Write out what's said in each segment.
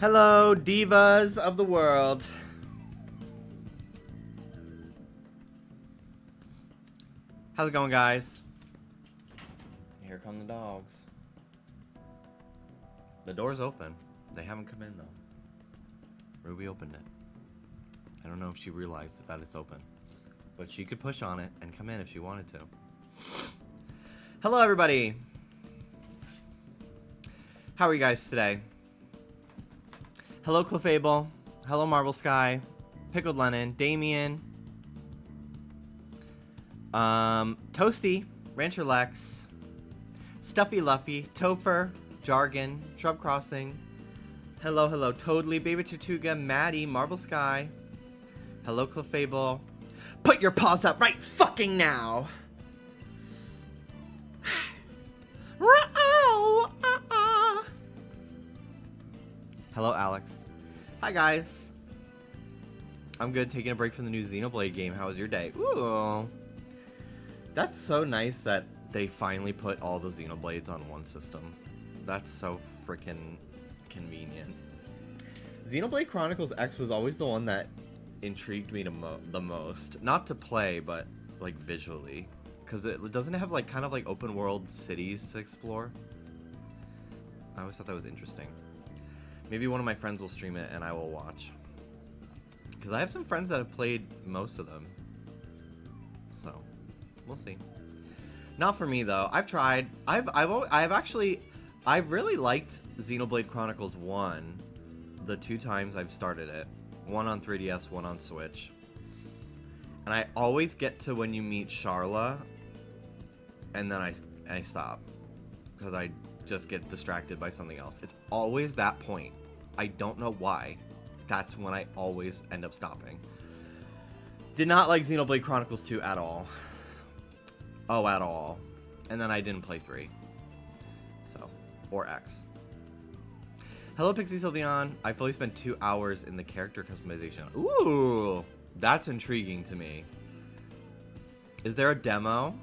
Hello, divas of the world. How's it going, guys? Here come the dogs. The door's open. They haven't come in, though. Ruby opened it. I don't know if she realized that it's open. But she could push on it and come in if she wanted to. Hello, everybody. How are you guys today? Hello, Clefable. Hello, Marble Sky. Pickled Lennon. Damien. Toasty. Rancher Lex. Stuffy Luffy. Topher. Jargon. Shrub Crossing. Hello, hello, Toadly. Baby Tortuga. Maddie. Marble Sky. Hello, Clefable. Put your paws up right fucking now. Hello, Alex. Hi, guys. I'm good, taking a break from the new Xenoblade game. How was your day? Ooh. That's so nice that they finally put all the Xenoblades on one system. That's so freaking convenient. Xenoblade Chronicles X was always the one that intrigued me the most. Not to play, but like visually. Because it doesn't have like kind of like open world cities to explore. I always thought that was interesting. Maybe one of my friends will stream it and I will watch. Because I have some friends that have played most of them. So, we'll see. Not for me though. I've tried. I've really liked Xenoblade Chronicles 1 the 2 times I've started it. One on 3DS, one on Switch. And I always get to when you meet Sharla and then I stop. Because I just get distracted by something else. It's always that point. I don't know why. That's when I always end up stopping. Did not like Xenoblade Chronicles 2 at all. Oh, at all. And then I didn't play 3. So, or X. Hello, Pixie Sylveon. I fully spent 2 hours in the character customization. Ooh, that's intriguing to me. Is there a demo?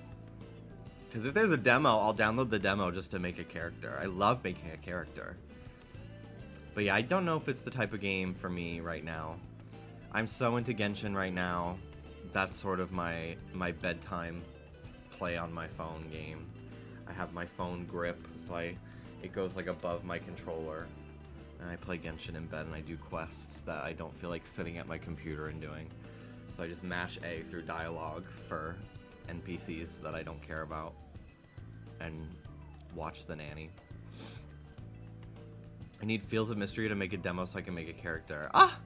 Because if there's a demo, I'll download the demo just to make a character. I love making a character. But yeah, I don't know if it's the type of game for me right now. I'm so into Genshin right now. That's sort of my bedtime play on my phone game. I have my phone grip, so it goes like above my controller. And I play Genshin in bed and I do quests that I don't feel like sitting at my computer and doing. So I just mash A through dialogue for NPCs that I don't care about and watch the nanny. I need Fields of Mystery to make a demo so I can make a character. Ah!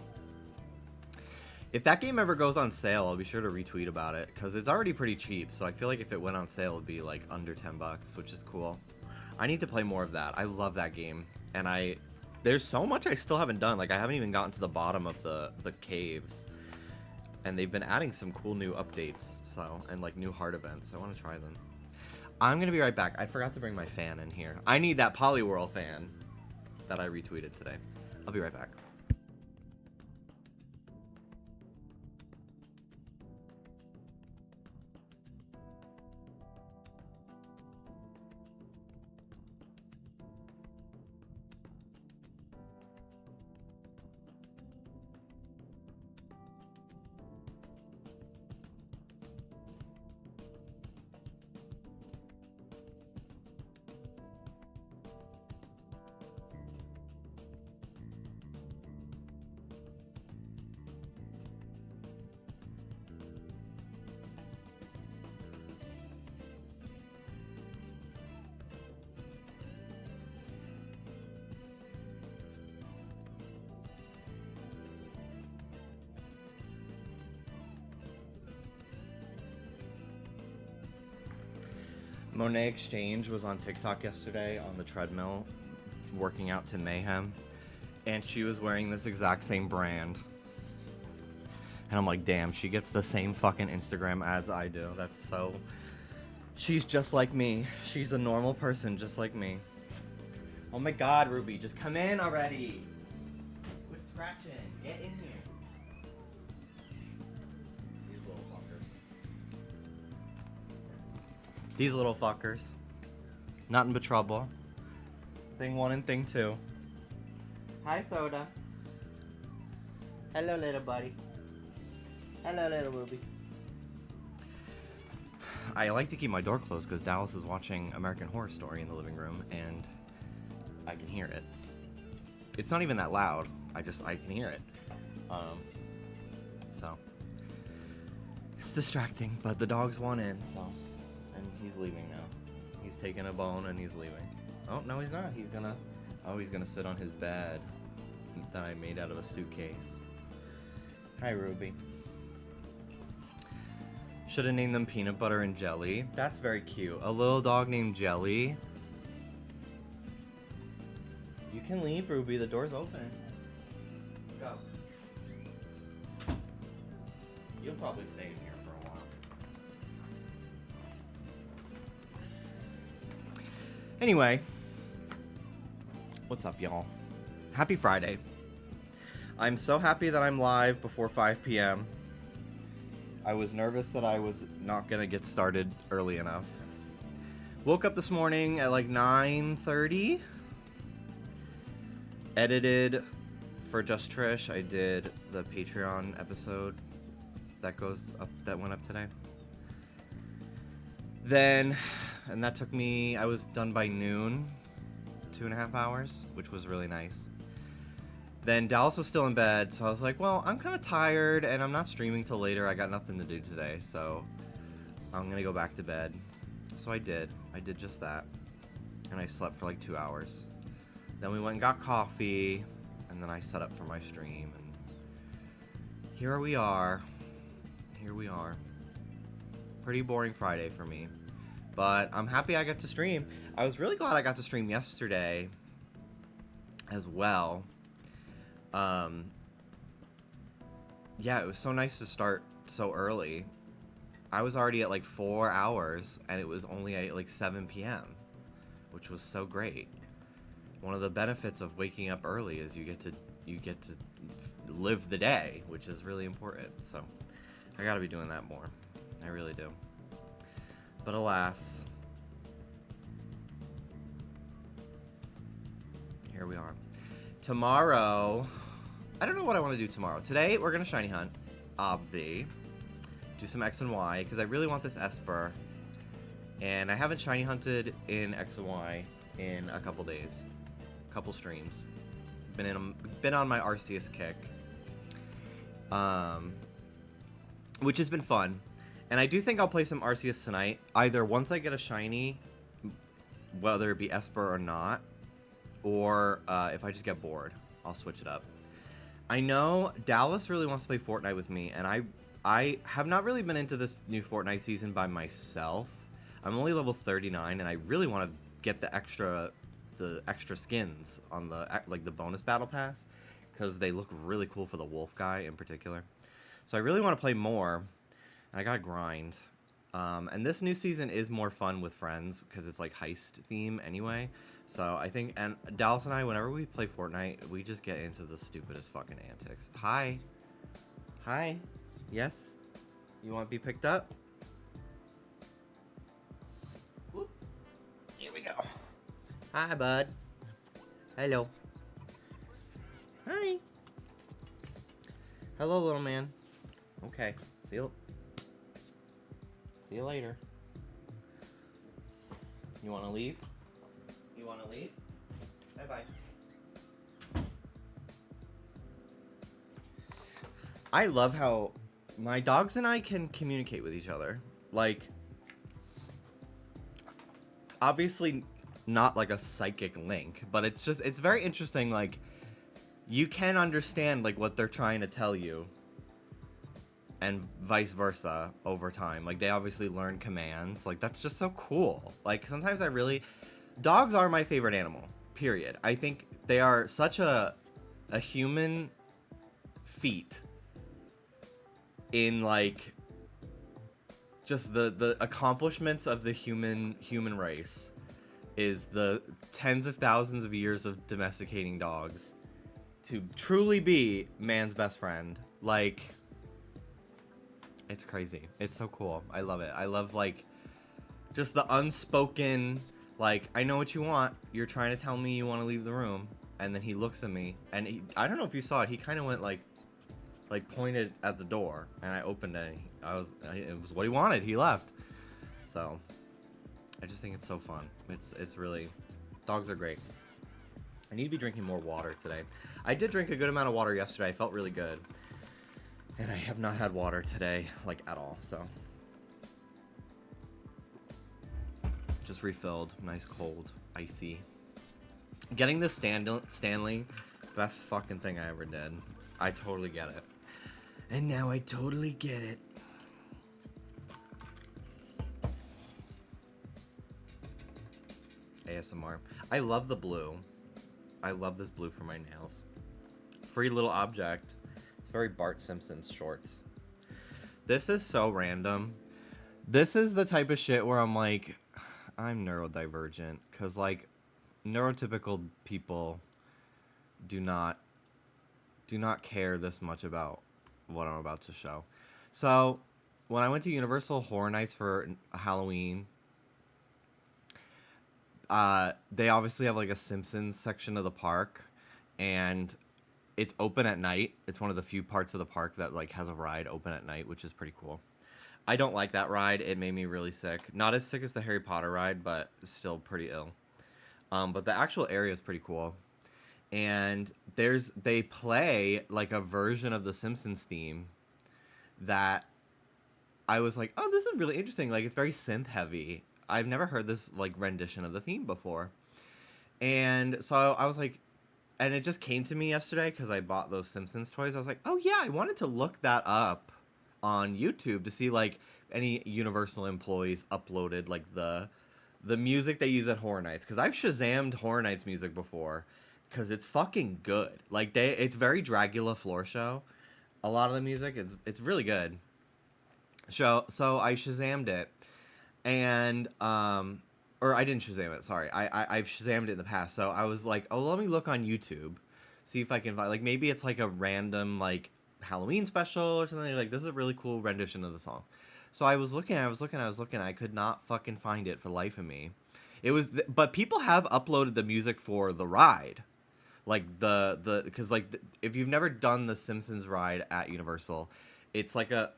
If that game ever goes on sale, I'll be sure to retweet about it because it's already pretty cheap. So I feel like if it went on sale, it'd be like under $10, which is cool. I need to play more of that. I love that game. And there's so much I still haven't done. Like I haven't even gotten to the bottom of the caves. And they've been adding some cool new updates, and like new hard events. So I want to try them. I'm gonna be right back. I forgot to bring my fan in here. I need that Poliwhirl fan that I retweeted today. I'll be right back. Monet Exchange was on TikTok yesterday on the treadmill, working out to Mayhem, and she was wearing this exact same brand. And I'm like, damn, she gets the same fucking Instagram ads I do. That's so... She's just like me. She's a normal person just like me. Oh my god, Ruby, just come in already. Quit scratching. Get in here. These little fuckers. These little fuckers. Nothing but trouble. Thing 1 and thing 2. Hi, Soda. Hello, little buddy. Hello, little Ruby. I like to keep my door closed because Dallas is watching American Horror Story in the living room, and I can hear it. It's not even that loud. I can hear it. So it's distracting, but the dogs want in, so, and he's leaving now. He's taking a bone and he's leaving. Oh, no, he's not. He's gonna sit on his bed that I made out of a suitcase. Hi, Ruby. Should have named them Peanut Butter and Jelly. That's very cute. A little dog named Jelly. You can leave, Ruby. The door's open. Go. You'll probably stay in here for a while. Anyway. What's up, y'all? Happy Friday. I'm so happy that I'm live before 5 p.m. I was nervous that I was not gonna get started early enough. Woke up this morning at like 9:30. Edited for Just Trish. I did the Patreon episode that went up today. Then, and that took me, I was done by noon, 2.5 hours, which was really nice. Then Dallas was still in bed, so I was like, well, I'm kind of tired, and I'm not streaming till later. I got nothing to do today, so I'm gonna go back to bed. So I did just that, and I slept for like 2 hours. Then we went and got coffee, and then I set up for my stream, and here we are. Pretty boring Friday for me, but I'm happy I got to stream. I was really glad I got to stream yesterday as well. Yeah, it was so nice to start so early. I was already at like 4 hours, and it was only at like 7 p.m., which was so great. One of the benefits of waking up early is you get to live the day, which is really important. So I gotta be doing that more. I really do. But alas, here we are. Tomorrow, I don't know what I want to do tomorrow. Today, we're gonna shiny hunt, obvi. Do some X and Y, because I really want this Esper. And I haven't shiny hunted in X and Y in a couple days. Couple streams. Been on my Arceus kick. Which has been fun. And I do think I'll play some Arceus tonight. Either once I get a shiny, whether it be Esper or not, or if I just get bored, I'll switch it up. I know Dallas really wants to play Fortnite with me, and I have not really been into this new Fortnite season by myself. I'm only level 39, and I really want to get the extra skins on the bonus battle pass, because they look really cool for the wolf guy in particular. So I really want to play more. I gotta grind. And this new season is more fun with friends because it's like heist theme anyway. So I think, and Dallas and I, whenever we play Fortnite, we just get into the stupidest fucking antics. Hi. Hi. Yes? You want to be picked up? Whoop. Here we go. Hi, bud. Hello. Hi. Hello, little man. Okay. See you later. You want to leave? You want to leave? Bye-bye. I love how my dogs and I can communicate with each other. Like, obviously not like a psychic link, but it's very interesting. Like, you can understand like what they're trying to tell you, and vice versa over time. Like, they obviously learn commands. Like, that's just so cool. Like, sometimes dogs are my favorite animal, period. I think they are such a human feat in, like, just the accomplishments of the human race is the tens of thousands of years of domesticating dogs to truly be man's best friend. Like, it's crazy. It's so cool. I love it. I love, like, just the unspoken, like, I know what you want. You're trying to tell me you want to leave the room. and then he looks at me, and I don't know if you saw it, he kind of went like pointed at the door, and I opened it. It was what he wanted. He left. So I just think it's so fun. It's really, dogs are great. I need to be drinking more water today. I did drink a good amount of water yesterday. I felt really good, and I have not had water today, like, at all. So just refilled, nice cold, icy. Getting this Stanley, best fucking thing I ever did. I totally get it. And now I totally get it. ASMR. I love the blue. I love this blue for my nails. Free little object. It's very Bart Simpson's shorts. This is so random. This is the type of shit where I'm like, I'm neurodivergent. Because, like, neurotypical people do not care this much about what I'm about to show. So, when I went to Universal Horror Nights for Halloween, they obviously have like a Simpsons section of the park, and it's open at night. It's one of the few parts of the park that like has a ride open at night, which is pretty cool. I don't like that ride. It made me really sick. Not as sick as the Harry Potter ride, but still pretty ill. But the actual area is pretty cool. And they play like a version of the Simpsons theme that I was like, oh, this is really interesting. Like, it's very synth heavy. I've never heard this like rendition of the theme before. And so I was like, and it just came to me yesterday because I bought those Simpsons toys. I was like, oh yeah, I wanted to look that up on YouTube to see like any Universal employees uploaded like the music they use at Horror Nights, because I've Shazammed Horror Nights music before. Because it's fucking good. Like, it's very Dragula floor show. A lot of the music, it's really good. So I Shazammed it. And, or I didn't Shazam it, sorry. I've Shazammed it in the past. So I was like, oh, let me look on YouTube. See if I can find, like, maybe it's like a random, like, Halloween special or something. Like, this is a really cool rendition of the song. So I was looking. I could not fucking find it for the life of me. But people have uploaded the music for the ride. Like because like if you've never done the Simpsons ride at Universal, it's like a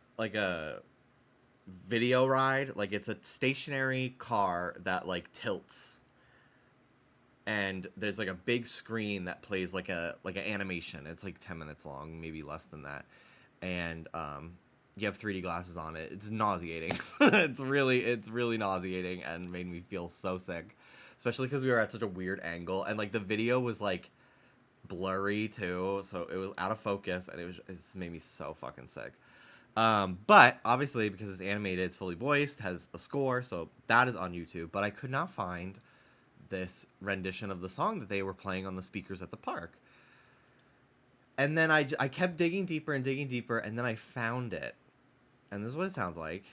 video ride. Like, it's a stationary car that like tilts, and there's like a big screen that plays like an animation. It's like 10 minutes long, maybe less than that, and you have 3D glasses on it. It's nauseating. it's really nauseating and made me feel so sick, especially because we were at such a weird angle, and like the video was like blurry too, so it was out of focus, and it's made me so fucking sick. But obviously, because it's animated, it's fully voiced, has a score, so that is on YouTube. But I could not find this rendition of the song that they were playing on the speakers at the park. And then I kept digging deeper, and then I found it. And this is what it sounds like.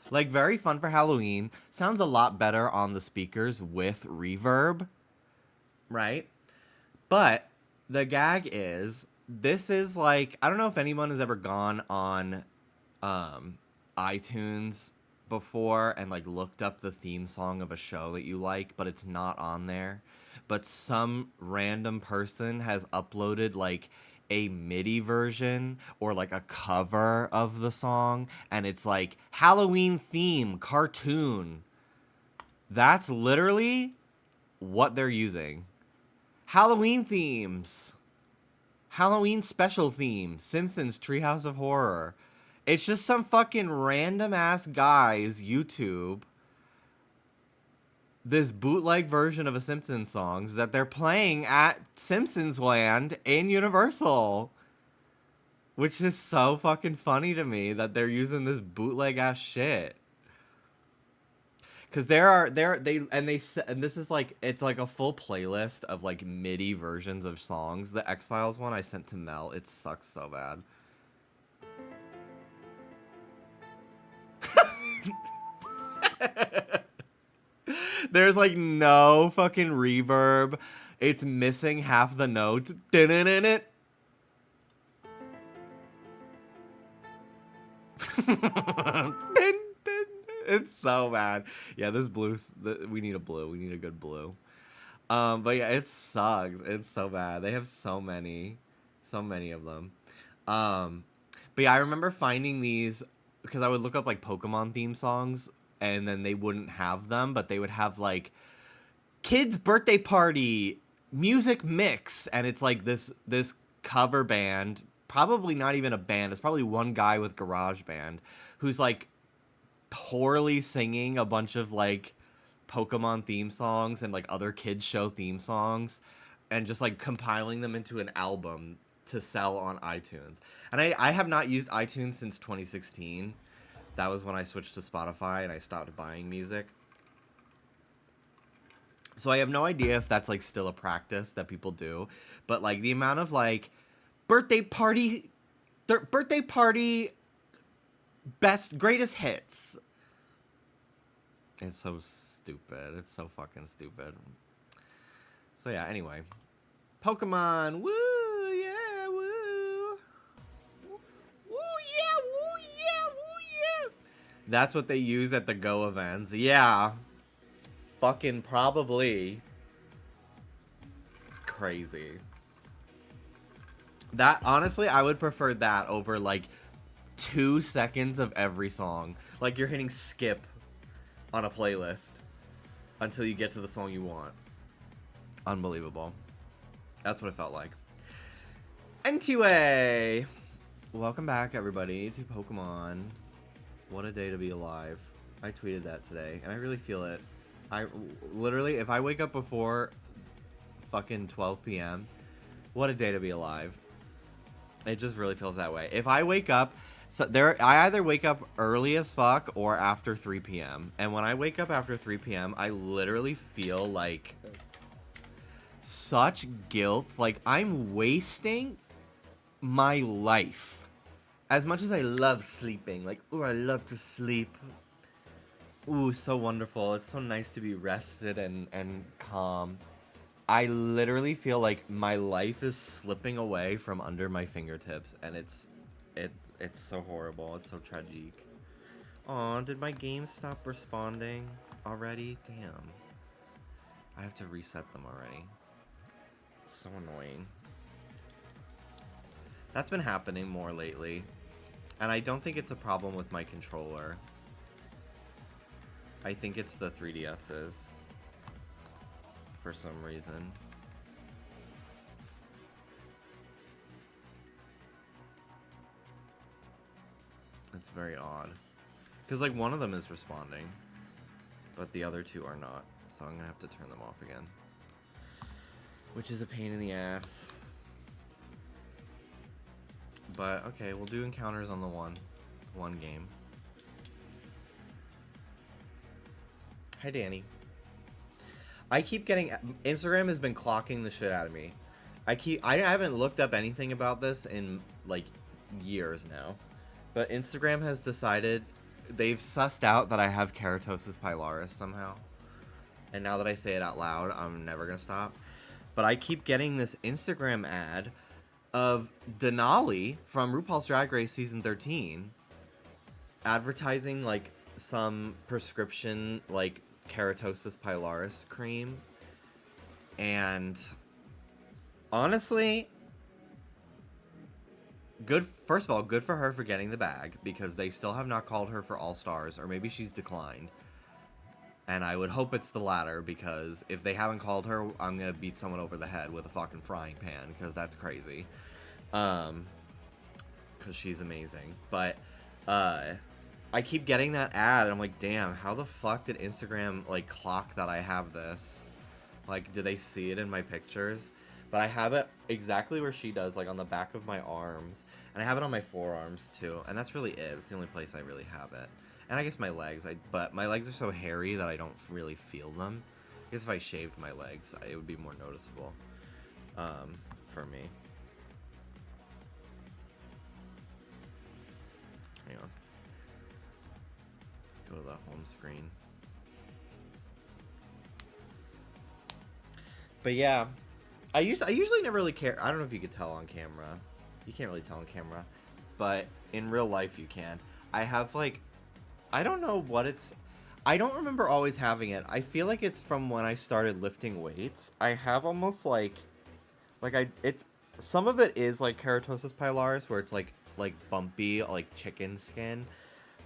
Like, very fun for Halloween. Sounds a lot better on the speakers with reverb, right? But the gag is, this is like, I don't know if anyone has ever gone on iTunes before and like looked up the theme song of a show that you like, but it's not on there. But some random person has uploaded like a MIDI version or like a cover of the song, and it's like Halloween theme cartoon. That's literally what they're using. Halloween themes. Halloween special theme. Simpsons Treehouse of Horror. It's just some fucking random ass guy's YouTube. This bootleg version of a Simpsons songs that they're playing at Simpsons Land in Universal. Which is so fucking funny to me that they're using this bootleg ass shit. Cause and this is like, it's like a full playlist of like MIDI versions of songs. The X-Files one I sent to Mel, it sucks so bad. There's like no fucking reverb. It's missing half the notes. It's so bad. Yeah, this blue. We need a blue. We need a good blue. But yeah, it sucks. It's so bad. They have so many of them. Um, but yeah, I remember finding these because I would look up like Pokemon theme songs, and then they wouldn't have them, but they would have like kids' birthday party music mix, and it's like this cover band, probably not even a band. It's probably one guy with GarageBand who's like poorly singing a bunch of like Pokemon theme songs and like other kids show theme songs and just like compiling them into an album to sell on iTunes. And I have not used iTunes since 2016. That was when I switched to Spotify and I stopped buying music. So I have no idea if that's like still a practice that people do, but like the amount of like birthday party greatest hits. It's so stupid. It's so fucking stupid. So yeah, anyway. Pokemon, woo, yeah, woo. Woo, yeah, woo, yeah, woo, yeah. That's what they use at the Go events. Yeah. Fucking probably. Crazy. That, honestly, I would prefer that over, like, 2 seconds of every song. Like, you're hitting skip on a playlist until you get to the song you want. Unbelievable. That's what it felt like. Anyway, welcome back, everybody, to Pokemon. What a day to be alive. I tweeted that today, and I really feel it. I literally, if I wake up before fucking 12 p.m., what a day to be alive. It just really feels that way. If I wake up, I either wake up early as fuck or after 3 p.m. And when I wake up after 3 p.m., I literally feel like such guilt. Like, I'm wasting my life. As much as I love sleeping. Like, ooh, I love to sleep. Ooh, so wonderful. It's so nice to be rested and calm. I literally feel like my life is slipping away from under my fingertips, and it's so horrible. It's so tragic. Aw, did my game stop responding already? Damn. I have to reset them already. It's so annoying. That's been happening more lately, and I don't think it's a problem with my controller. I think it's the 3DS's. For some reason. It's very odd. Because, like, one of them is responding, but the other two are not. So I'm going to have to turn them off again. Which is a pain in the ass. But, okay, we'll do encounters on the one game. Hi, Danny. I keep getting... Instagram has been clocking the shit out of me. I haven't looked up anything about this in, like, years now. But Instagram has decided... They've sussed out that I have keratosis pilaris somehow. And now that I say it out loud, I'm never going to stop. But I keep getting this Instagram ad of Denali from RuPaul's Drag Race Season 13 advertising, like, some prescription, like... keratosis pilaris cream, and honestly, first of all, good for her for getting the bag, because they still have not called her for All Stars, or maybe she's declined, and I would hope it's the latter, because if they haven't called her, I'm gonna beat someone over the head with a fucking frying pan, because that's crazy, because she's amazing. But I keep getting that ad, and I'm like, damn, how the fuck did Instagram, like, clock that I have this? Like, do they see it in my pictures? But I have it exactly where she does, like, on the back of my arms. And I have it on my forearms, too. And that's really it. It's the only place I really have it. And I guess my legs. But my legs are so hairy that I don't really feel them. I guess if I shaved my legs, it would be more noticeable for me. Hang on. Go to the home screen. But yeah, I usually never really care. I don't know if you could tell on camera. You can't really tell on camera, but in real life you can. I have like, I don't know what it's. I don't remember always having it. I feel like it's from when I started lifting weights. I have almost it's some of it is like keratosis pilaris where it's like bumpy like chicken skin.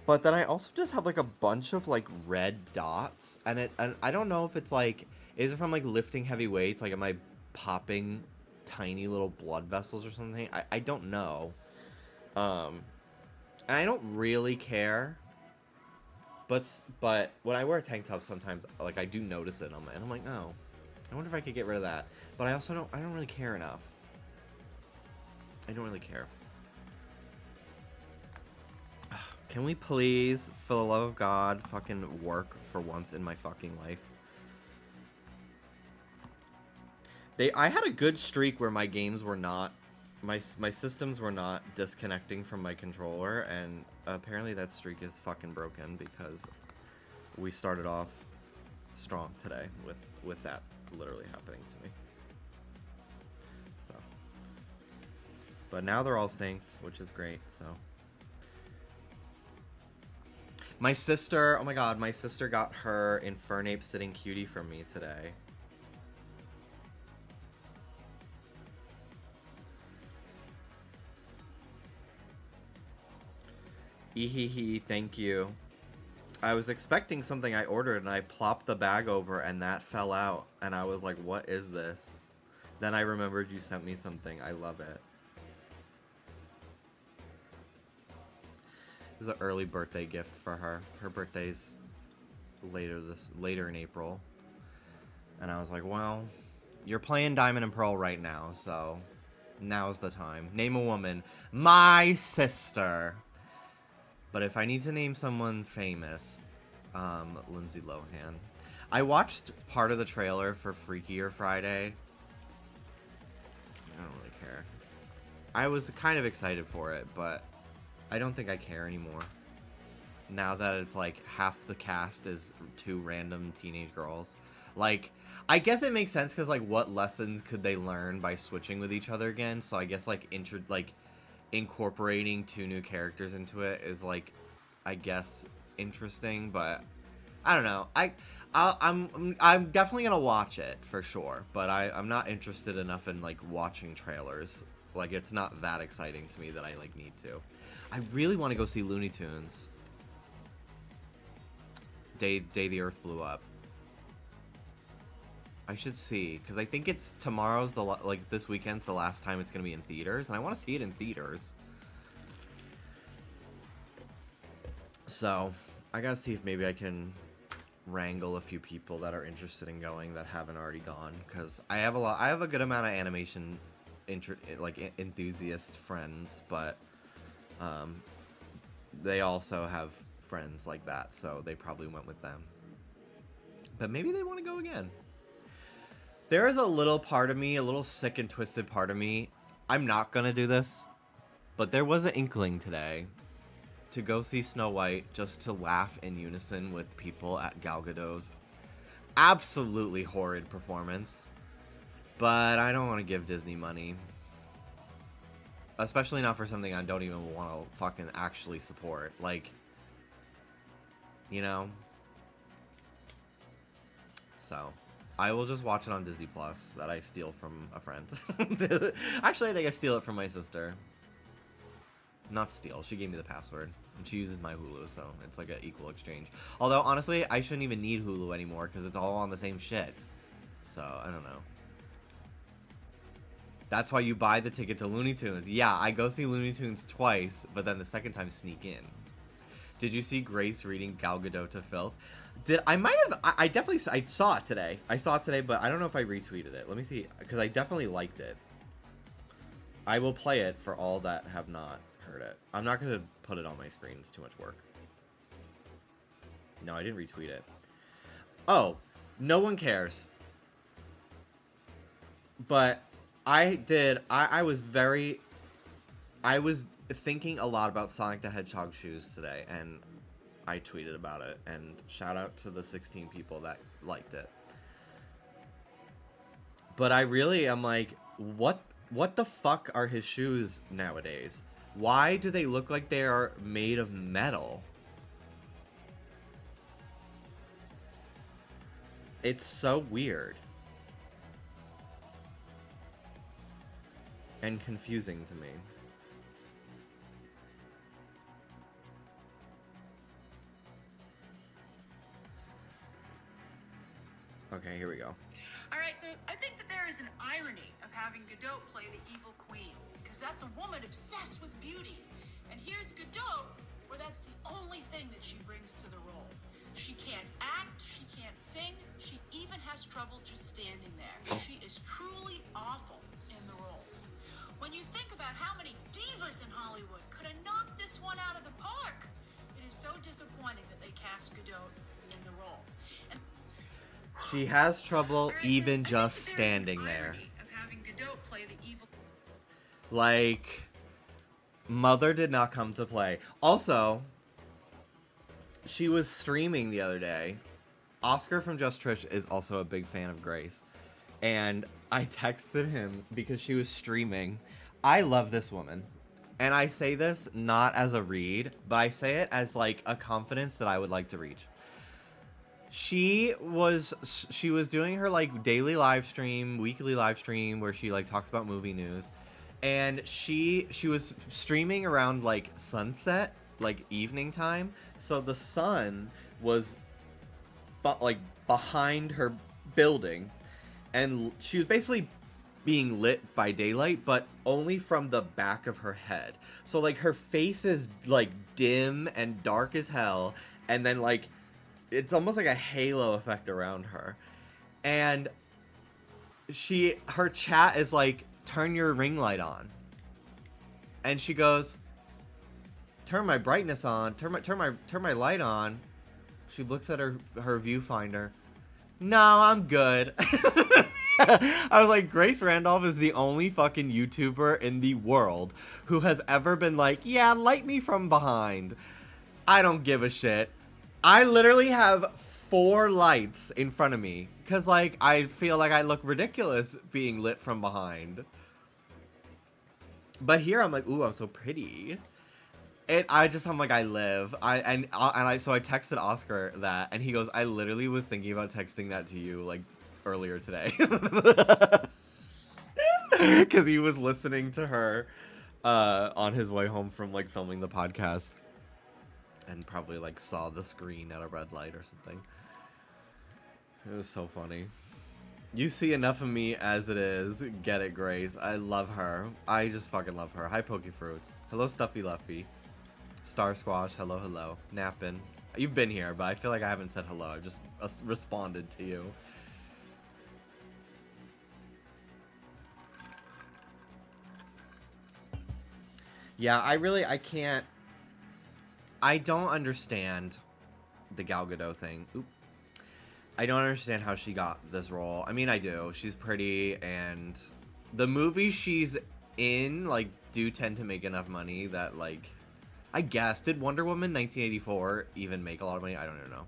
But then I also just have like a bunch of like red dots and I don't know if it's like is it from like lifting heavy weights? Like am I popping tiny little blood vessels or something? I don't know. And I don't really care. But when I wear a tank top sometimes like I do notice it and I'm like, no. I wonder if I could get rid of that. But I don't really care enough. I don't really care. Can we please, for the love of God, fucking work for once in my fucking life? I had a good streak where my games were not, my systems were not disconnecting from my controller, and apparently that streak is fucking broken because we started off strong today with that literally happening to me. So, but now they're all synced, which is great. So. My sister, oh my god, my sister got her Infernape Sitting Cutie from me today. Ehehe, thank you. I was expecting something I ordered and I plopped the bag over and that fell out. And I was like, what is this? Then I remembered you sent me something. I love it. It was an early birthday gift for her. Her birthday's later in April. And I was like, well, you're playing Diamond and Pearl right now, so now's the time. Name a woman. My sister. But if I need to name someone famous, Lindsay Lohan. I watched part of the trailer for Freakier Friday. I don't really care. I was kind of excited for it, but I don't think I care anymore. Now that it's like half the cast is two random teenage girls. Like, I guess it makes sense because like what lessons could they learn by switching with each other again? So I guess like incorporating two new characters into it is like, I guess, interesting, but I don't know. I'm definitely gonna watch it for sure, but I'm not interested enough in like watching trailers. Like it's not that exciting to me that I like need to. I really want to go see Looney Tunes. Day the Earth Blew Up. I should see, because I think it's tomorrow's this weekend's the last time it's gonna be in theaters, and I want to see it in theaters. So I gotta see if maybe I can wrangle a few people that are interested in going that haven't already gone, because I have a good amount of animation enthusiast friends, but they also have friends like that, so they probably went with them. But maybe they want to go again. There is a little part of me, a little sick and twisted part of me. I'm not gonna do this, but there was an inkling today to go see Snow White just to laugh in unison with people at Gal Gadot's absolutely horrid performance. But I don't want to give Disney money. Especially not for something I don't even want to fucking actually support. Like, you know? So, I will just watch it on Disney Plus that I steal from a friend. Actually, I think I steal it from my sister. Not steal, she gave me the password. And she uses my Hulu, so it's like an equal exchange. Although, honestly, I shouldn't even need Hulu anymore because it's all on the same shit. So, I don't know. That's why you buy the ticket to Looney Tunes. Yeah, I go see Looney Tunes twice, but then the second time sneak in. Did you see Grace reading Gal Gadot to filth? I definitely saw it today. I saw it today, but I don't know if I retweeted it. Let me see, because I definitely liked it. I will play it for all that have not heard it. I'm not going to put it on my screen. It's too much work. No, I didn't retweet it. Oh, no one cares. But I did. I was thinking a lot about Sonic the Hedgehog shoes today, and I tweeted about it. And shout out to the 16 people that liked it. But I really am like, what the fuck are his shoes nowadays? Why do they look like they are made of metal? It's so weird. And confusing to me. Okay, here we go. Alright, so I think that there is an irony of having Godot play the evil queen, because that's a woman obsessed with beauty. And here's Godot, where that's the only thing that she brings to the role. She can't act, she can't sing, she even has trouble just standing there. She is truly awful in the role. When you think about how many divas in Hollywood could have knocked this one out of the park, it is so disappointing that they cast Godot in the role. And she has trouble even just standing there. Like, Mother did not come to play. Also, she was streaming the other day. Oscar from Just Trish is also a big fan of Grace. And I texted him because she was streaming. I love this woman. And I say this not as a read, but I say it as like a confidence that I would like to reach. She was doing her like daily live stream, weekly live stream where she like talks about movie news, and she was streaming around like sunset, like evening time. So the sun was like behind her building, and she was basically being lit by daylight, but only from the back of her head. So like her face is like dim and dark as hell, and then like it's almost like a halo effect around her. And her chat is like, turn your ring light on. And she goes, turn my brightness on, turn my light on. She looks at her viewfinder. No, I'm good. I was like, Grace Randolph is the only fucking YouTuber in the world who has ever been like, yeah, light me from behind. I don't give a shit. I literally have 4 lights in front of me because, like, I feel like I look ridiculous being lit from behind. But here I'm like, ooh, I'm so pretty. I'm like, I live. So I texted Oscar that, and he goes, I literally was thinking about texting that to you, like, earlier today. Because he was listening to her on his way home from, like, filming the podcast. And probably like saw the screen at a red light or something. It was so funny. You see enough of me as it is. Get it, Grace. I love her. I just fucking love her. Hi, Pokefruits. Hello, Stuffy Luffy. Star Squash. Hello, hello. Nappin. You've been here, but I feel like I haven't said hello. I've just responded to you. Yeah, I can't. I don't understand the Gal Gadot thing. Oop. I don't understand how she got this role. I mean, I do. She's pretty, and the movies she's in, like, do tend to make enough money that, like, I guess, did Wonder Woman 1984 even make a lot of money? I don't even know.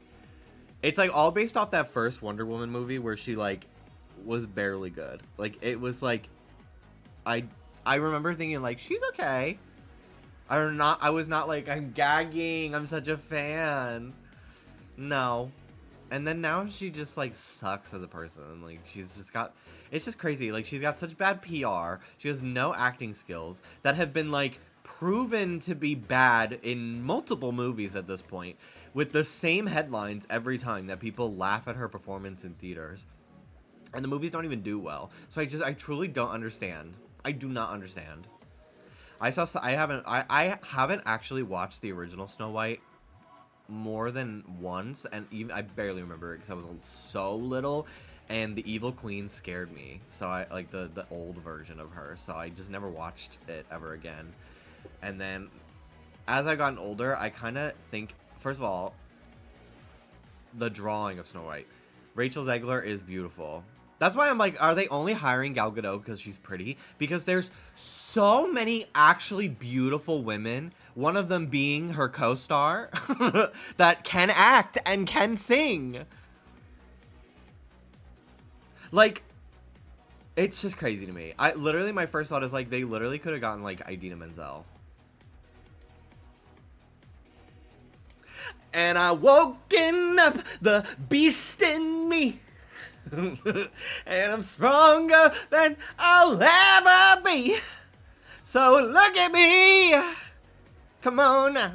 It's, like, all based off that first Wonder Woman movie where she, like, was barely good. Like, it was, like, I remember thinking, like, she's okay. I was not like, I'm gagging, I'm such a fan. No. And then now she just, like, sucks as a person. Like, she's just got, it's just crazy. Like, she's got such bad PR. She has no acting skills that have been, like, proven to be bad in multiple movies at this point, with the same headlines every time that people laugh at her performance in theaters. And the movies don't even do well. So I truly don't understand. I do not understand. I haven't actually watched the original Snow White more than once, and even I barely remember it because I was so little, and the Evil Queen scared me. So I like the old version of her. So I just never watched it ever again. And then, as I've gotten older, I kind of think, first of all, the drawing of Snow White. Rachel Zegler is beautiful. That's why I'm like, are they only hiring Gal Gadot because she's pretty? Because there's so many actually beautiful women, one of them being her co-star, that can act and can sing. Like, it's just crazy to me. Literally, my first thought is, like, they literally could have gotten, like, Idina Menzel. And I woken up the beast in me. And I'm stronger than I'll ever be. So look at me. Come on now.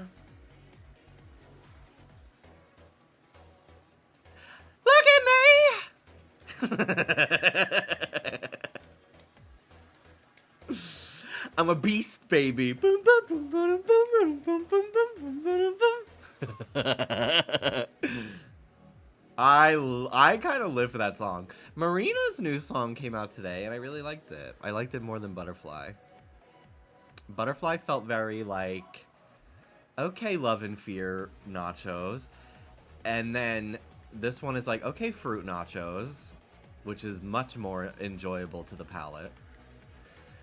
Look at me. I'm a beast, baby. Boom, boom, boom, boom, boom, boom, boom, boom, boom, boom. I kind of live for that song. Marina's new song came out today, and I really liked it. I liked it more than Butterfly. Butterfly felt very like, okay, Love and Fear nachos. And then this one is like, okay, fruit nachos, which is much more enjoyable to the palate.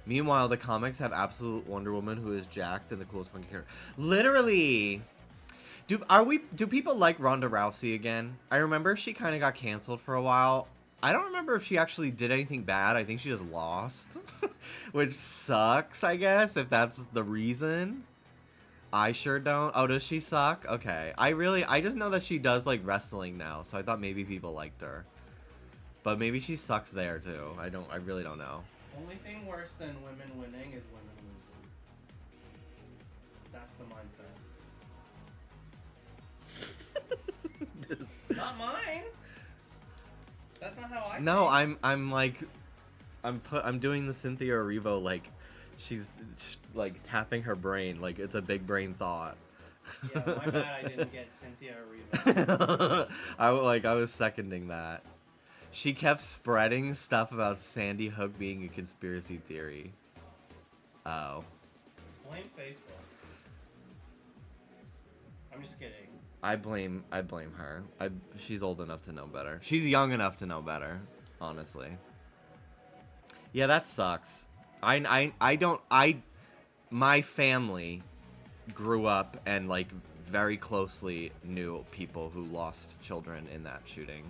Meanwhile, the comics have absolute Wonder Woman, who is jacked and the coolest funky character. Literally. Do people like Ronda Rousey again? I remember she kind of got canceled for a while. I don't remember if she actually did anything bad. I think she just lost, which sucks, I guess, if that's the reason. I sure don't. Oh, does she suck? Okay. I just know that she does like wrestling now, so I thought maybe people liked her. But maybe she sucks there too. I really don't know. Only thing worse than women winning is women losing. That's the mindset. Not mine. That's not how I No, think. I'm doing the Cynthia Erivo like she's like tapping her brain like it's a big brain thought. Yeah, my bad I didn't get Cynthia Erivo. I was seconding that. She kept spreading stuff about Sandy Hook being a conspiracy theory. Oh. Blame Facebook. I'm just kidding. I blame her. She's old enough to know better. She's young enough to know better, honestly. Yeah, that sucks. My family grew up and like very closely knew people who lost children in that shooting.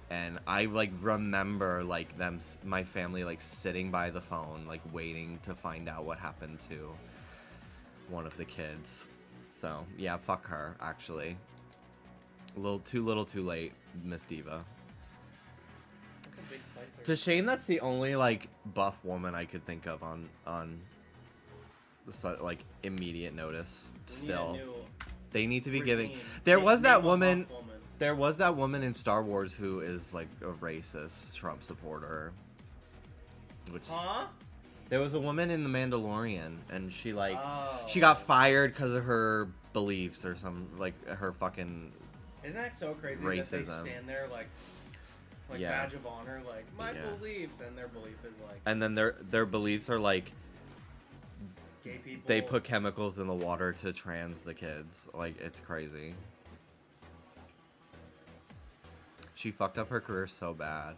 And I like remember like my family like sitting by the phone like waiting to find out what happened to one of the kids. So yeah, fuck her actually. A little too late, Miss Diva. That's a big site. It's a shame that's the only like buff woman I could think of on like immediate notice. Still, they need to be giving. There was that woman. There was that woman in Star Wars who is like a racist Trump supporter. Which there was a woman in The Mandalorian, and she got fired because of her beliefs or some like her fucking. Isn't that so crazy racism. that they stand there like Yeah. badge of honor, like my beliefs, and their belief is like. And then their beliefs are like. Gay people. They put chemicals in the water to trans the kids. Like it's crazy. She fucked up her career so bad.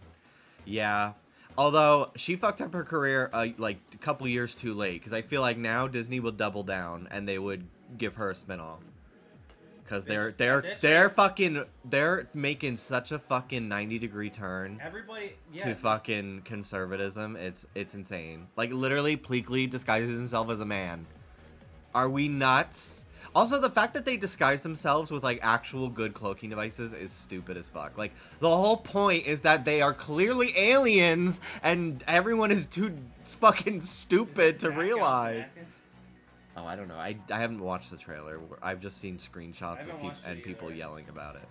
Yeah. Although, she fucked up her career, like, a couple years too late. Because I feel like now Disney will double down and they would give her a spinoff. Because they're making such a fucking 90-degree turn. To fucking conservatism. It's insane. Like, literally, Pleakley disguises himself as a man. Are we nuts? Also, the fact that they disguise themselves with, like, actual good cloaking devices is stupid as fuck. Like, the whole point is that they are clearly aliens, and everyone is too fucking stupid to realize. Oh, I don't know. I haven't watched the trailer. I've just seen screenshots of people yelling about it.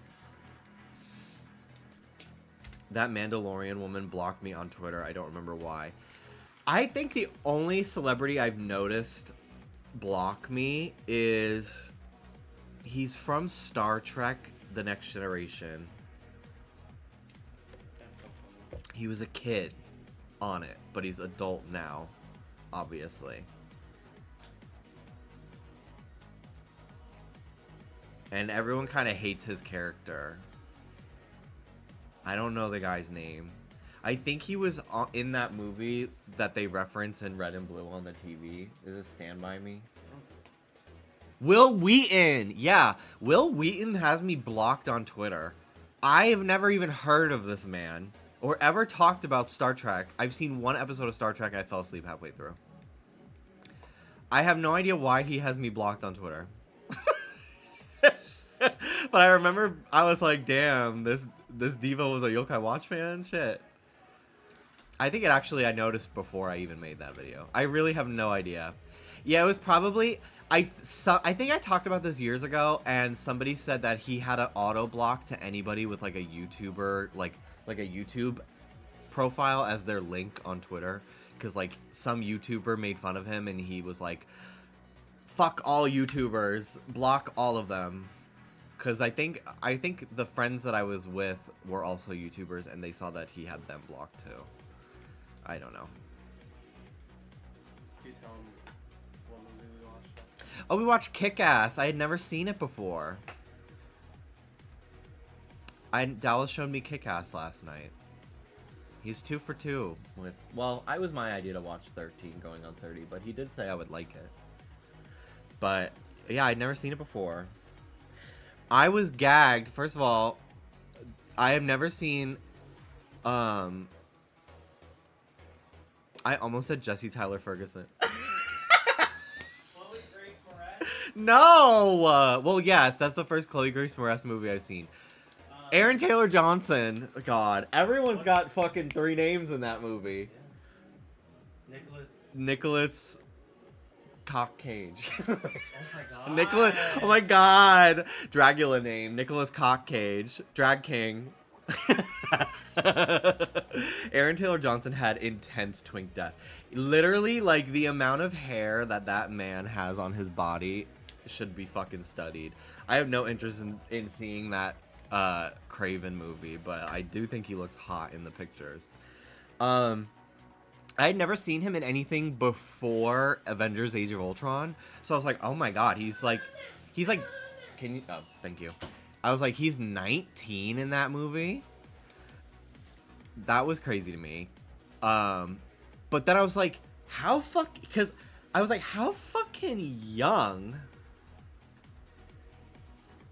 That Mandalorian woman blocked me on Twitter. I don't remember why. I think the only celebrity I've noticed block me is he's from Star Trek The Next Generation. That's so funny. He was a kid on it, but he's adult now, obviously. And everyone kind of hates his character. I don't know the guy's name. I think he was in that movie that they reference in Red and Blue on the TV. Is it Stand By Me? Will Wheaton! Yeah, Will Wheaton has me blocked on Twitter. I have never even heard of this man or ever talked about Star Trek. I've seen one episode of Star Trek and I fell asleep halfway through. I have no idea why he has me blocked on Twitter. But I remember I was like, damn, this diva was a Yokai Watch fan? Shit. I think I noticed before I even made that video. I really have no idea. Yeah, it was probably... I think I talked about this years ago, and somebody said that he had an auto block to anybody with like a YouTuber, like a YouTube profile as their link on Twitter, because like some YouTuber made fun of him, and he was like, "Fuck all YouTubers, block all of them." Because I think the friends that I was with were also YouTubers, and they saw that he had them blocked too. I don't know. Can you tell him what movie we watched? Oh, we watched Kick-Ass. I had never seen it before. Dallas showed me Kick-Ass last night. He's 2 for 2 with... Well, it was my idea to watch 13 going on 30, but he did say I would like it. But, yeah, I'd never seen it before. I was gagged. First of all, I have never seen... I almost said Jesse Tyler Ferguson. Chloe Grace Moretz? No! Well, yes, that's the first Chloe Grace Moretz movie I've seen. Aaron Taylor Johnson. God, everyone's got fucking 3 names in that movie. Yeah. Nicholas Cock Cage. Oh my god. Nicholas. Oh my god. Dragula name. Nicholas Cock Cage. Drag King. Aaron Taylor Johnson had intense twink death. Literally, like, the amount of hair that man has on his body should be fucking studied. I have no interest in seeing that Craven movie, but I do think he looks hot in the pictures. I had never seen him in anything before Avengers Age of Ultron, so I was like, oh my god, he's like, can you, oh, thank you. I was like, he's 19 in that movie? That was crazy to me. But then I was like, how fucking young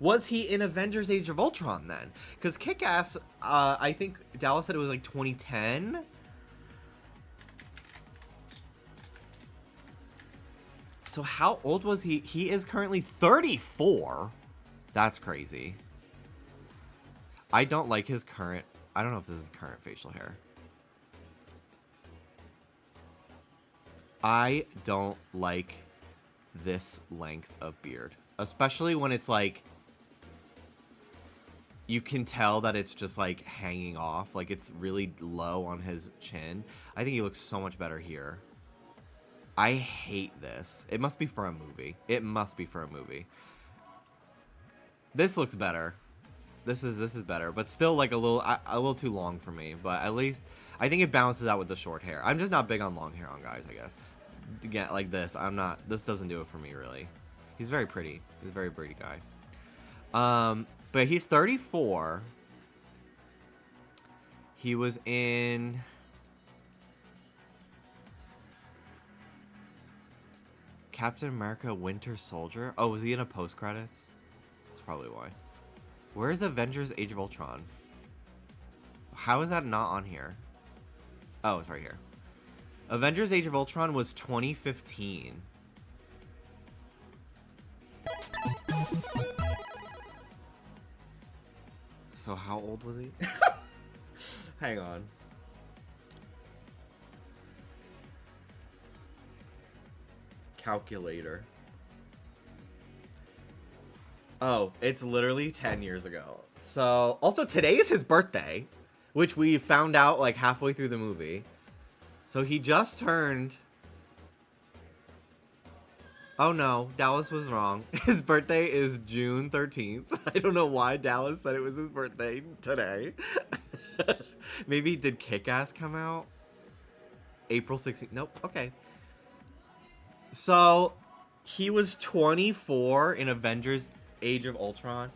was he in Avengers Age of Ultron then? Because Kick-Ass, I think Dallas said it was like 2010. So how old was he? He is currently 34. That's crazy. I don't like his current... I don't know if this is current facial hair. I don't like this length of beard. Especially when it's like... You can tell that it's just like hanging off. Like it's really low on his chin. I think he looks so much better here. I hate this. It must be for a movie. It must be for a movie. This looks better. This is better, but still like a little too long for me. But at least I think it balances out with the short hair. I'm just not big on long hair on guys, I guess. Again, like this, I'm not. This doesn't do it for me really. He's very pretty. He's a very pretty guy. But he's 34. He was in Captain America Winter Soldier. Oh, was he in a post credits? That's probably why. Where is Avengers Age of Ultron? How is that not on here? Oh, it's right here. Avengers Age of Ultron was 2015. So how old was he? Hang on. Calculator. Oh, it's literally 10 years ago. So, also today is his birthday, which we found out like halfway through the movie. So he just turned... Oh no, Dallas was wrong. His birthday is June 13th. I don't know why Dallas said it was his birthday today. Maybe did Kick-Ass come out? April 16th. Nope, okay. So, he was 24 in Avengers Age of Ultron.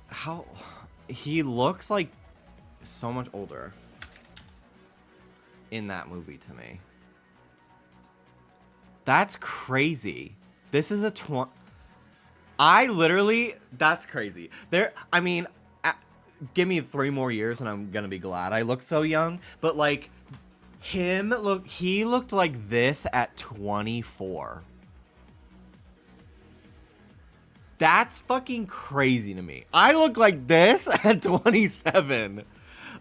How... He looks like so much older in that movie to me. That's crazy. This is a that's crazy. I mean, give me 3 more years and I'm gonna be glad I look so young. But like, He looked like this at 24. That's fucking crazy to me. I look like this at 27.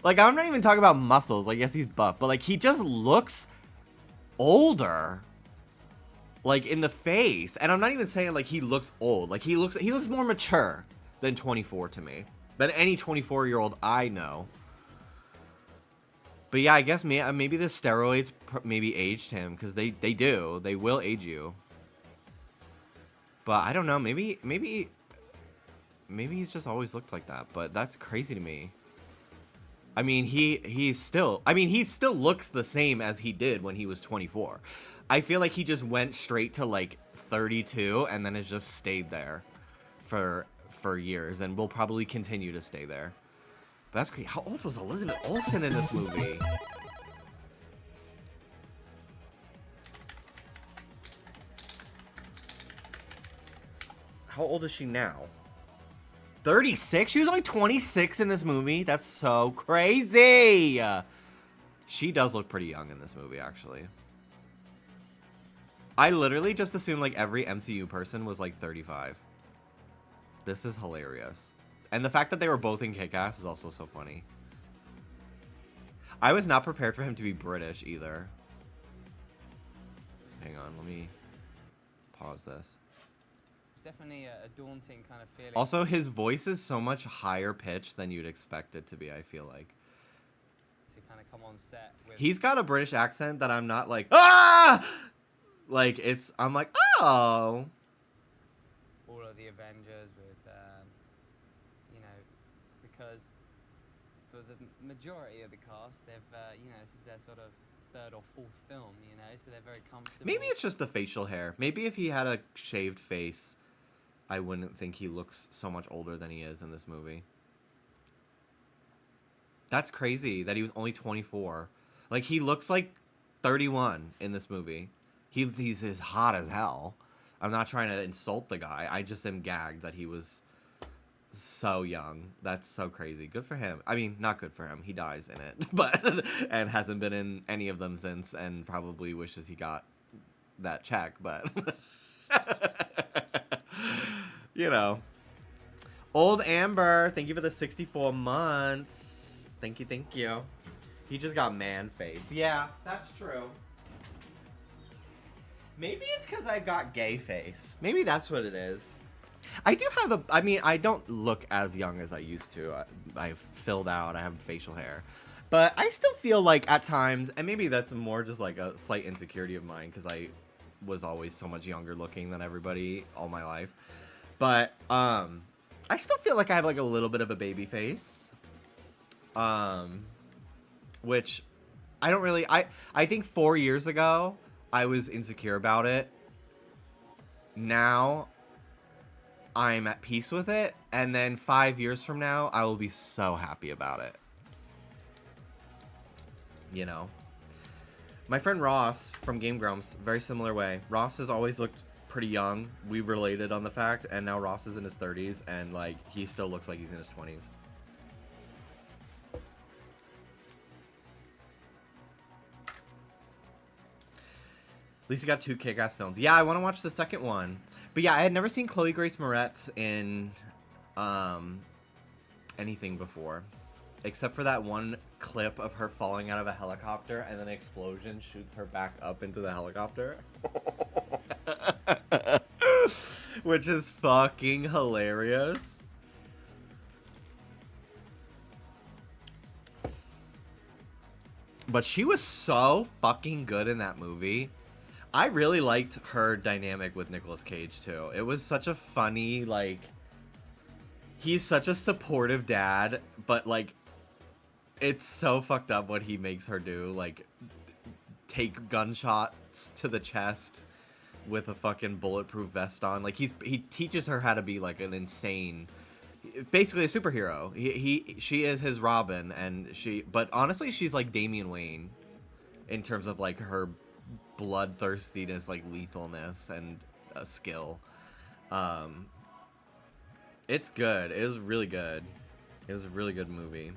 Like, I'm not even talking about muscles. Like, yes, he's buff, but like, he just looks older. Like, in the face. And I'm not even saying like he looks old. Like, he looks more mature than 24 to me. Than any 24-year-old I know. But yeah, I guess maybe the steroids maybe aged him, because they do. They will age you. But I don't know. Maybe he's just always looked like that. But that's crazy to me. I mean, he still looks the same as he did when he was 24. I feel like he just went straight to like 32 and then has just stayed there for years and will probably continue to stay there. But that's crazy. How old was Elizabeth Olsen in this movie? How old is she now? 36? She was only 26 in this movie? That's so crazy! She does look pretty young in this movie, actually. I literally just assumed like every MCU person was like 35. This is hilarious. And the fact that they were both in Kick-Ass is also so funny. I was not prepared for him to be British either. Hang on, let me pause this. It's definitely a daunting kind of feeling. Also, his voice is so much higher pitched than you'd expect it to be, I feel like. To kind of come on set with... He's got a British accent that I'm not like, ah! Like, I'm like, oh. all of the Avengers with, you know, because for the majority of the cast, they've, you know, this is their sort of third or fourth film, you know, so they're very comfortable. Maybe it's just the facial hair. Maybe if he had a shaved face, I wouldn't think he looks so much older than he is in this movie. That's crazy that he was only 24. Like, he looks like 31 in this movie. He's as hot as hell. I'm not trying to insult the guy. I just am gagged that he was so young. That's so crazy. Good for him. I mean, not good for him. He dies in it, but and hasn't been in any of them since, and probably wishes he got that check. But you know, old Amber. Thank you for the 64 months. Thank you. He just got man face. Yeah, that's true. Maybe it's because I got gay face. Maybe that's what it is. I do have I mean, I don't look as young as I used to. I've filled out. I have facial hair. But I still feel like at times, and maybe that's more just like a slight insecurity of mine because I was always so much younger looking than everybody all my life. But I still feel like I have like a little bit of a baby face. Which I don't really... I think 4 years ago... I was insecure about it. Now, I'm at peace with it. And then 5 years from now, I will be so happy about it. You know? My friend Ross from Game Grumps, very similar way. Ross has always looked pretty young. We related on the fact. And now Ross is in his 30s. And, like, he still looks like he's in his 20s. At least he got 2 kick-ass films. Yeah, I want to watch the second one. But yeah, I had never seen Chloe Grace Moretz in anything before. Except for that one clip of her falling out of a helicopter and then an explosion shoots her back up into the helicopter. Which is fucking hilarious. But she was so fucking good in that movie. I really liked her dynamic with Nicolas Cage, too. It was such a funny, like... He's such a supportive dad, but, like... It's so fucked up what he makes her do. Like, take gunshots to the chest with a fucking bulletproof vest on. Like, he teaches her how to be, like, an insane... Basically a superhero. She is his Robin, and but honestly, she's like Damian Wayne in terms of like her bloodthirstiness, like lethalness, and skill. It's good. It was really good. It was a really good movie.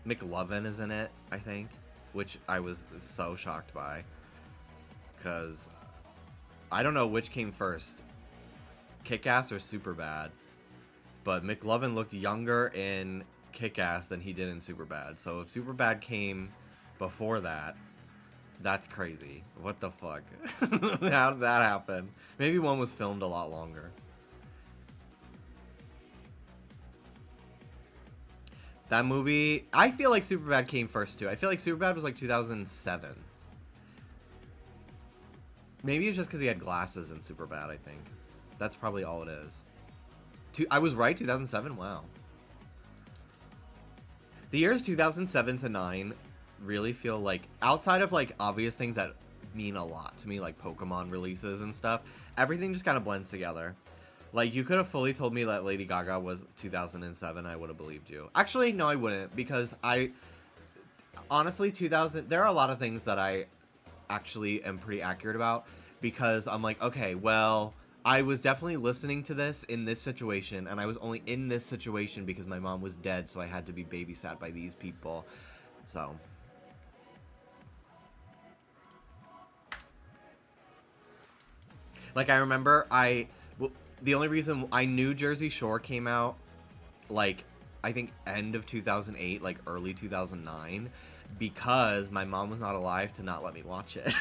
McLovin is in it, I think, which I was so shocked by. Because I don't know which came first, Kick-Ass or Superbad. But McLovin looked younger in Kick-Ass than he did in Superbad. So if Superbad came before that, that's crazy. What the fuck? How did that happen? Maybe one was filmed a lot longer. That movie, I feel like Superbad came first too. I feel like Superbad was like 2007. Maybe it's just because he had glasses in Superbad, I think. That's probably all it is. I was right, 2007? Wow. The years 2007 to 9 really feel like, outside of like obvious things that mean a lot to me, like Pokemon releases and stuff, everything just kind of blends together. Like, you could have fully told me that Lady Gaga was 2007, I would have believed you. Actually, no, I wouldn't, because honestly, there are a lot of things that I actually am pretty accurate about, because I'm like, okay, well, I was definitely listening to this in this situation, and I was only in this situation because my mom was dead, so I had to be babysat by these people. So. Like, I remember the only reason I knew Jersey Shore came out, like, I think end of 2008, like early 2009, because my mom was not alive to not let me watch it.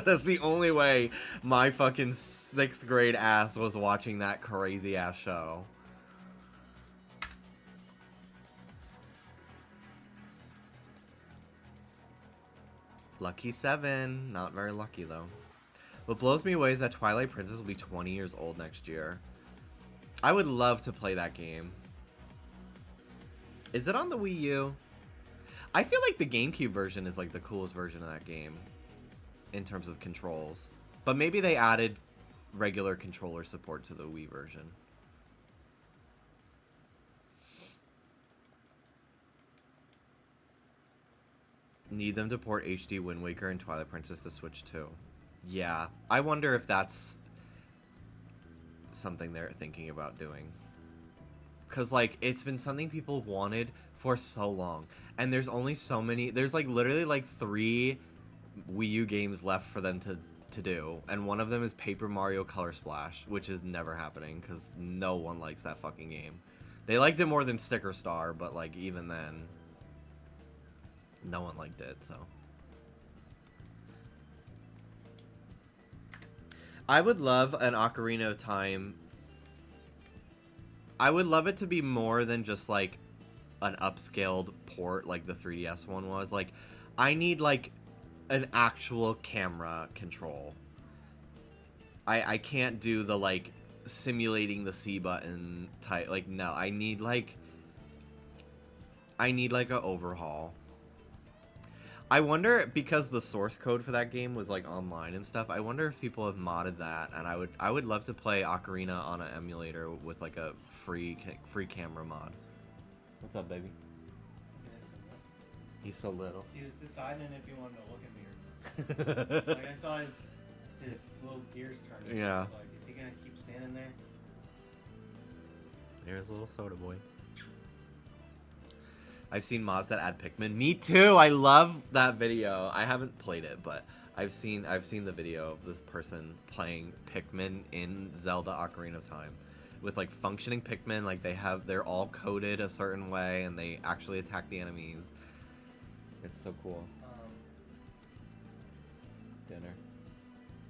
That's the only way my fucking 6th grade ass was watching that crazy ass show. Lucky 7. Not very lucky, though. What blows me away is that Twilight Princess will be 20 years old next year. I would love to play that game. Is it on the Wii U? I feel like the GameCube version is like the coolest version of that game in terms of controls. But maybe they added regular controller support to the Wii version. Need them to port HD Wind Waker and Twilight Princess to Switch too. Yeah, I wonder if that's something they're thinking about doing. Because, like, it's been something people have wanted for so long. And there's only so many... There's, like, literally, like, 3 Wii U games left for them to do. And one of them is Paper Mario Color Splash, which is never happening because no one likes that fucking game. They liked it more than Sticker Star, but, like, even then, no one liked it, so... I would love an Ocarina of Time. I would love it to be more than just like an upscaled port like the 3DS one was. Like, I need like an actual camera control. I can't do the like simulating the C button type. Like, no, I need like a overhaul. I wonder, because the source code for that game was like online and stuff, I wonder if people have modded that, and I would love to play Ocarina on an emulator with like a free camera mod. What's up, baby? He's so little. He was deciding if he wanted to look at me or not. Like, I saw his little gears turning. Yeah. I was like, is he gonna keep standing there? There's a little soda boy. I've seen mods that add Pikmin. Me too. I love that video. I haven't played it, but I've seen the video of this person playing Pikmin in Zelda Ocarina of Time with like functioning Pikmin. Like they're all coded a certain way and they actually attack the enemies. It's so cool. Dinner?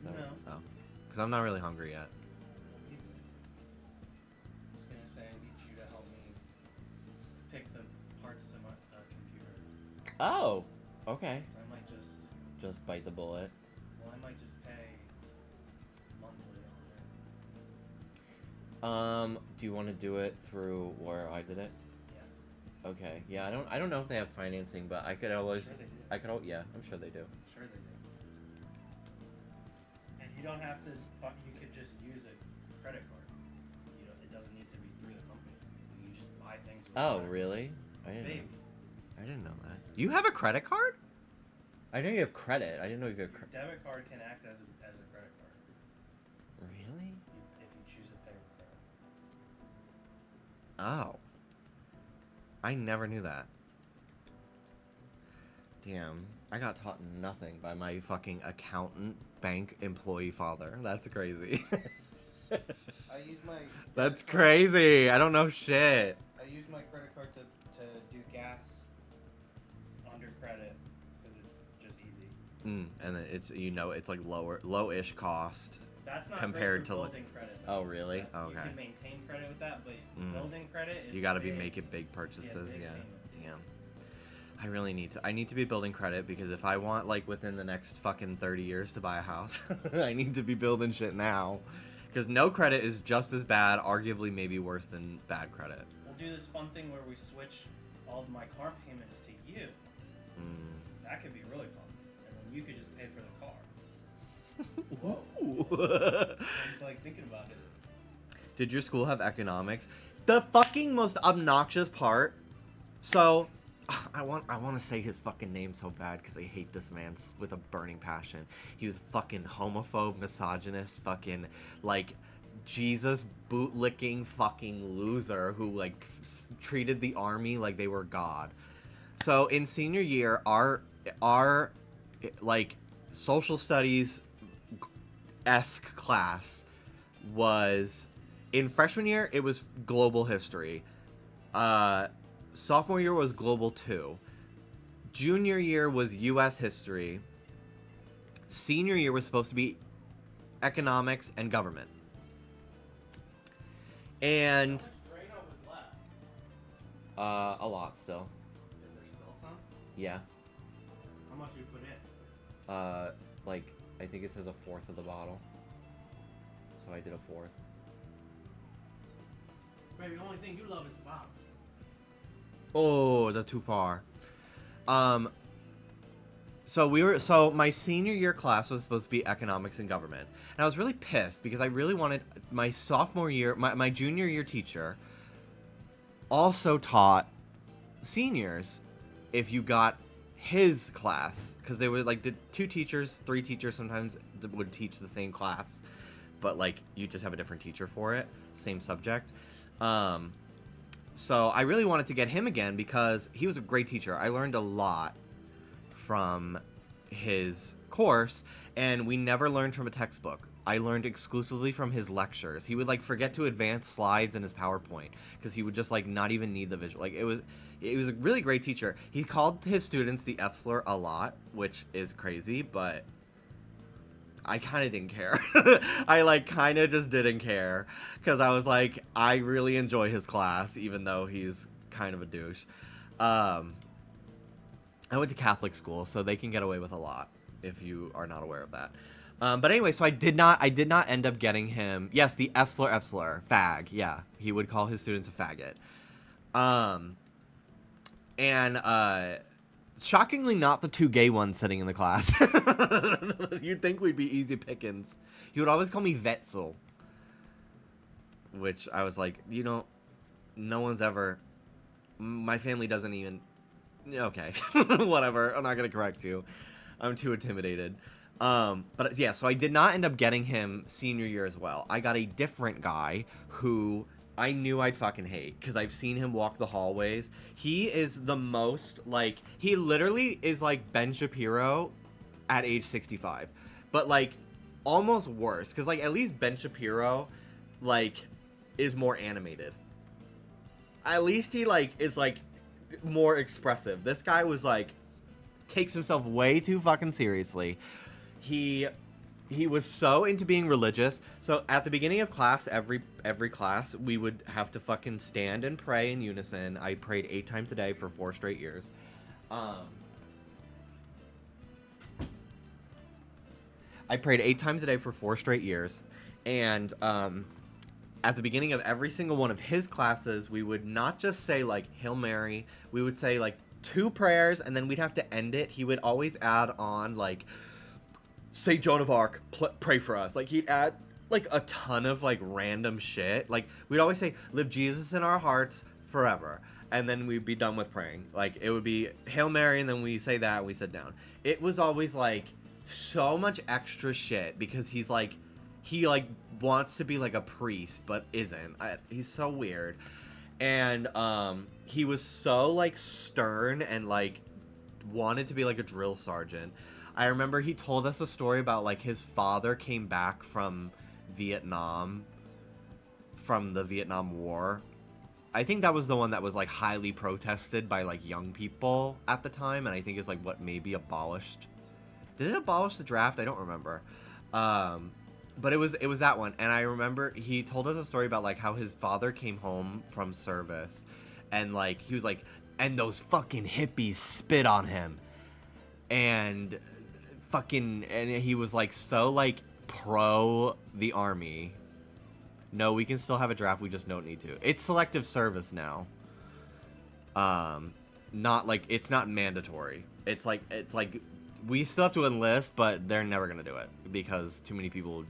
No. Oh, because I'm not really hungry yet. I was gonna say I need you to help me pick the parts to my computer. Oh, okay. So I might Just bite the bullet. Well, I might just pay monthly on it. Do you want to do it through where I did it? Yeah. Okay. Yeah, I don't know if they have financing, but I could always. Sure they do. Yeah, I'm sure they do. Sure they do. And you don't have to. You could just use a credit card. It doesn't need to be through the company. You just buy things. With Oh, credit. really? I didn't. Maybe. I didn't know that. You have a credit card? I know you have credit. I didn't know you have credit. Debit card can act as a credit card Really? if you choose to pay with credit. Oh. I never knew that. Damn, I got taught nothing by my fucking accountant, bank employee father. That's crazy. I use my. That's crazy. I don't know shit. I use my credit card to do gas under credit because it's just easy. And then it's it's like low-ish cost. That's not compared great to for building credit. Oh really? Yeah, Okay. You can maintain credit with that, but building credit is You got to be big. making big purchases. big Yeah. payments. Damn. I really need to. I need to be building credit because if I want like within the next fucking 30 years to buy a house, I need to be building shit now. Because no credit is just as bad, arguably maybe worse than bad credit. We'll do this fun thing where we switch all of my car payments to you. That could be really fun, and then you could just pay for the car. Whoa. I'm like thinking about it. Did your school have economics? The fucking most obnoxious part. So, I want to say his fucking name so bad because I hate this man with a burning passion. He was fucking homophobe, misogynist, fucking like Jesus bootlicking fucking loser who like treated the army like they were God. So in senior year, our like social studies esque class was in freshman year. It was global history. Sophomore year was Global 2. Junior year was U.S. history. Senior year was supposed to be economics and government. And How much Drano was left? a lot still. Is there still some? Yeah. How much do you put in? Like I think it says a fourth of the bottle. So I did a fourth. Baby, the only thing you love is the bottom. Oh, that's too far. So my senior year class was supposed to be economics and government. And I was really pissed because I really wanted my sophomore year, my junior year teacher also taught seniors if you got his class. Because they were like the 2 teachers, 3 teachers sometimes would teach the same class. But like you just have a different teacher for it. Same subject. So I really wanted to get him again because he was a great teacher. I learned a lot from his course, and we never learned from a textbook. I learned exclusively from his lectures. He would like forget to advance slides in his PowerPoint because he would just like not even need the visual. Like it was a really great teacher. He called his students the F slur a lot, which is crazy, but I kind of didn't care. I like kind of just didn't care because I was like, I really enjoy his class, even though he's kind of a douche. I went to Catholic school, so they can get away with a lot if you are not aware of that. But anyway, so I did not end up getting him. Yes, the F slur, fag. Yeah, he would call his students a faggot. Shockingly not the 2 gay ones sitting in the class. You'd think we'd be easy pickings. He would always call me Wetzel. Which I was like, no one's ever... My family doesn't even... Okay, whatever. I'm not going to correct you. I'm too intimidated. But yeah, so I did not end up getting him senior year as well. I got a different guy who... I knew I'd fucking hate because I've seen him walk the hallways. He is the most like he literally is like Ben Shapiro at age 65, but like almost worse because like at least Ben Shapiro like is more animated. At least he like is like more expressive. This guy was like takes himself way too fucking seriously. He was so into being religious. So at the beginning of class, every class, we would have to fucking stand and pray in unison. I prayed 8 times a day for 4 straight years. I prayed 8 times a day for 4 straight years. And at the beginning of every single one of his classes, we would not just say, like, Hail Mary. We would say, like, 2 prayers, and then we'd have to end it. He would always add on, like... Say Joan of Arc, pray for us. Like, he'd add, like, a ton of, like, random shit. Like, we'd always say, live Jesus in our hearts forever. And then we'd be done with praying. Like, it would be Hail Mary, and then we say that, and we sit down. It was always, like, so much extra shit. Because he's, like, he, like, wants to be, like, a priest, but isn't. He's so weird. And, he was so, like, stern and, like, wanted to be like a drill sergeant. I remember he told us a story about like his father came back from Vietnam, from the Vietnam War. I think that was the one that was like highly protested by like young people at the time, and I think is like what maybe abolished. Did it abolish the draft? I don't remember. But it was that one, and I remember he told us a story about like how his father came home from service, and like he was like, and those fucking hippies spit on him, and he was like so like pro the army. No, we can still have a draft. We just don't need to. It's selective service now. Not like it's not mandatory. It's like we still have to enlist, but they're never gonna do it because too many people would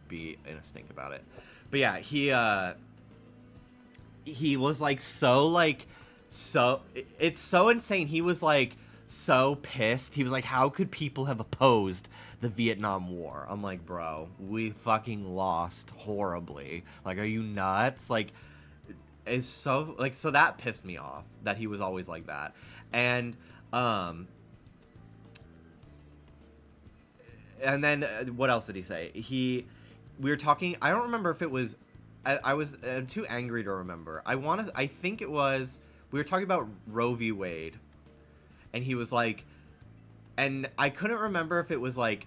be in a stink about it. But yeah, he was like so it's so insane. He was like so pissed. He was like, how could people have opposed the Vietnam War? I'm like, bro, we fucking lost horribly. Like, are you nuts? Like, it's so like, so that pissed me off that he was always like that. And then what else did he say? We were talking, I don't remember if it was, I was too angry to remember. I think it was, we were talking about Roe v. Wade. And he was like, and I couldn't remember if it was like,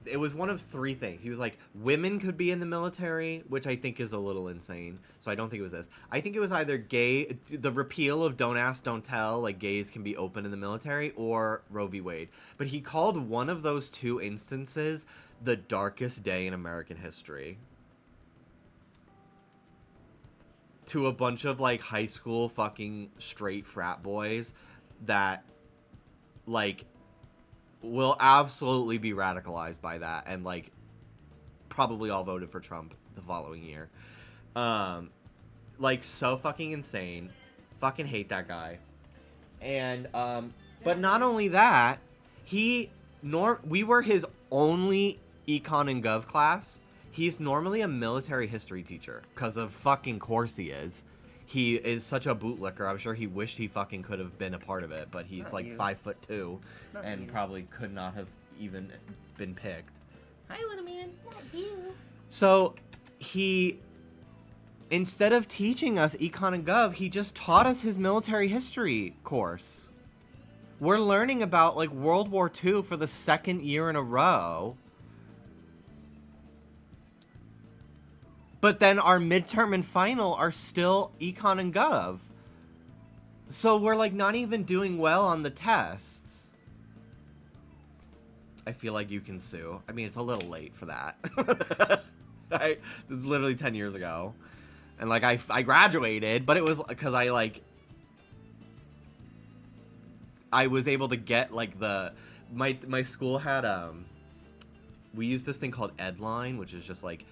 it was one of three things. He was like, women could be in the military, which I think is a little insane. So I don't think it was this. I think it was either the repeal of Don't Ask, Don't Tell, like gays can be open in the military, or Roe v. Wade. But he called one of those two instances the darkest day in American history. To a bunch of like high school fucking straight frat boys that like will absolutely be radicalized by that, and like probably all voted for Trump the following year. Like so fucking insane. Fucking hate that guy. And but not only that, we were his only econ and gov class. He's normally a military history teacher because of fucking course he is. He is such a bootlicker. I'm sure he wished he fucking could have been a part of it, but he's not like you. 5'2" and you. Probably could not have even been picked. Hi, little man. Not you. So he, instead of teaching us econ and gov, he just taught us his military history course. We're learning about like World War II for the second year in a row. But then our midterm and final are still econ and gov. So we're like not even doing well on the tests. I feel like you can sue. I mean, it's a little late for that. This is literally 10 years ago. And like I graduated, but it was because I was able to get like my school had we used this thing called Edline, which is just like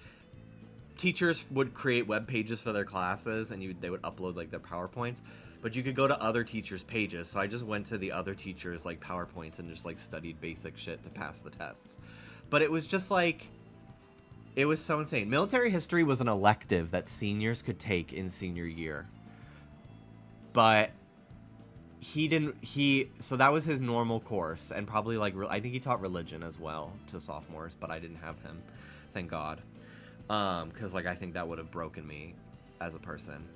teachers would create web pages for their classes, and they would upload like their PowerPoints, but you could go to other teachers' pages. So I just went to the other teachers' like PowerPoints and just like studied basic shit to pass the tests. But it was just like, it was so insane. Military history was an elective that seniors could take in senior year. But so that was his normal course, and probably like, I think he taught religion as well to sophomores, but I didn't have him. Thank God. Because like I think that would have broken me as a person.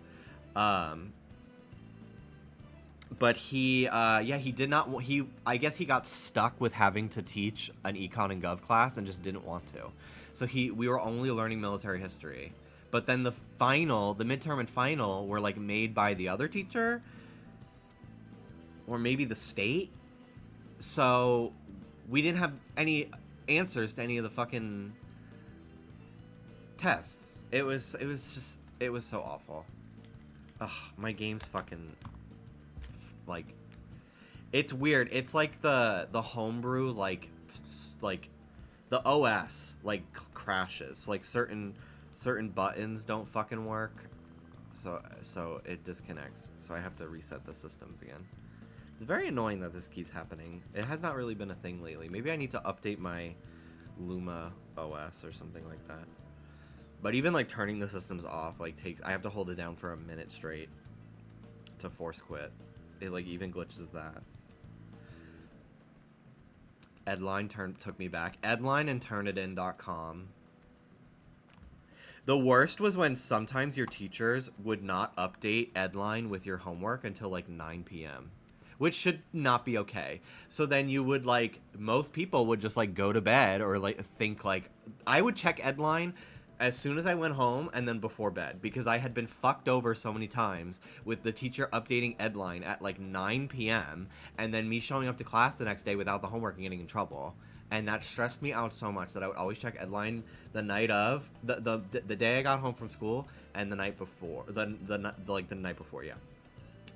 But he did not. I guess he got stuck with having to teach an econ and gov class and just didn't want to. So we were only learning military history. But then the midterm and final were like made by the other teacher, or maybe the state. So we didn't have any answers to any of the fucking tests. It was so awful. Ugh, my game's fucking like, it's weird. It's like the homebrew like the OS like crashes. Like certain buttons don't fucking work. So it disconnects. So I have to reset the systems again. It's very annoying that this keeps happening. It has not really been a thing lately. Maybe I need to update my Luma OS or something like that. But even like turning the systems off like I have to hold it down for a minute straight to force quit. It like even glitches that. Edline took me back. Edline and Turnitin.com. The worst was when sometimes your teachers would not update Edline with your homework until like 9 p.m., which should not be okay. So then you would like, most people would just like go to bed or like think like, I would check Edline as soon as I went home and then before bed, because I had been fucked over so many times with the teacher updating Edline at like 9 p.m. and then me showing up to class the next day without the homework and getting in trouble. And that stressed me out so much that I would always check Edline the night of the day I got home from school and the night before, the night before, yeah.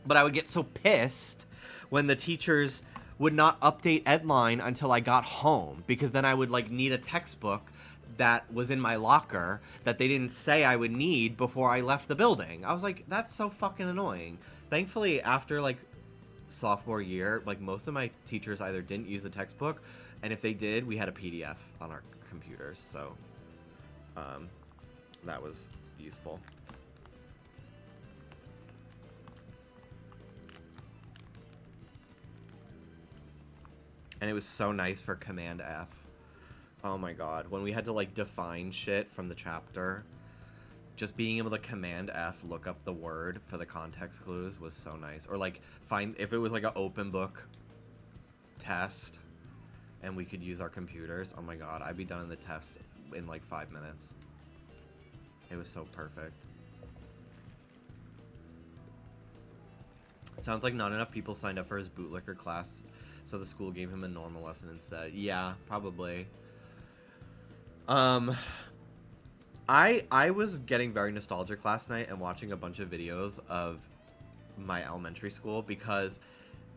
But I would get so pissed when the teachers would not update Edline until I got home, because then I would like need a textbook that was in my locker that they didn't say I would need before I left the building. I was like, that's so fucking annoying. Thankfully, after like sophomore year, like most of my teachers either didn't use the textbook, and if they did, we had a PDF on our computers, so that was useful. And it was so nice for Command F. Oh my god, when we had to like define shit from the chapter, just being able to Command F look up the word for the context clues was so nice. Or like find, if it was like an open book test and we could use our computers, oh my god, I'd be done in the test in like 5 minutes. It was so perfect. Sounds like not enough people signed up for his bootlicker class, so the school gave him a normal lesson instead. Yeah, probably. I was getting very nostalgic last night and watching a bunch of videos of my elementary school, because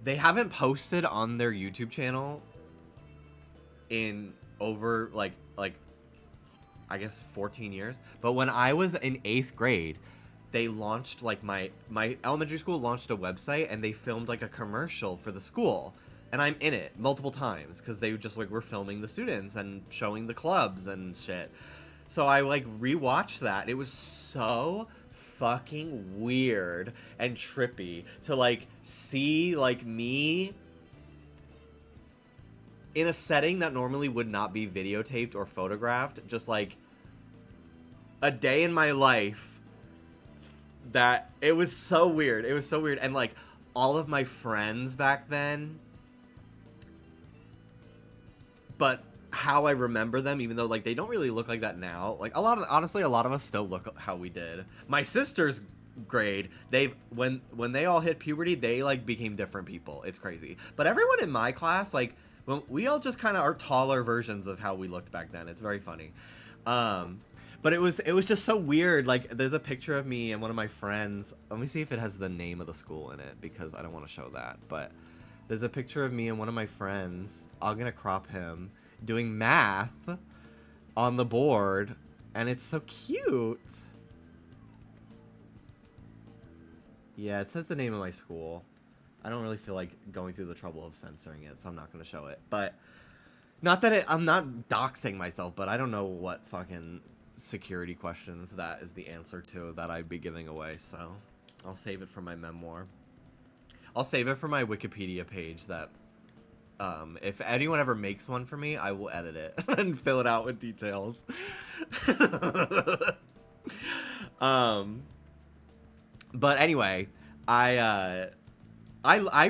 they haven't posted on their YouTube channel in over like I guess 14 years. But when I was in 8th grade, they launched like my elementary school launched a website, and they filmed like a commercial for the school. And I'm in it multiple times because they just like were filming the students and showing the clubs and shit. So I like rewatched that. It was so fucking weird and trippy to like see like me in a setting that normally would not be videotaped or photographed. Just like a day in my life that it was so weird. It was so weird. And like all of my friends back then, but how I remember them, even though like they don't really look like that now. Like honestly, a lot of us still look how we did. My sister's grade, when they all hit puberty, they like became different people. It's crazy. But everyone in my class, like, we all just kind of are taller versions of how we looked back then. It's very funny. But it was just so weird. Like, there's a picture of me and one of my friends. Let me see if it has the name of the school in it, because I don't want to show that. But there's a picture of me and one of my friends. I'm gonna crop him doing math on the board, and it's so cute. Yeah, it says the name of my school. I don't really feel like going through the trouble of censoring it, so I'm not gonna show it. But not that I'm not doxing myself, but I don't know what fucking security questions that is the answer to that I'd be giving away, so I'll save it for my memoir. I'll save it for my Wikipedia page that if anyone ever makes one for me, I will edit it and fill it out with details. But anyway, I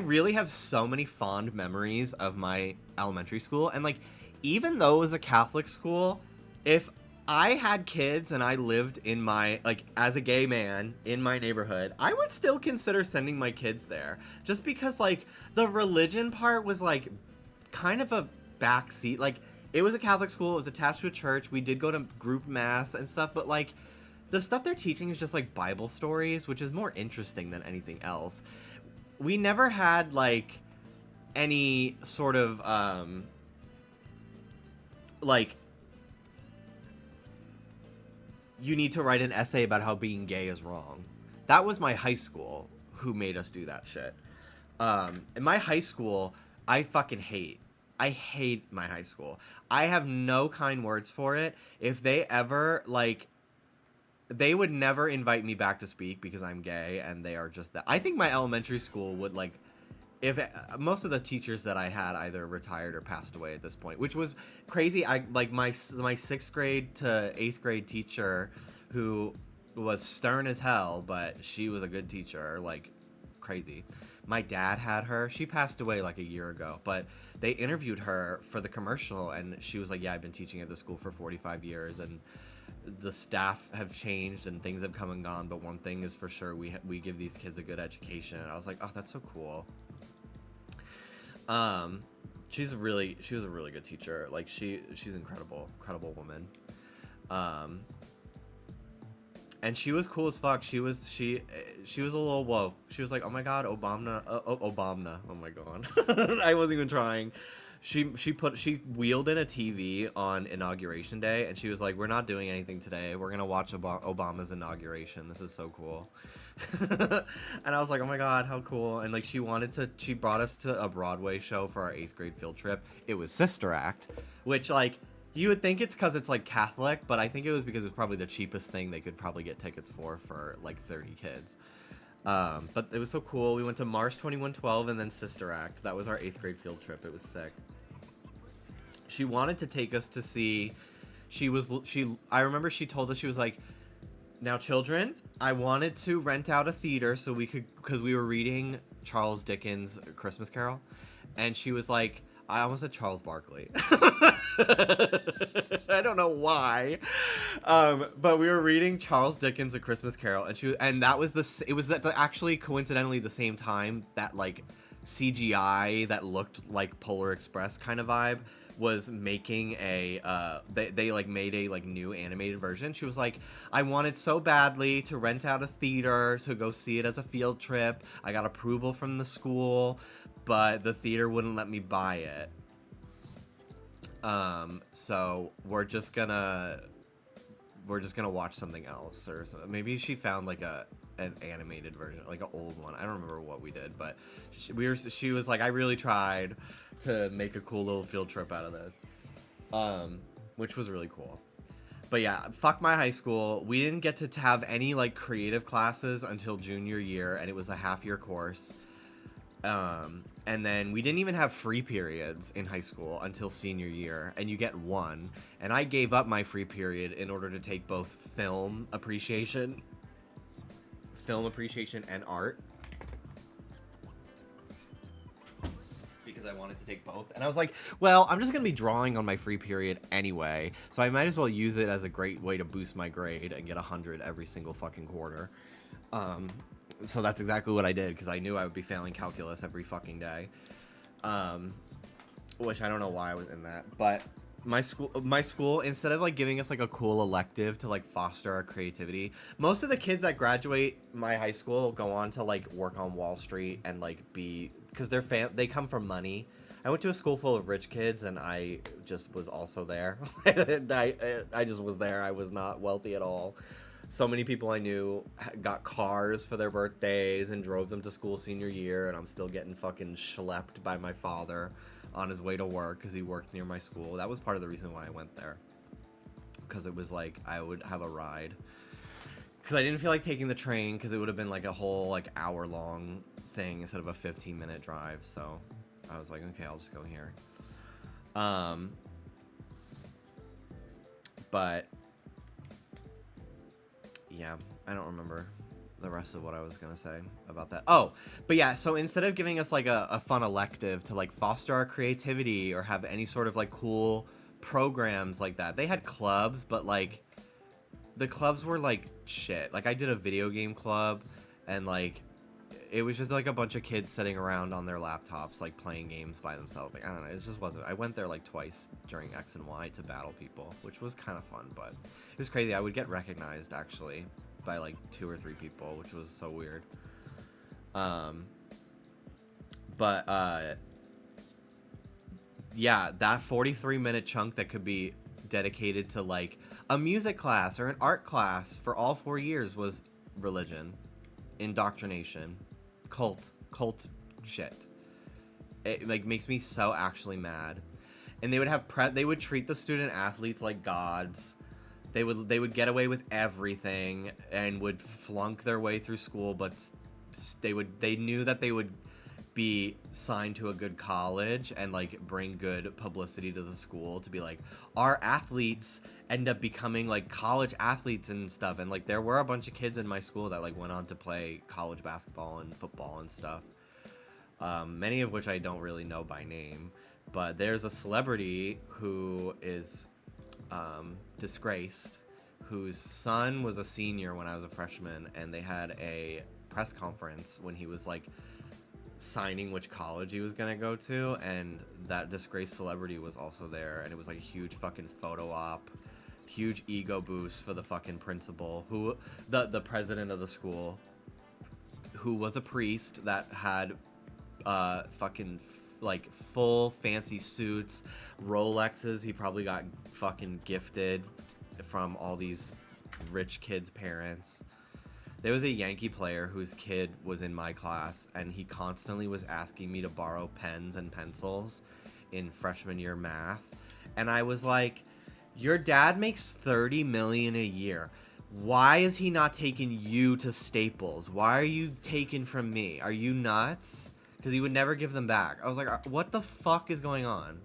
really have so many fond memories of my elementary school, and like, even though it was a Catholic school, if I had kids and I lived in my, like, as a gay man in my neighborhood, I would still consider sending my kids there. Just because, like, the religion part was, like, kind of a backseat. Like, it was a Catholic school, it was attached to a church, we did go to group mass and stuff, but, like, the stuff they're teaching is just, like, Bible stories, which is more interesting than anything else. We never had, like, any sort of, like, you need to write an essay about how being gay is wrong. That was my high school who made us do that shit. In my high school, I fucking hate. I hate my high school. I have no kind words for it. If they ever, like, they would never invite me back to speak because I'm gay and they are just that. I think my elementary school would, like, if most of the teachers that I had either retired or passed away at this point, which was crazy. I like my 6th grade to 8th grade teacher, who was stern as hell, but she was a good teacher, like crazy. My dad had her. She passed away like a year ago, but they interviewed her for the commercial, and she was like, "Yeah, I've been teaching at the school for 45 years, and the staff have changed and things have come and gone, but one thing is for sure, we give these kids a good education." And I was like, "Oh, that's so cool." She was a really good teacher. Like she's incredible woman. And she was cool as fuck. She was a little woke. She was like, "Oh my god, Obama, Obama." Oh my god. I wasn't even trying. She wheeled in a TV on Inauguration Day, and she was like, "We're not doing anything today. We're gonna watch Obama's inauguration. This is so cool." And I was like, "Oh my god, how cool!" And like, she brought us to a Broadway show for our 8th grade field trip. It was Sister Act, which like you would think it's because it's like Catholic, but I think it was because it's probably the cheapest thing they could probably get tickets for like 30 kids. But it was so cool. We went to March 2112 and then Sister Act. That was our 8th grade field trip. It was sick. She wanted to take us to see. I remember she told us, she was like, "Now, children, I wanted to rent out a theater so we could, because we were reading Charles Dickens' Christmas Carol," and she was like, I almost said Charles Barkley. I don't know why. But we were reading Charles Dickens' A Christmas Carol, and that was actually coincidentally the same time that like CGI that looked like Polar Express kind of vibe was making they like made a like new animated version. She was like, "I wanted so badly to rent out a theater to go see it as a field trip. I got approval from the school, but the theater wouldn't let me buy it. So we're just gonna watch something else, or maybe she found like an animated version, like an old one. I don't remember what we did, but she was like, I really tried to make a cool little field trip out of this, which was really cool. But yeah, fuck my high school. We didn't get to have any like creative classes until junior year, and it was a half-year course. And then we didn't even have free periods in high school until senior year, and you get one. And I gave up my free period in order to take both film appreciation and art, because I wanted to take both. And I was like, well, I'm just gonna be drawing on my free period anyway, so I might as well use it as a great way to boost my grade and get 100 every single fucking quarter. So that's exactly what I did, because I knew I would be failing calculus every fucking day. Which I don't know why I was in that. But my school, instead of like giving us like a cool elective to like foster our creativity, most of the kids that graduate my high school go on to like work on Wall Street and like be, because they come from money. I went to a school full of rich kids, and I just was also there. I just was there. I was not wealthy at all. So many people I knew got cars for their birthdays and drove them to school senior year, and I'm still getting fucking schlepped by my father on his way to work because he worked near my school. That was part of the reason why I went there, because it was like I would have a ride, because I didn't feel like taking the train, because it would have been like a whole like hour-long thing instead of a 15-minute drive. So I was like, okay, I'll just go here. But yeah, I don't remember the rest of what I was gonna say about that. Oh, but yeah, so instead of giving us like a fun elective to like foster our creativity or have any sort of like cool programs like that, they had clubs, but like the clubs were like shit. Like I did a video game club, and like it was just like a bunch of kids sitting around on their laptops like playing games by themselves. Like I don't know, it just wasn't. I went there like twice during X and Y to battle people, which was kind of fun, but it was crazy. I would get recognized actually by like 2 or 3 people, which was so weird. Yeah, that 43-minute chunk that could be dedicated to like a music class or an art class for all 4 years was religion, indoctrination, cult shit. It like makes me so actually mad. And they would have they would treat the student athletes like gods. They would get away with everything and would flunk their way through school, but they knew that they would be signed to a good college and like bring good publicity to the school, to be like, our athletes end up becoming like college athletes and stuff. And like there were a bunch of kids in my school that like went on to play college basketball and football and stuff, many of which I don't really know by name. But there's a celebrity who is disgraced, whose son was a senior when I was a freshman, and they had a press conference when he was like signing which college he was gonna go to, and that disgraced celebrity was also there, and it was like a huge fucking photo op, huge ego boost for the fucking principal, who the president of the school, who was a priest that had fucking like full fancy suits, Rolexes he probably got fucking gifted from all these rich kids' parents. There was a Yankee player whose kid was in my class, and he constantly was asking me to borrow pens and pencils in freshman year math. And I was like, your dad makes $30 million a year. Why is he not taking you to Staples? Why are you taking from me? Are you nuts? Because he would never give them back. I was like, what the fuck is going on?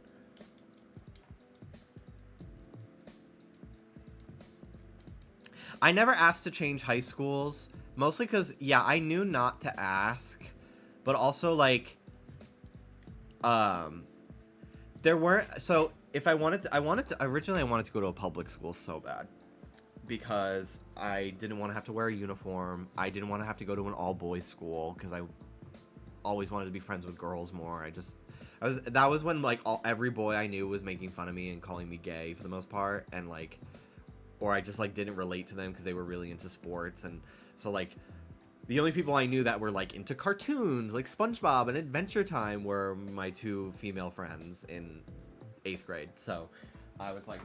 I never asked to change high schools, mostly because, yeah, I knew not to ask, but also, like, there weren't, so, if originally I wanted to go to a public school so bad, because I didn't want to have to wear a uniform, I didn't want to have to go to an all-boys school, because I always wanted to be friends with girls more. That was when, like, every boy I knew was making fun of me and calling me gay, for the most part, and, like, or I just like didn't relate to them because they were really into sports. And so like the only people I knew that were like into cartoons like SpongeBob and Adventure Time were my two female friends in 8th grade. So I was like,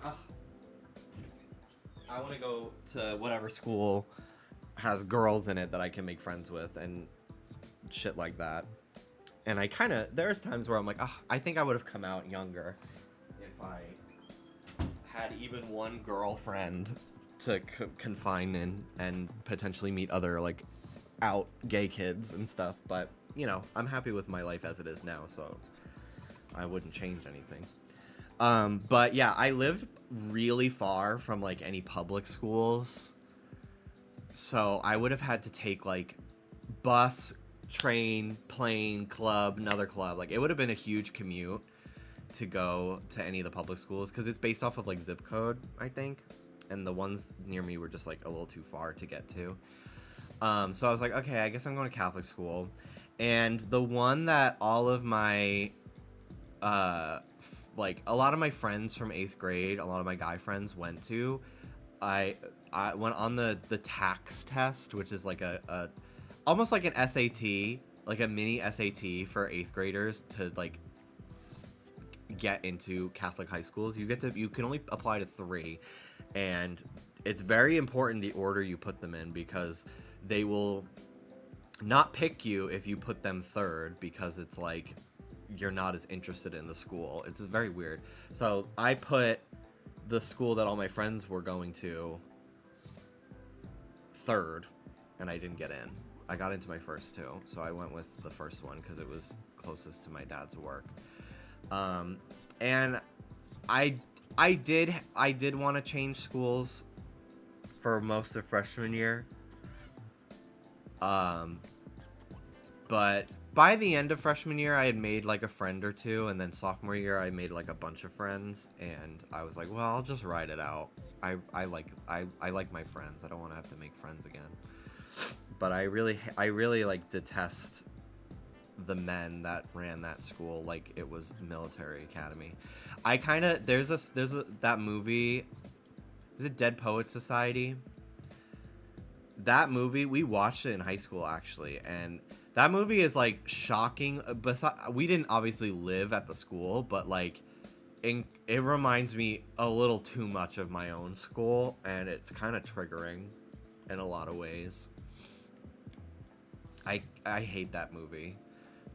I want to go to whatever school has girls in it that I can make friends with and shit like that. And there's times where I'm like, I think I would have come out younger if I had even one girlfriend to confine in and potentially meet other like out gay kids and stuff. But you know, I'm happy with my life as it is now, so I wouldn't change anything. But yeah, I lived really far from like any public schools, so I would have had to take like bus, train, plane, club, another club. Like it would have been a huge commute to go to any of the public schools, because it's based off of like zip code, I think, and the ones near me were just like a little too far to get to. So I was like, okay, I guess I'm going to Catholic school. And the one that all of my like a lot of my friends from 8th grade, a lot of my guy friends went to, I went on the tax test, which is like a almost like an SAT, like a mini SAT for 8th graders to like get into Catholic high schools. You can only apply to 3, and it's very important the order you put them in, because they will not pick you if you put them 3rd, because it's like you're not as interested in the school. It's very weird. So I put the school that all my friends were going to 3rd, and I didn't get in. I got into my first 2, so I went with the first one because it was closest to my dad's work. And I did want to change schools for most of freshman year. But by the end of freshman year, I had made like a friend or two, and then sophomore year, I made like a bunch of friends, and I was like, well, I'll just ride it out. I like my friends. I don't want to have to make friends again. But I really like detest the men that ran that school like it was military academy. There's that movie, is it Dead Poets Society? That movie, we watched it in high school actually, and that movie is like shocking. We didn't obviously live at the school, but like it reminds me a little too much of my own school, and it's kind of triggering in a lot of ways. I hate that movie.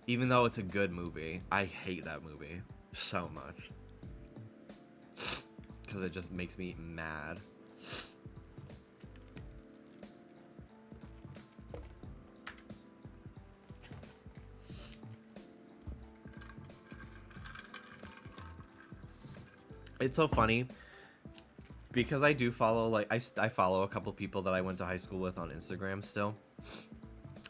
Even though it's a good movie, I hate that movie so much. Because it just makes me mad. It's so funny because I do follow, like, I follow a couple people that I went to high school with on Instagram still.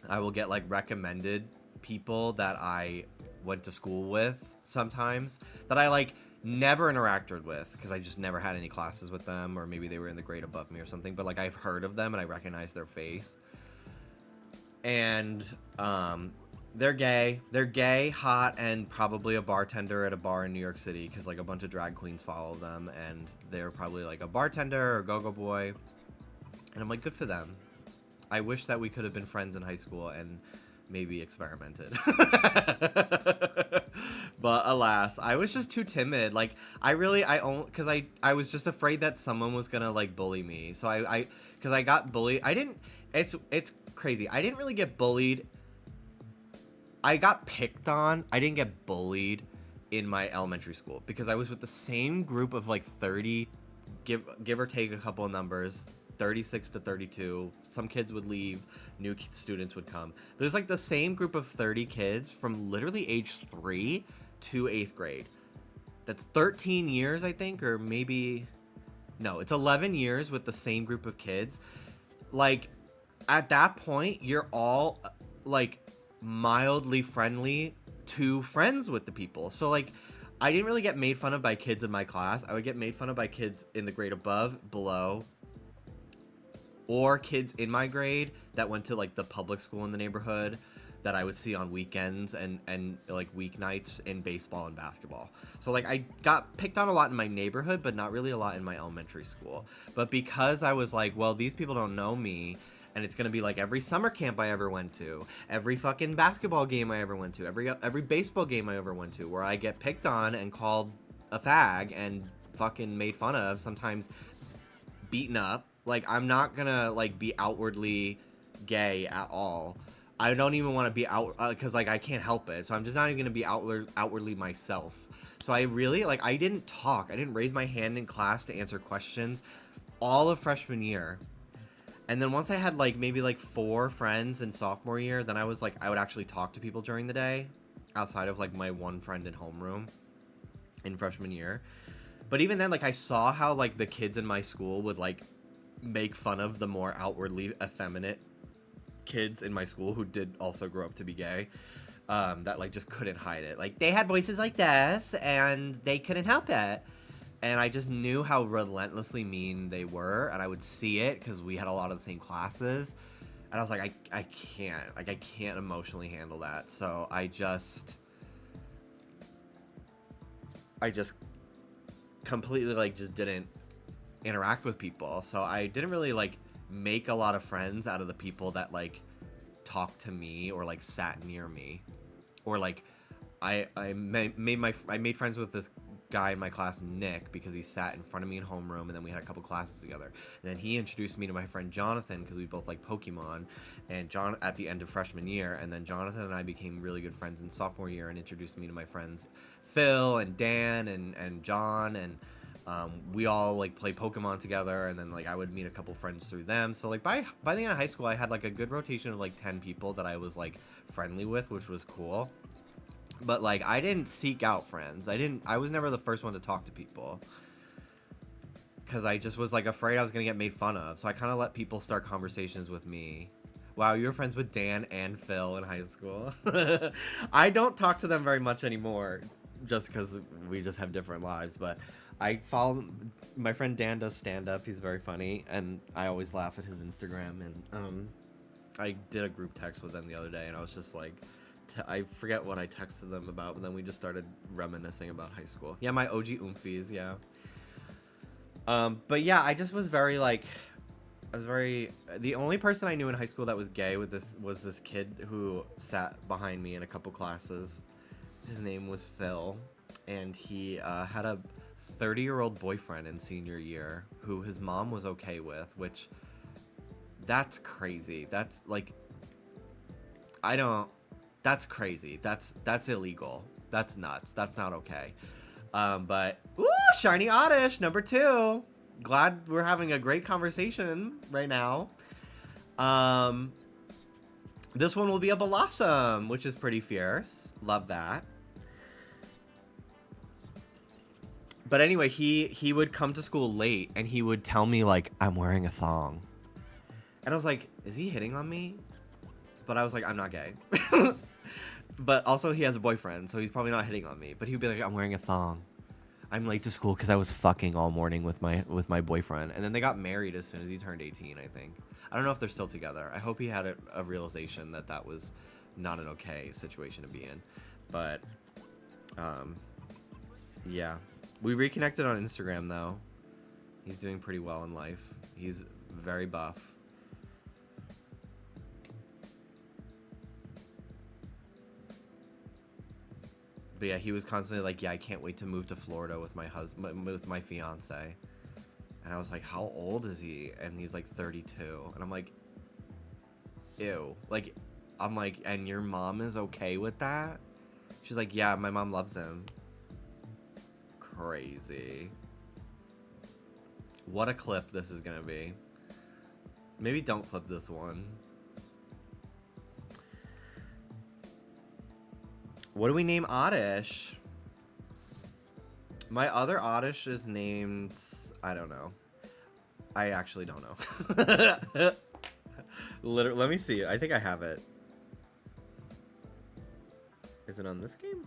I will get, like, recommended people that I went to school with sometimes that I, like, never interacted with because I just never had any classes with them, or maybe they were in the grade above me or something, but, like, I've heard of them and I recognize their face. And, they're gay, hot, and probably a bartender at a bar in New York City because, like, a bunch of drag queens follow them, and they're probably, like, a bartender or go-go boy. And I'm like, good for them. I wish that we could have been friends in high school and maybe experimented. But alas, I was just too timid. Like, because I was just afraid that someone was gonna, like, bully me. So because I got bullied. It's crazy. I didn't really get bullied. I got picked on. I didn't get bullied in my elementary school because I was with the same group of, like, 30, give or take a couple of numbers, 36 to 32. Some kids would leave, new students would come. But it was, like, the same group of 30 kids from literally age 3 to 8th grade. That's 13 years, I think, or maybe... No, it's 11 years with the same group of kids. Like, at that point, you're all, like, mildly friendly to friends with the people. So, like, I didn't really get made fun of by kids in my class. I would get made fun of by kids in the grade above, below, or kids in my grade that went to, like, the public school in the neighborhood that I would see on weekends and like, weeknights in baseball and basketball. So, like, I got picked on a lot in my neighborhood, but not really a lot in my elementary school. But because I was like, well, these people don't know me, and it's gonna be like every summer camp I ever went to, every fucking basketball game I ever went to, every baseball game I ever went to, where I get picked on and called a fag and fucking made fun of, sometimes beaten up. Like, I'm not gonna, like, be outwardly gay at all. I don't even want to be out, because, like, I can't help it. So I'm just not even gonna be outwardly myself. So I really, like, I didn't talk. I didn't raise my hand in class to answer questions all of freshman year. And then once I had, like, maybe, like, 4 friends in sophomore year, then I was, like, I would actually talk to people during the day outside of, like, my one friend in homeroom in freshman year. But even then, like, I saw how, like, the kids in my school would, like, make fun of the more outwardly effeminate kids in my school who did also grow up to be gay, that, like, just couldn't hide it. Like, they had voices like this, and they couldn't help it. And I just knew how relentlessly mean they were, and I would see it because we had a lot of the same classes. And I was like, I can't emotionally handle that. So I just completely, like, just didn't interact with people. So I didn't really, like, make a lot of friends out of the people that, like, talked to me or, like, sat near me. Or, like, I made friends with this guy in my class, Nick, because he sat in front of me in homeroom, and then we had a couple classes together. And then he introduced me to my friend Jonathan because we both like Pokemon, and John at the end of freshman year. And then Jonathan and I became really good friends in sophomore year and introduced me to my friends Phil and Dan and John, and we all, like, play Pokemon together. And then, like, I would meet a couple friends through them. So, like, by the end of high school, I had, like, a good rotation of, like, 10 people that I was, like, friendly with, which was cool. But, like, I didn't seek out friends. I was never the first one to talk to people. Because I just was, like, afraid I was going to get made fun of. So I kind of let people start conversations with me. Wow, you were friends with Dan and Phil in high school. I don't talk to them very much anymore. Just because we just have different lives. But I follow... My friend Dan does stand-up. He's very funny. And I always laugh at his Instagram. And I did a group text with them the other day. And I was just like... I forget what I texted them about, but then we just started reminiscing about high school. Yeah, my OG oomfies, yeah. But yeah, I just was very, like, the only person I knew in high school that was gay was this kid who sat behind me in a couple classes. His name was Phil, and he had a 30-year-old boyfriend in senior year who his mom was okay with, which, that's crazy. That's, like, that's crazy. That's illegal. That's nuts. That's not okay. But, ooh, Shiny Oddish, number 2. Glad we're having a great conversation right now. This one will be a Blossom, which is pretty fierce. Love that. But anyway, he would come to school late and he would tell me like I'm wearing a thong. And I was like, is he hitting on me? But I was like, I'm not gay. But also he has a boyfriend, so he's probably not hitting on me. But he'd be like, I'm wearing a thong. I'm late to school because I was fucking all morning with my boyfriend. And then they got married as soon as he turned 18, I think. I don't know if they're still together. I hope he had a realization that that was not an okay situation to be in. But, yeah. We reconnected on Instagram, though. He's doing pretty well in life. He's very buff. But yeah, he was constantly like, yeah, I can't wait to move to Florida with my husband, with my fiance. And I was like, how old is he? And he's like 32. And I'm like, ew. Like, I'm like, and your mom is okay with that? She's like, yeah, my mom loves him. Crazy. What a clip this is gonna be. Maybe don't clip this one. What do we name Oddish? My other Oddish is named... I don't know. I actually don't know. Literally, let me see. I think I have it. Is it on this game?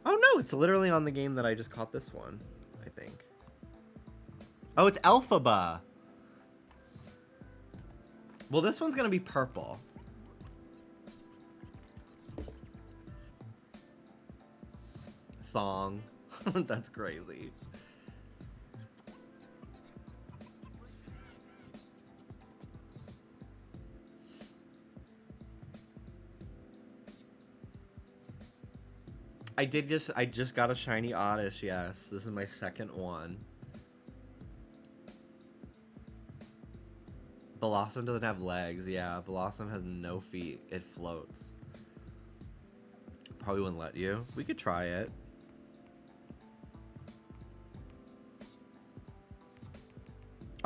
Oh no, it's literally on the game that I just caught this one, I think. Oh, it's Elphaba. Well, this one's gonna be purple. Thong. That's crazy. I just got a shiny Oddish, yes. This is my second one. Blossom doesn't have legs, yeah. Blossom has no feet. It floats. Probably wouldn't let you. We could try it.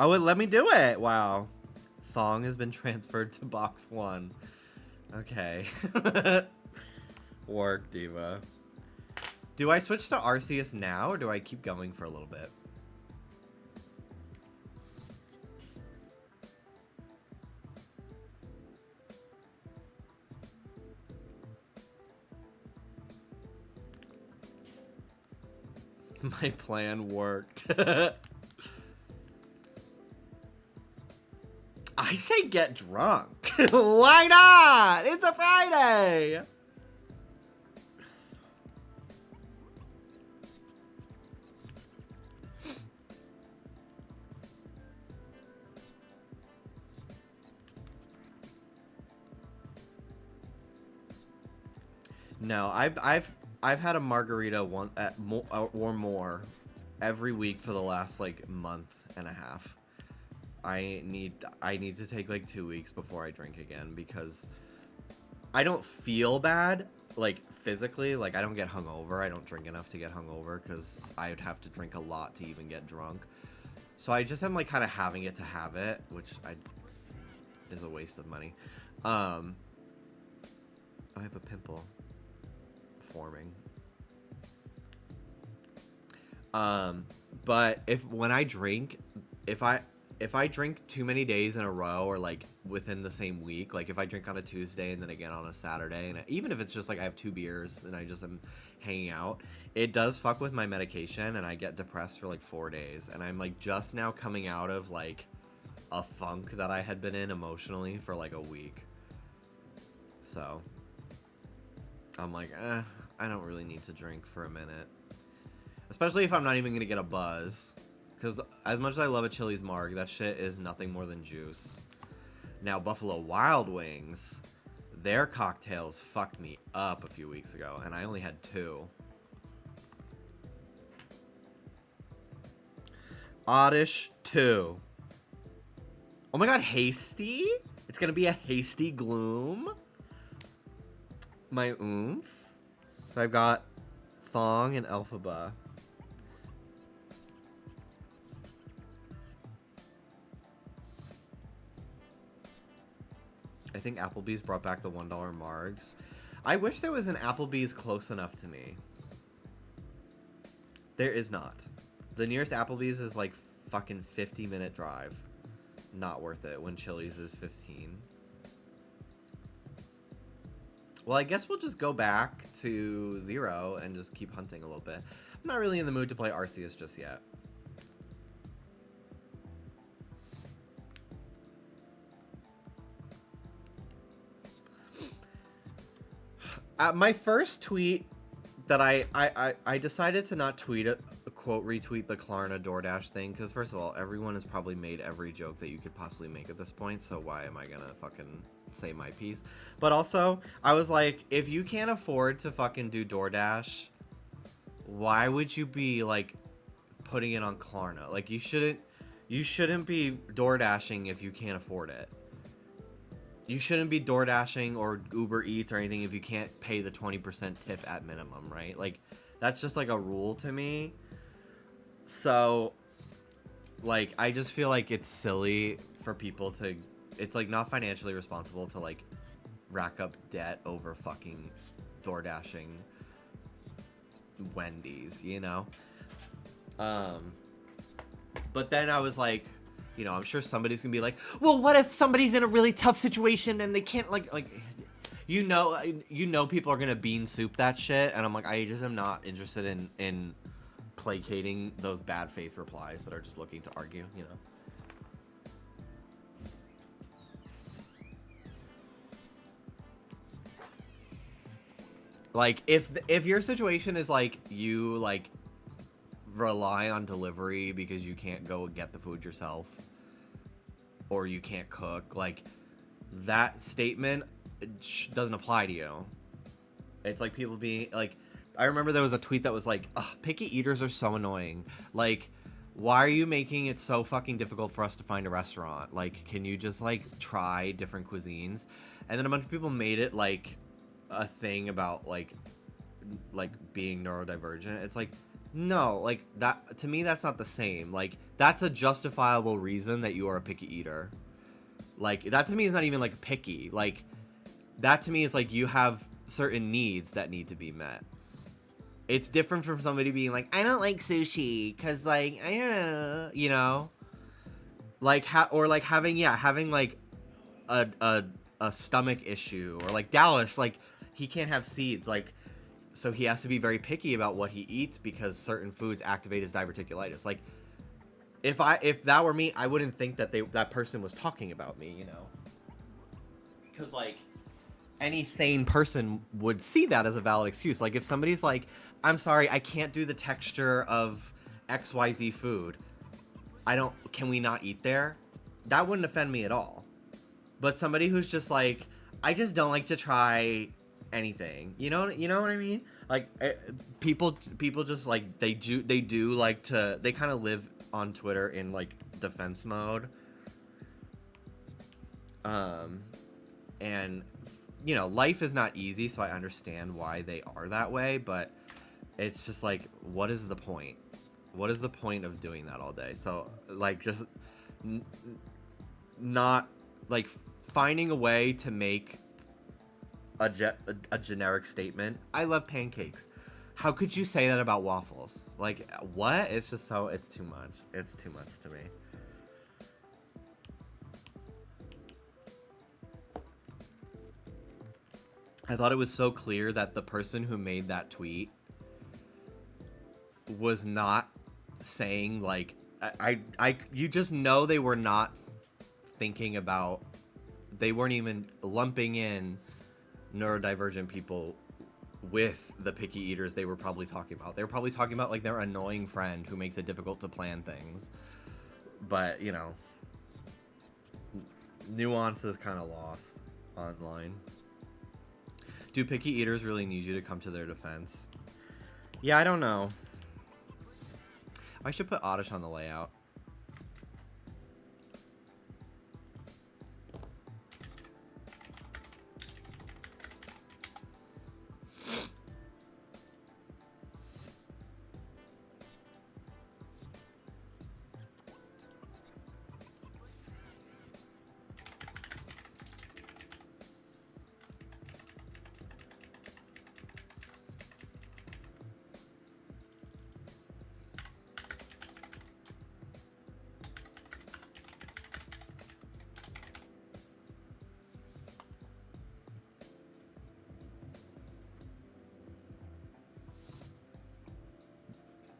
Oh, it let me do it! Wow. Thong has been transferred to box 1. Okay. Work, Diva. Do I switch to Arceus now, or do I keep going for a little bit? My plan worked. I say get drunk. Why not? It's a Friday. No, I've had a margarita or more every week for the last like month and a half. I need to take like 2 weeks before I drink again because I don't feel bad like physically. Like I don't get hungover. I don't drink enough to get hungover because I would have to drink a lot to even get drunk. So I just am like kind of having it to have it, which is a waste of money. I have a pimple forming. But when I drink, if I drink too many days in a row or like within the same week, like if I drink on a Tuesday and then again on a Saturday, and even if it's just like I have 2 beers and I just am hanging out, it does fuck with my medication and I get depressed for like 4 days. And I'm like just now coming out of like a funk that I had been in emotionally for like a week. So I'm like, I don't really need to drink for a minute. Especially if I'm not even going to get a buzz. Because as much as I love a Chili's Marg, that shit is nothing more than juice. Now, Buffalo Wild Wings, their cocktails fucked me up a few weeks ago, and I only had 2. Oddish 2. Oh my god, Hasty? It's gonna be a Hasty Gloom? My oomph? So I've got Thong and Elphaba. I think Applebee's brought back the $1 Margs. I wish there was an Applebee's close enough to me. There is not. The nearest Applebee's is like fucking 50-minute drive. Not worth it when Chili's is 15. Well, I guess we'll just go back to 0 and just keep hunting a little bit. I'm not really in the mood to play Arceus just yet. My first tweet that I decided to not tweet it, quote, retweet the Klarna DoorDash thing, because first of all, everyone has probably made every joke that you could possibly make at this point, so why am I gonna fucking say my piece? But also, I was like, if you can't afford to fucking do DoorDash, why would you be like putting it on Klarna? Like, you shouldn't be DoorDashing if you can't afford it. You shouldn't be DoorDashing or Uber Eats or anything if you can't pay the 20% tip at minimum, right? Like, that's just like a rule to me. So, like, I just feel like it's silly for people to... It's, like, not financially responsible to, like, rack up debt over fucking DoorDashing Wendy's, you know? But then I was like... You know, I'm sure somebody's gonna be like, well, what if somebody's in a really tough situation and they can't, like, you know, people are gonna bean soup that shit, and I'm like, I just am not interested in placating those bad faith replies that are just looking to argue, you know. Like, if your situation is like you like rely on delivery because you can't go get the food yourself, or you can't cook, like, that statement doesn't apply to you. It's like people being like, I remember there was a tweet that was like, picky eaters are so annoying. Like, why are you making it so fucking difficult for us to find a restaurant? Like, can you just like try different cuisines? And then a bunch of people made it like a thing about like being neurodivergent. It's like, no, like, that to me that's not the same. Like, that's a justifiable reason that you are a picky eater. Like, that to me is not even like picky. Like, that to me is like you have certain needs that need to be met. It's different from somebody being like, I don't like sushi because, like, I don't know, you know, like, or like having like a stomach issue, or like Dallas, like, he can't have seeds, like, so he has to be very picky about what he eats because certain foods activate his diverticulitis. Like, if that were me, I wouldn't think that that person was talking about me, you know, because like any sane person would see that as a valid excuse. Like, if somebody's like, I'm sorry, I can't do the texture of XYZ food, can we not eat there? That wouldn't offend me at all. But somebody who's just like, I just don't like to try anything, you know what I mean? Like, people just like, they do like to, they kind of live on Twitter in like defense mode, and you know, life is not easy, so I understand why they are that way, but it's just like, what is the point? What is the point of doing that all day? So, like, just not, like, finding a way to make a generic statement. I love pancakes. How could you say that about waffles? Like, what? It's just so, it's too much. It's too much to me. I thought it was so clear that the person who made that tweet was not saying, like, you just know they were not thinking about, they weren't even lumping in neurodivergent people with the picky eaters they were probably talking about. They were probably talking about, like, their annoying friend who makes it difficult to plan things. But, you know, nuance is kind of lost online. Do picky eaters really need you to come to their defense? Yeah, I don't know. I should put Oddish on the layout.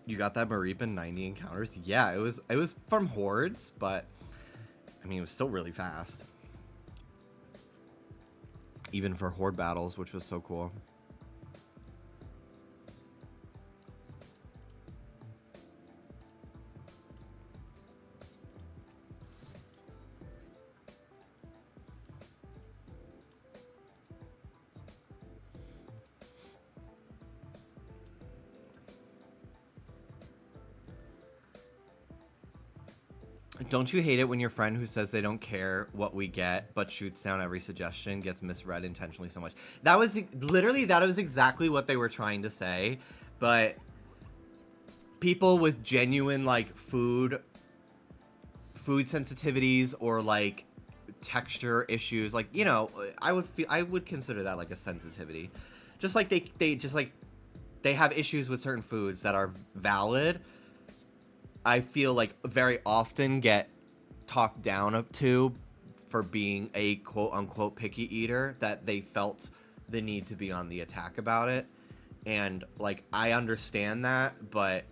You got that Mareep 90 encounters? Yeah, it was from hordes, but I mean, it was still really fast. Even for horde battles, which was so cool. Don't you hate it when your friend who says they don't care what we get but shoots down every suggestion gets misread intentionally so much? That was exactly what they were trying to say, but people with genuine like food sensitivities or like texture issues, like, you know, I would consider that like a sensitivity. Just like they have issues with certain foods that are valid. I feel like very often get talked down up to for being a quote unquote picky eater, that they felt the need to be on the attack about it. And like, I understand that, but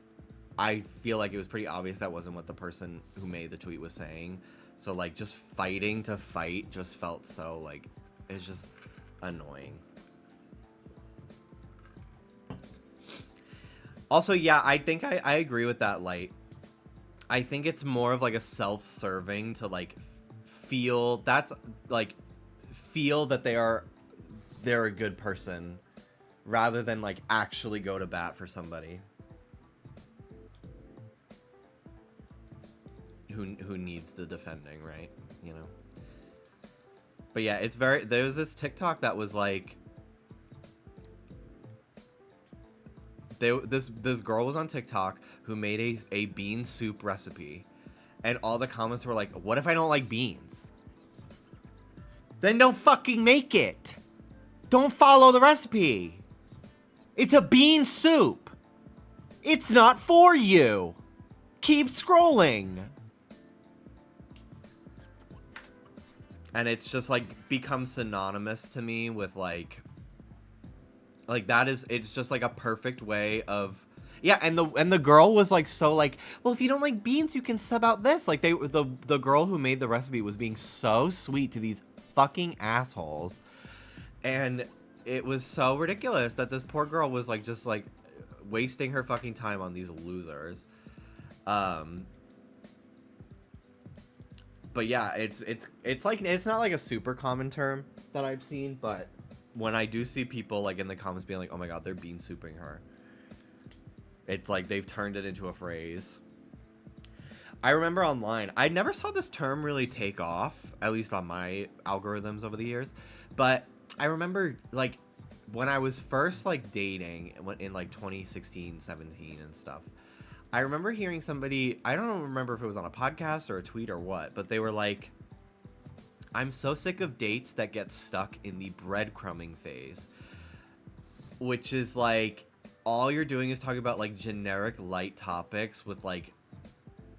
I feel like it was pretty obvious that wasn't what the person who made the tweet was saying. So like, just fighting to fight just felt so like, it's just annoying. Also, yeah, I think I agree with that, Light. I think it's more of like a self-serving to like feel that they're a good person, rather than like actually go to bat for somebody who needs the defending, right? You know. But yeah, there was this TikTok that was like, this girl was on TikTok who made a bean soup recipe, and all the comments were like, what if I don't like beans? Then don't fucking make it. Don't follow the recipe. It's a bean soup. It's not for you. Keep scrolling. And it's just like become synonymous to me with like it's just like a perfect way of, yeah. And the girl was like, so like, well, if you don't like beans, you can sub out this. Like the girl who made the recipe was being so sweet to these fucking assholes, and it was so ridiculous that this poor girl was like just like wasting her fucking time on these losers. But yeah, it's like, it's not like a super common term that I've seen, but when I do see people like in the comments being like, oh my god, they're bean souping her, it's like they've turned it into a phrase. I remember online, I never saw this term really take off, at least on my algorithms over the years, but I remember like when I was first like dating in like 2016, 17 and stuff, I remember hearing somebody, I don't remember if it was on a podcast or a tweet or what, but they were like, I'm so sick of dates that get stuck in the breadcrumbing phase, which is like, all you're doing is talking about like generic light topics with like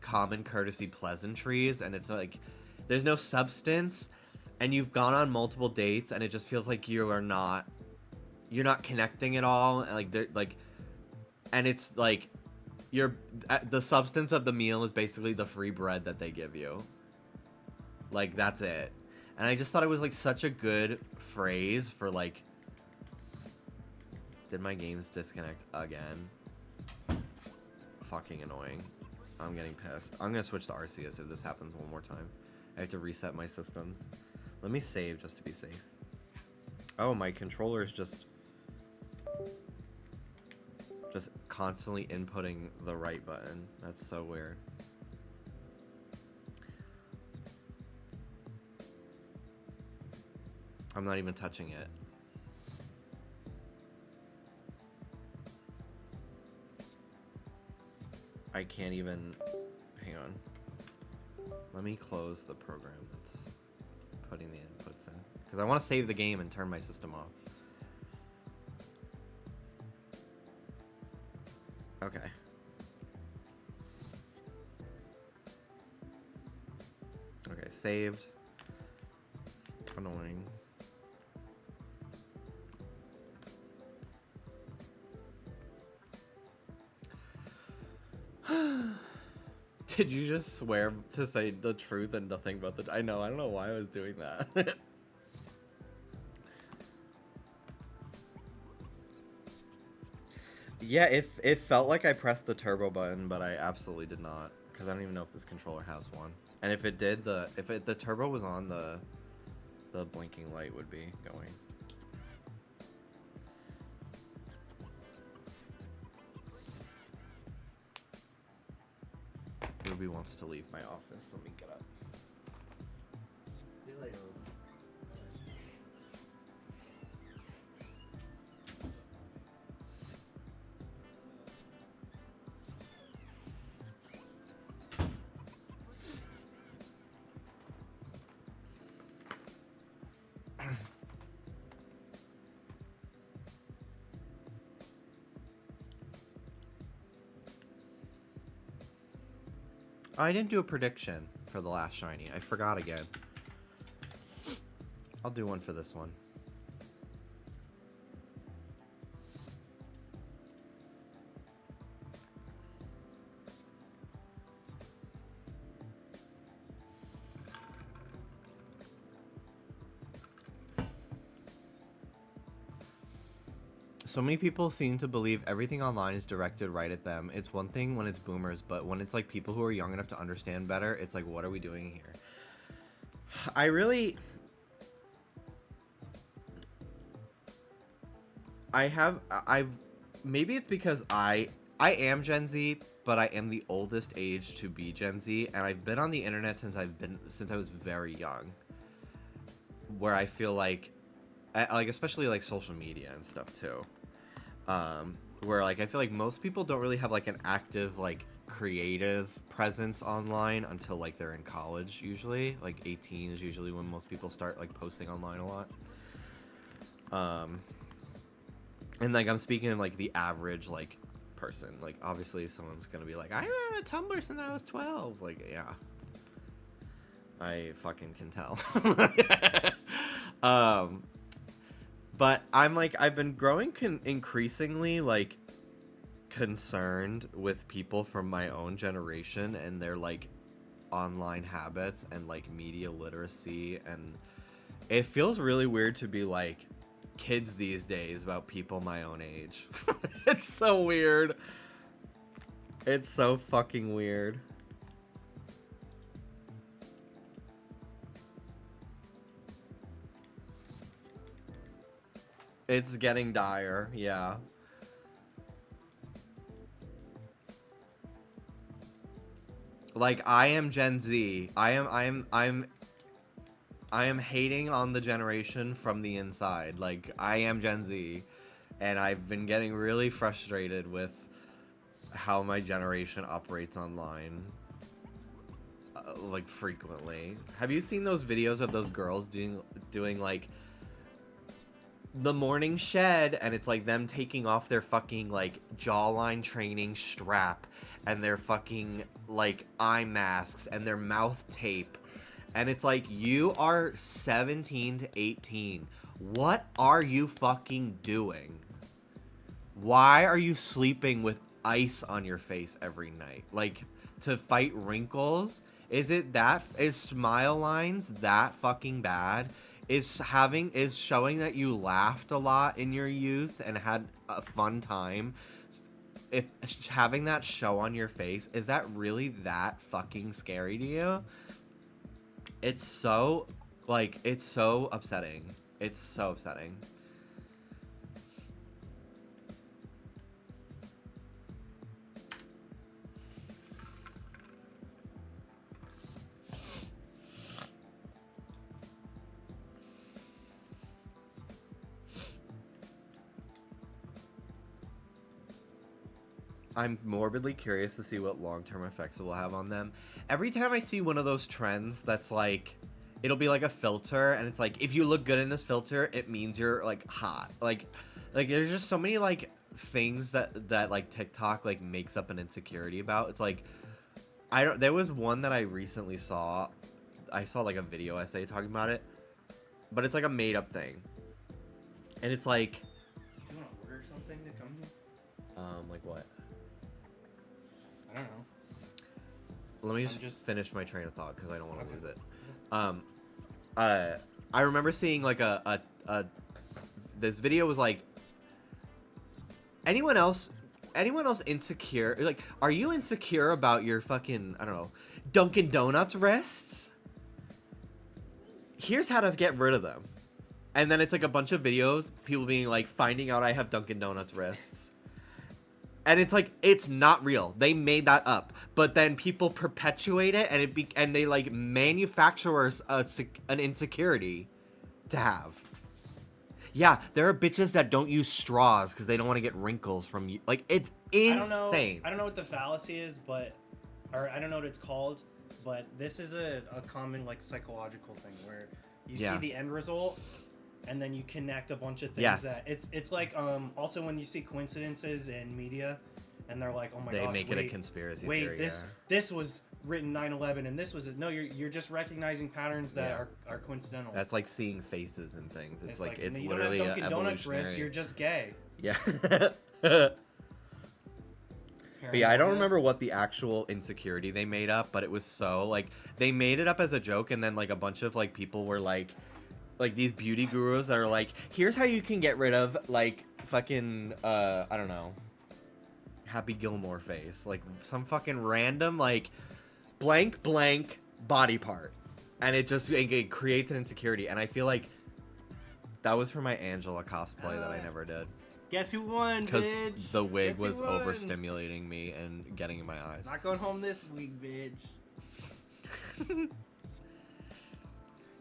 common courtesy pleasantries, and it's like, there's no substance, and you've gone on multiple dates, and it just feels like you're not connecting at all, and like they're like, and it's like, the substance of the meal is basically the free bread that they give you. Like, that's it. And I just thought it was like such a good phrase for like, did my games disconnect again? Fucking annoying. I'm getting pissed. I'm gonna switch to Arceus if this happens one more time. I have to reset my systems. Let me save just to be safe. Oh, my controller is just constantly inputting the right button. That's so weird. I'm not even touching it. I can't even, hang on. Let me close the program that's putting the inputs in, because I want to save the game and turn my system off. Okay. Okay, saved. Annoying. Did you just swear to say the truth and nothing but the... I know, I don't know why I was doing that. Yeah, it felt like I pressed the turbo button, but I absolutely did not. Because I don't even know if this controller has one. And if it did, the turbo was on, the blinking light would be going. Ruby wants to leave my office. Let me get up. See you later, Ruby. I didn't do a prediction for the last shiny. I forgot again. I'll do one for this one. So many people seem to believe everything online is directed right at them. It's one thing when it's boomers, but when it's like people who are young enough to understand better, it's like, what are we doing here? Maybe it's because I am Gen Z, but I am the oldest age to be Gen Z, and I've been on the internet since I was very young. Where I feel like especially like social media and stuff too. Where like I feel like most people don't really have like an active like creative presence online until like they're in college usually. Like 18 is usually when most people start like posting online a lot. And like I'm speaking of like the average like person. Like obviously someone's gonna be like, I ran a Tumblr since I was 12. Like yeah, I fucking can tell. But I'm like, I've been growing increasingly like concerned with people from my own generation and their like online habits and like media literacy, and it feels really weird to be like kids these days about people my own age. It's so weird. It's so fucking weird. It's getting dire, yeah. Like I am Gen Z. I am hating on the generation from the inside. Like I am Gen Z, and I've been getting really frustrated with how my generation operates online. Like frequently. Have you seen those videos of those girls doing like the morning shed, and it's like them taking off their fucking like jawline training strap and their fucking like eye masks and their mouth tape, and it's like, you are 17 to 18. What are you fucking doing? Why are you sleeping with ice on your face every night? Like, to fight wrinkles? Is smile lines that fucking bad? Is showing that you laughed a lot in your youth and had a fun time, if having that show on your face, is that really that fucking scary to you? It's so, like, it's so upsetting. It's so upsetting. I'm morbidly curious to see what long-term effects it will have on them. Every time I see one of those trends that's like, it'll be like a filter, and it's like, if you look good in this filter, it means you're like hot. Like there's just so many like things that like TikTok like makes up an insecurity about. It's like, there was one that I recently saw. I saw like a video essay talking about it, but it's like a made-up thing, and it's like, You want to order something to come here? like what? I don't know. let me I'm just, just- finish my train of thought because I don't want to Okay. lose it. I remember seeing like a this video was like, anyone else insecure? Like, are you insecure about your fucking, I don't know, Dunkin' Donuts wrists? Here's how to get rid of them. And then it's like a bunch of videos, people being like, finding out I have Dunkin' Donuts wrists. And it's like, it's not real. They made that up. But then people perpetuate it, and they like manufacture an insecurity to have. Yeah, there are bitches that don't use straws because they don't want to get wrinkles from you. Like, it's insane. I don't know what the fallacy is, or I don't know what it's called, but this is a common like psychological thing where you see the end result and then you connect a bunch of things that it's like also when you see coincidences in media and they're like, oh my gosh, they make it a conspiracy theory. This was written 9/11 and this was no, you're just recognizing patterns that are coincidental. That's like seeing faces and things. It's like it's you literally don't have Dunkin' Donuts evolutionary. wrist, you're just gay. Yeah. But yeah, I don't remember what the actual insecurity they made up, but it was so like they made it up as a joke, and then like a bunch of like people were like these beauty gurus that are like, here's how you can get rid of like fucking I don't know, Happy Gilmore face, like some fucking random like blank body part, and it creates an insecurity. And I feel like that was for my Angela cosplay that I never did. Guess who won, Because bitch? the wig Guess who was won? overstimulating me and getting in my eyes. Not going home this week, bitch.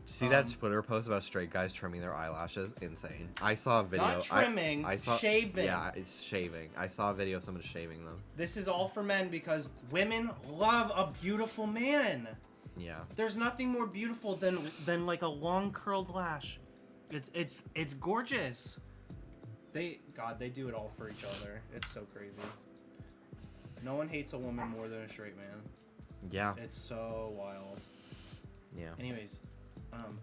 See that Twitter post about straight guys trimming their eyelashes? Insane. I saw a video. Not trimming, I saw, shaving. Yeah, it's shaving. I saw a video of someone shaving them. This is all for men because women love a beautiful man. Yeah. There's nothing more beautiful than like a long curled lash. It's gorgeous. They do it all for each other. It's so crazy. No one hates a woman more than a straight man. Yeah. It's so wild. Yeah. Anyways,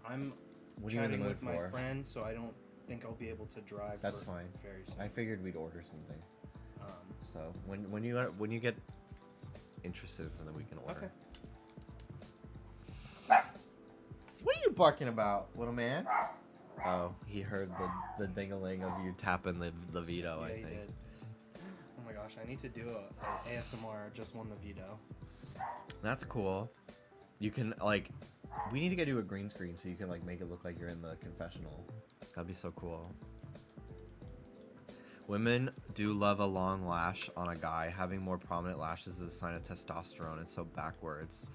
I'm What are you in the chatting mood with my for? friend, so I don't think I'll be able to drive. That's for fine. Very soon. I figured we'd order something. Um, So when you get interested, then we can order. Okay. What are you barking about, little man? Oh, he heard the ding-a-ling of you tapping the veto, yeah, I he think. did. Oh my gosh, I need to do a ASMR. Just won the veto. That's cool. You can like, we need to do a green screen so you can like make it look like you're in the confessional. That'd be so cool. Women do love a long lash on a guy. Having more prominent lashes is a sign of testosterone. It's so backwards.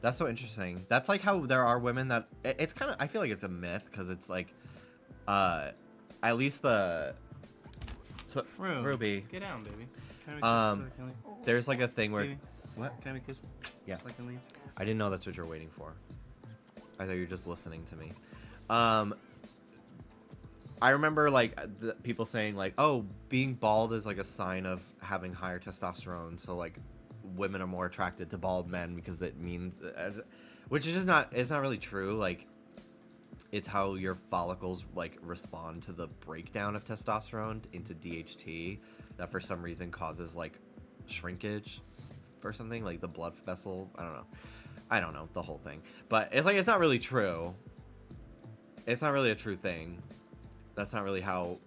That's so interesting. That's like how there are women that it's kind of, I feel like it's a myth because it's like, at least Ruby. Get down, baby. Can I make a kiss so I can leave? There's like a thing where, Baby. what? Can I make a kiss? Yeah. So I can leave. I didn't know that's what you're waiting for. I thought you were just listening to me. I remember like people saying like, oh, being bald is like a sign of having higher testosterone. So like women are more attracted to bald men because it means, which is just not, it's not really true. Like it's how your follicles like respond to the breakdown of testosterone into DHT that for some reason causes like shrinkage or something, like the blood vessel. I don't know the whole thing, but it's like, it's not really true. It's not really a true thing. That's not really how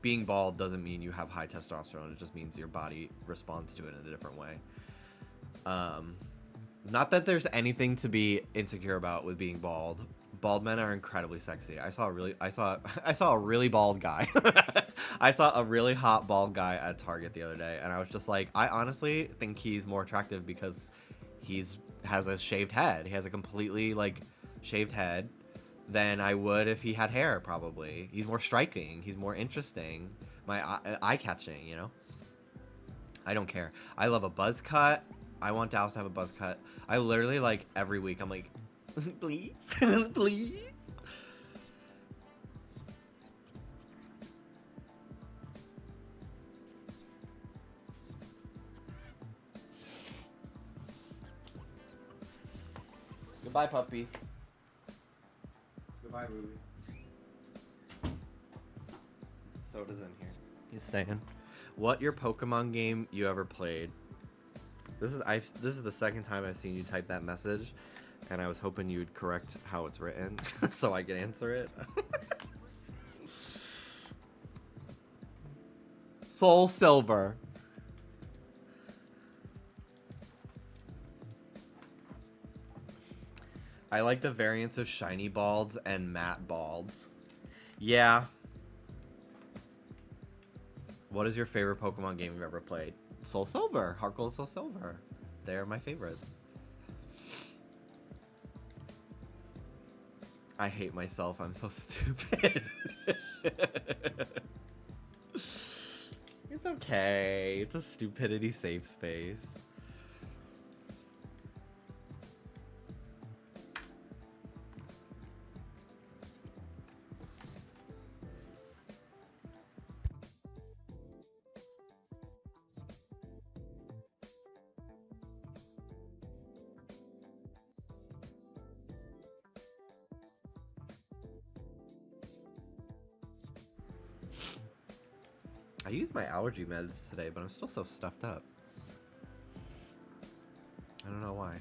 being bald doesn't mean you have high testosterone. It just means your body responds to it in a different way. Not that there's anything to be insecure about with being bald. Bald men are incredibly sexy. I saw a really bald guy. I saw a really hot bald guy at Target the other day, and I was just like, I honestly think he's more attractive because has a shaved head. He has a completely like shaved head than I would if he had hair, probably. He's more striking. He's more interesting. Eye-catching, you know? I don't care. I love a buzz cut. I want Dallas to have a buzz cut. I literally, like, every week, I'm like, please? Please? Goodbye, puppies. Goodbye, Ruby. Soda's in here. He's staying. What your Pokemon game you ever played? This is the second time I've seen you type that message, and I was hoping you'd correct how it's written so I could answer it. Soul Silver. I like the variants of shiny balds and matte balds. Yeah. What is your favorite Pokemon game you've ever played? Soul Silver. Heart Gold, Soul Silver. They are my favorites. I hate myself. I'm so stupid. It's okay. It's a stupidity safe space. I used my allergy meds today, but I'm still so stuffed up. I don't know why.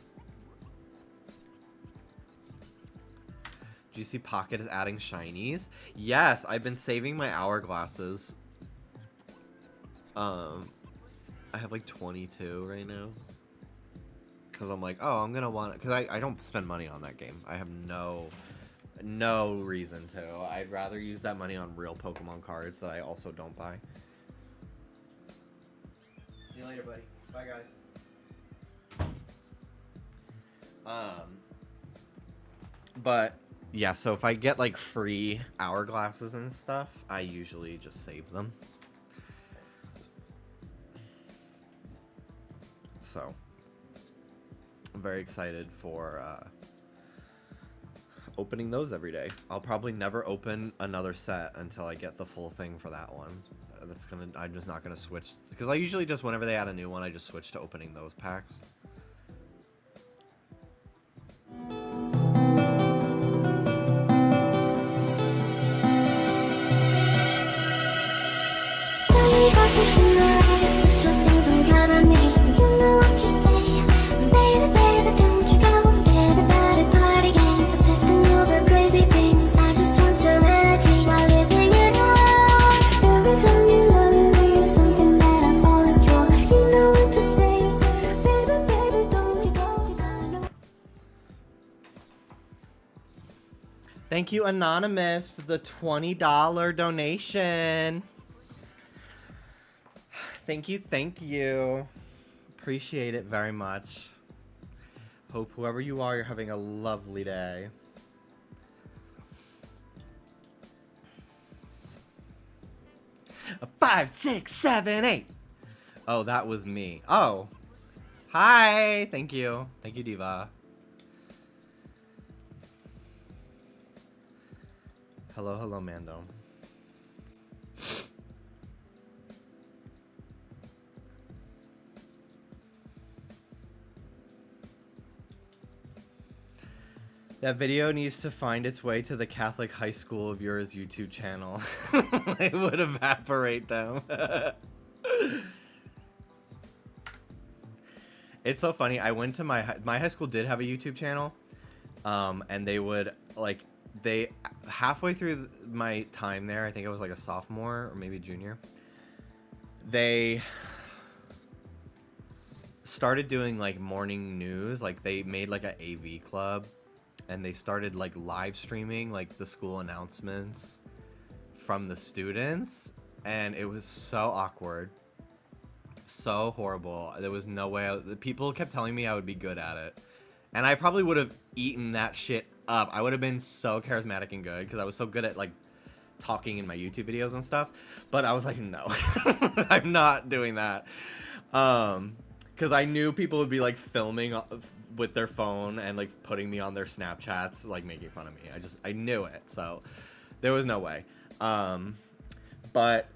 Do you see Pocket is adding shinies? Yes, I've been saving my hourglasses. I have like 22 right now. Because I'm like, oh, I'm going to want it. Because I don't spend money on that game. I have no reason to. I'd rather use that money on real Pokemon cards that I also don't buy. See you later, buddy. Bye, guys. But yeah, so if I get like free hourglasses and stuff, I usually just save them. So I'm very excited for opening those every day. I'll probably never open another set until I get the full thing for that one. I'm just not gonna switch, because I usually just, whenever they add a new one, I just switch to opening those packs. Thank you, Anonymous, for the $20 donation. Thank you. Appreciate it very much. Hope whoever you are, you're having a lovely day. A 5, 6, 7, 8. Oh, that was me. Oh. Hi. Thank you. Thank you, Diva. Hello, Mando. That video needs to find its way to the Catholic high school of yours YouTube channel. It would evaporate them. It's so funny. I went to my high school did have a YouTube channel, and they would halfway through my time there, I think I was like a sophomore or maybe junior, they started doing like morning news. Like they made like a AV club, and they started like live streaming like the school announcements from the students, and it was so awkward, so horrible. There was no way the people kept telling me I would be good at it, and I probably would have eaten that shit up. I would have been so charismatic and good because I was so good at like talking in my YouTube videos and stuff. But I was like, no, I'm not doing that. Because I knew people would be like filming with their phone and like putting me on their Snapchats, like making fun of me. I knew it. So there was no way. But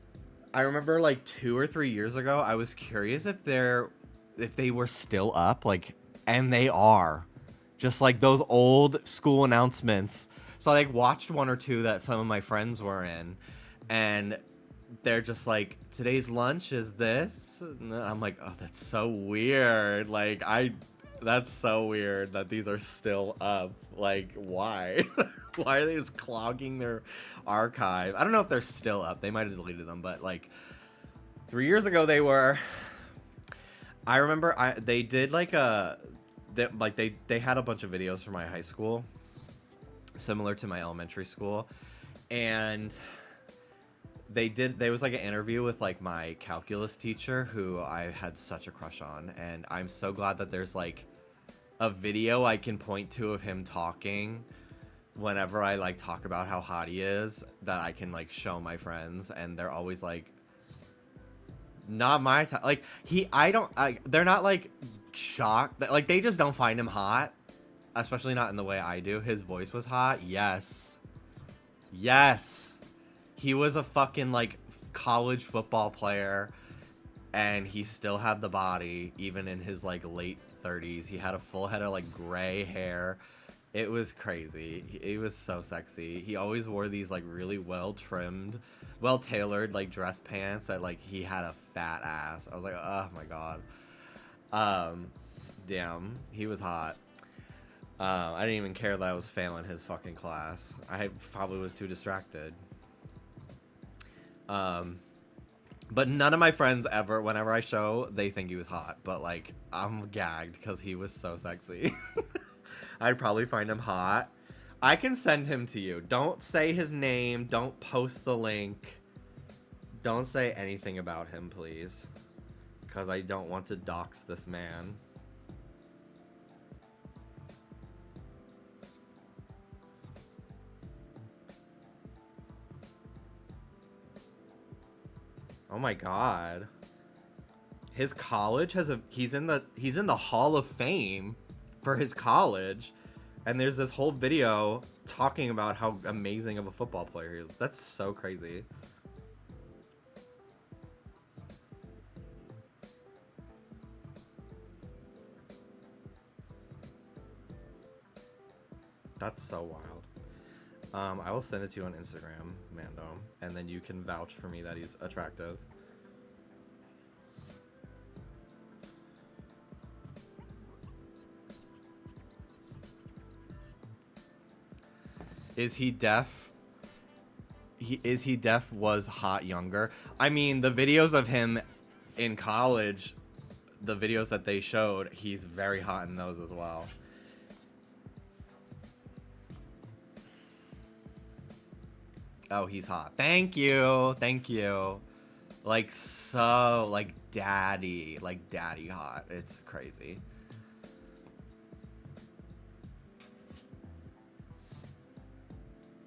I remember like 2 or 3 years ago, I was curious if they were still up, like, and they are. Just like those old school announcements. So I like watched 1 or 2 that some of my friends were in, and they're just like, today's lunch is this, and I'm like, oh, that's so weird. Like, that's so weird that these are still up. Like, why? Why are they just clogging their archive? I don't know if they're still up. They might have deleted them, but like 3 years ago they were. I remember they did like they had a bunch of videos for my high school, similar to my elementary school, and there was like an interview with like my calculus teacher who I had such a crush on, and I'm so glad that there's like a video I can point to of him talking whenever I like talk about how hot he is, that I can like show my friends, and they're always like, not my type. Like they're not like shocked, like they just don't find him hot, especially not in the way I do. His voice was hot. Yes, he was a fucking like college football player, and he still had the body even in his like late 30s. He had a full head of like gray hair. It was crazy. He was so sexy. He always wore these like really well trimmed, well tailored like dress pants that like he had a fat ass. I was like, oh my god. Damn, he was hot. I didn't even care that I was failing his fucking class. I probably was too distracted. But none of my friends ever, whenever I show, they think he was hot. But like, I'm gagged because he was so sexy. I'd probably find him hot. I can send him to you. Don't say his name. Don't post the link. Don't say anything about him, please. Because I don't want to dox this man. Oh my god. His college has he's in the Hall of Fame for his college, and there's this whole video talking about how amazing of a football player he is. That's so crazy. That's so wild. I will send it to you on Instagram, Mando, and then you can vouch for me that he's attractive. Is he deaf? Is he deaf was hot younger. I mean, the videos of him in college, the videos that they showed, he's very hot in those as well. Oh, he's hot. Thank you. Thank you. Like, so, like, daddy hot. It's crazy.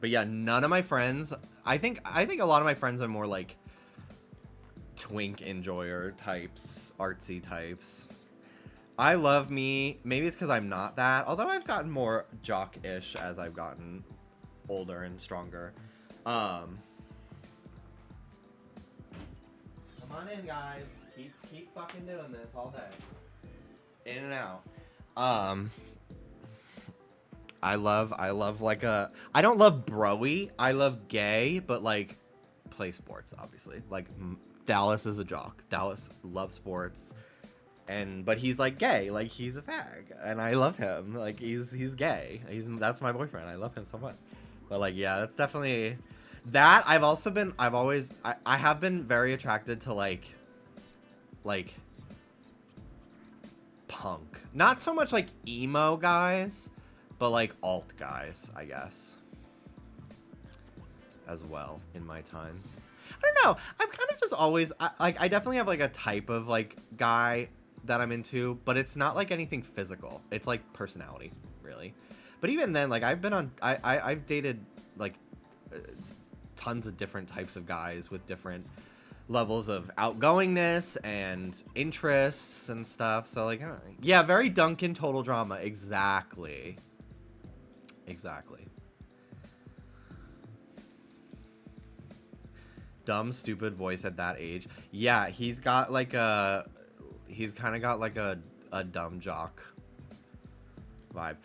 But yeah, none of my friends, I think a lot of my friends are more like twink enjoyer types, artsy types. I love me. Maybe it's because I'm not that, although I've gotten more jock-ish as I've gotten older and stronger. Come on in, guys. Keep fucking doing this all day. In and out. I love like I don't love bro-y. I love gay, but like play sports, obviously. Like Dallas is a jock. Dallas loves sports. But he's like gay, like he's a fag, and I love him. Like he's gay. That's my boyfriend. I love him so much. But like, yeah, that's definitely that. I have been very attracted to like punk. Not so much like emo guys, but like alt guys, I guess, as well in my time. I don't know. I've kind of just always I definitely have like a type of like guy that I'm into, but it's not like anything physical. It's like personality, really. But even then, like I've dated like tons of different types of guys with different levels of outgoingness and interests and stuff. So like, yeah, very Duncan Total Drama. Exactly. Dumb, stupid voice at that age. Yeah, he's kind of got like a dumb jock vibe.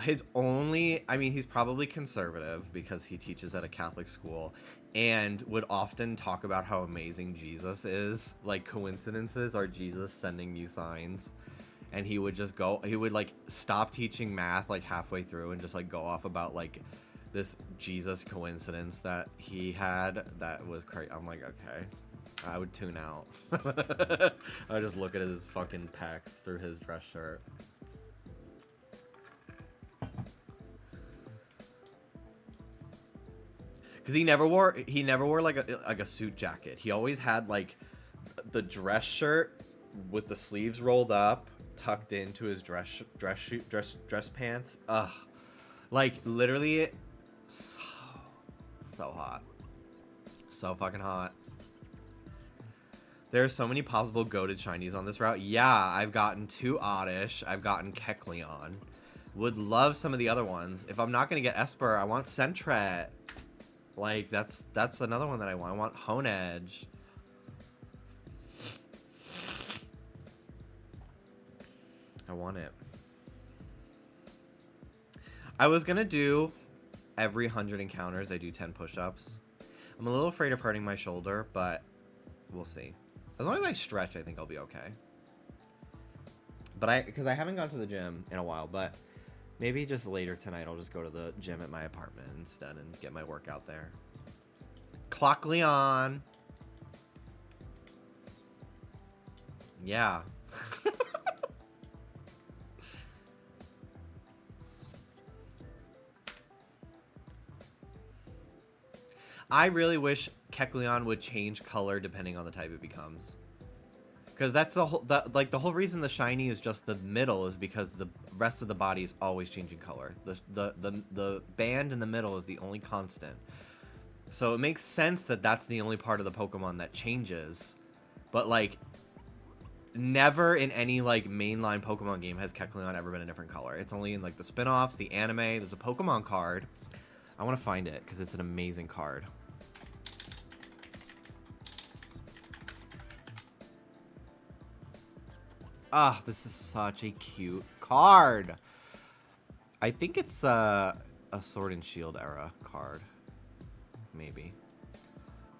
His only, I mean, he's probably conservative because he teaches at a Catholic school and would often talk about how amazing Jesus is. Like, coincidences are Jesus sending you signs. And he would just go, he would like stop teaching math like halfway through and just like go off about like this Jesus coincidence that he had that was crazy. I'm like, okay, I would tune out. I would just look at his fucking pecs through his dress shirt. Because he never wore like a suit jacket. He always had like the dress shirt with the sleeves rolled up, tucked into his dress pants. Ugh, like literally, so hot, so fucking hot. There are so many possible goated shinies on this route. Yeah, I've gotten 2 Oddish. I've gotten Kecleon. Would love some of the other ones. If I'm not gonna get Esper, I want Sentret. Like that's another one that I want. I want Honedge. I want it. I was gonna do every 100 encounters I do 10 push-ups. I'm a little afraid of hurting my shoulder, but we'll see. As long as I stretch, I think I'll be okay. But because I haven't gone to the gym in a while, but maybe just later tonight I'll just go to the gym at my apartment instead and get my workout there. Clock Leon. Yeah. I really wish Kecleon would change color depending on the type it becomes. Because that's the whole reason the shiny is just the middle is because the rest of the body is always changing color. The band in the middle is the only constant. So it makes sense that that's the only part of the Pokemon that changes. But like never in any like mainline Pokemon game has Kecleon ever been a different color. It's only in like the spin-offs, the anime. There's a Pokemon card. I want to find it because it's an amazing card. Ah, this is such a cute card. I think it's a Sword and Shield era card. Maybe.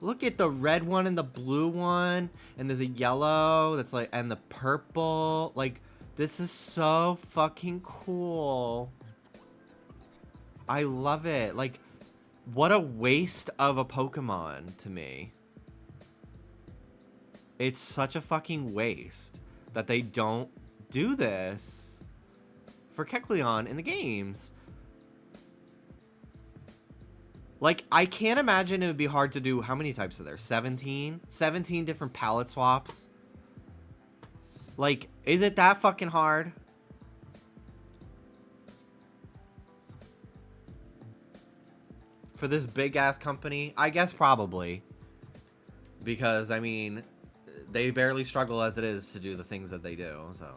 Look at the red one and the blue one. And there's a yellow that's like, and the purple. Like, this is so fucking cool. I love it. Like, what a waste of a Pokemon to me. It's such a fucking waste that they don't do this for Kecleon in the games. Like, I can't imagine it would be hard to do. How many types are there? 17? 17 different palette swaps? Like, is it that fucking hard? For this big-ass company? I guess probably. Because, I mean, they barely struggle as it is to do the things that they do, so.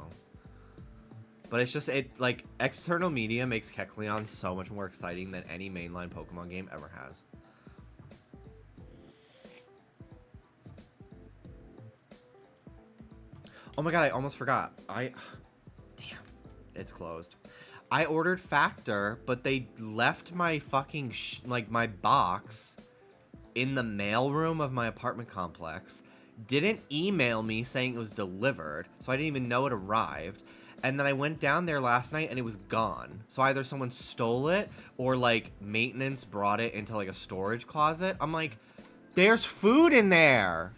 But it's just, like, external media makes Kecleon so much more exciting than any mainline Pokemon game ever has. Oh my god, I almost forgot. Damn. It's closed. I ordered Factor, but they left my fucking, my box in the mailroom of my apartment complex. Didn't email me saying it was delivered, so I didn't even know it arrived. And then I went down there last night and it was gone. So either someone stole it or like maintenance brought it into like a storage closet. I'm like, there's food in there.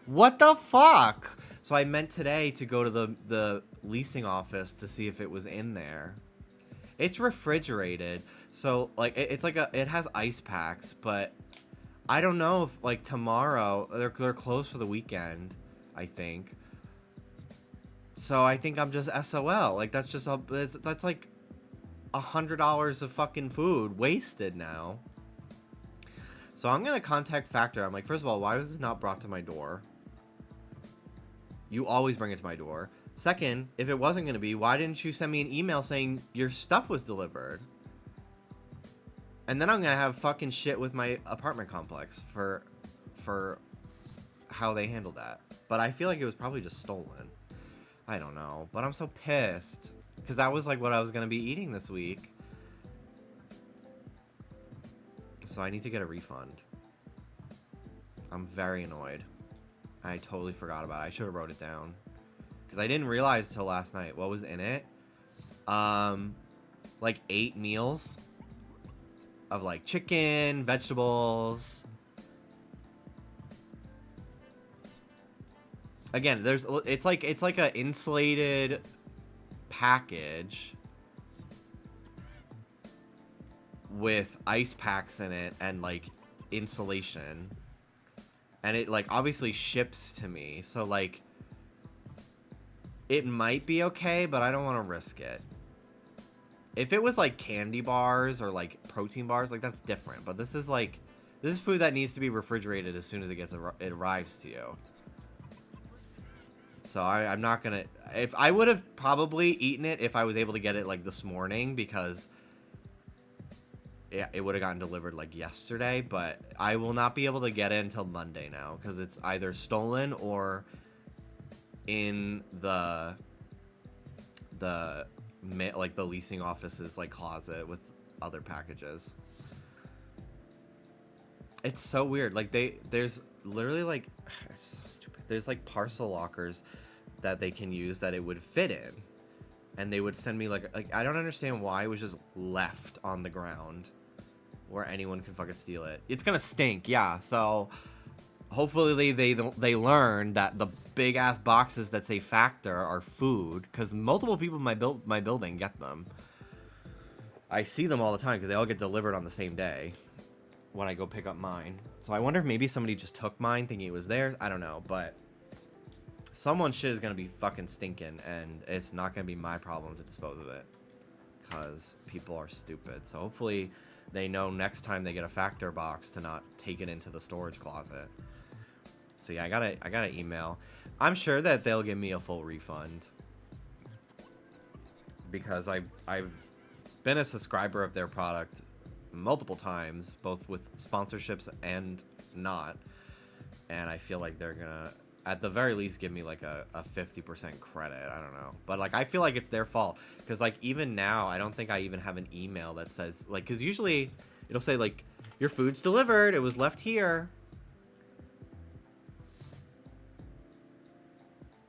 What the fuck? So I meant today to go to the leasing office to see if it was in there. It's refrigerated. So like it's like it has ice packs, but I don't know if like tomorrow they're closed for the weekend, I think. So I think I'm just SOL. Like that's just that's like $100 of fucking food wasted now. So I'm gonna contact Factor. I'm like, first of all, why was this not brought to my door? You always bring it to my door. Second, if it wasn't gonna be, why didn't you send me an email saying your stuff was delivered? And then I'm gonna have fucking shit with my apartment complex for how they handled that. But I feel like it was probably just stolen. I don't know, but I'm so pissed. because that was like what I was gonna be eating this week. So I need to get a refund. I'm very annoyed. I totally forgot about it. I should have wrote it down because I didn't realize till last night what was in it. Like 8 meals of like chicken, vegetables. Again, it's like a insulated package with ice packs in it and like insulation, and it like obviously ships to me, so like it might be okay, but I don't want to risk it. If it was like candy bars or like protein bars, like that's different, but this is food that needs to be refrigerated as soon as it arrives to you. So I'm not gonna. If I would have probably eaten it if I was able to get it like this morning, because it would have gotten delivered like yesterday, but I will not be able to get it until Monday now because it's either stolen or in the leasing office's like closet with other packages. It's so weird. Like there's literally like, it's so stupid. There's like parcel lockers that they can use that it would fit in, and they would send me like I don't understand why it was just left on the ground where anyone can fucking steal it. It's gonna stink, yeah. So hopefully they learn that the big ass boxes that say Factor are food, because multiple people in my building get them. I see them all the time because they all get delivered on the same day when I go pick up mine. So I wonder if maybe somebody just took mine thinking it was theirs. I don't know, but someone's shit is gonna be fucking stinking, and it's not gonna be my problem to dispose of it because people are stupid. So hopefully they know next time they get a Factor box to not take it into the storage closet. So yeah, I gotta email. I'm sure that they'll give me a full refund because I've been a subscriber of their product multiple times, both with sponsorships and not, and I feel like they're gonna at the very least give me like a 50% credit. I don't know, but like I feel like it's their fault because like even now I don't think I even have an email that says like, because usually it'll say like your food's delivered, it was left here.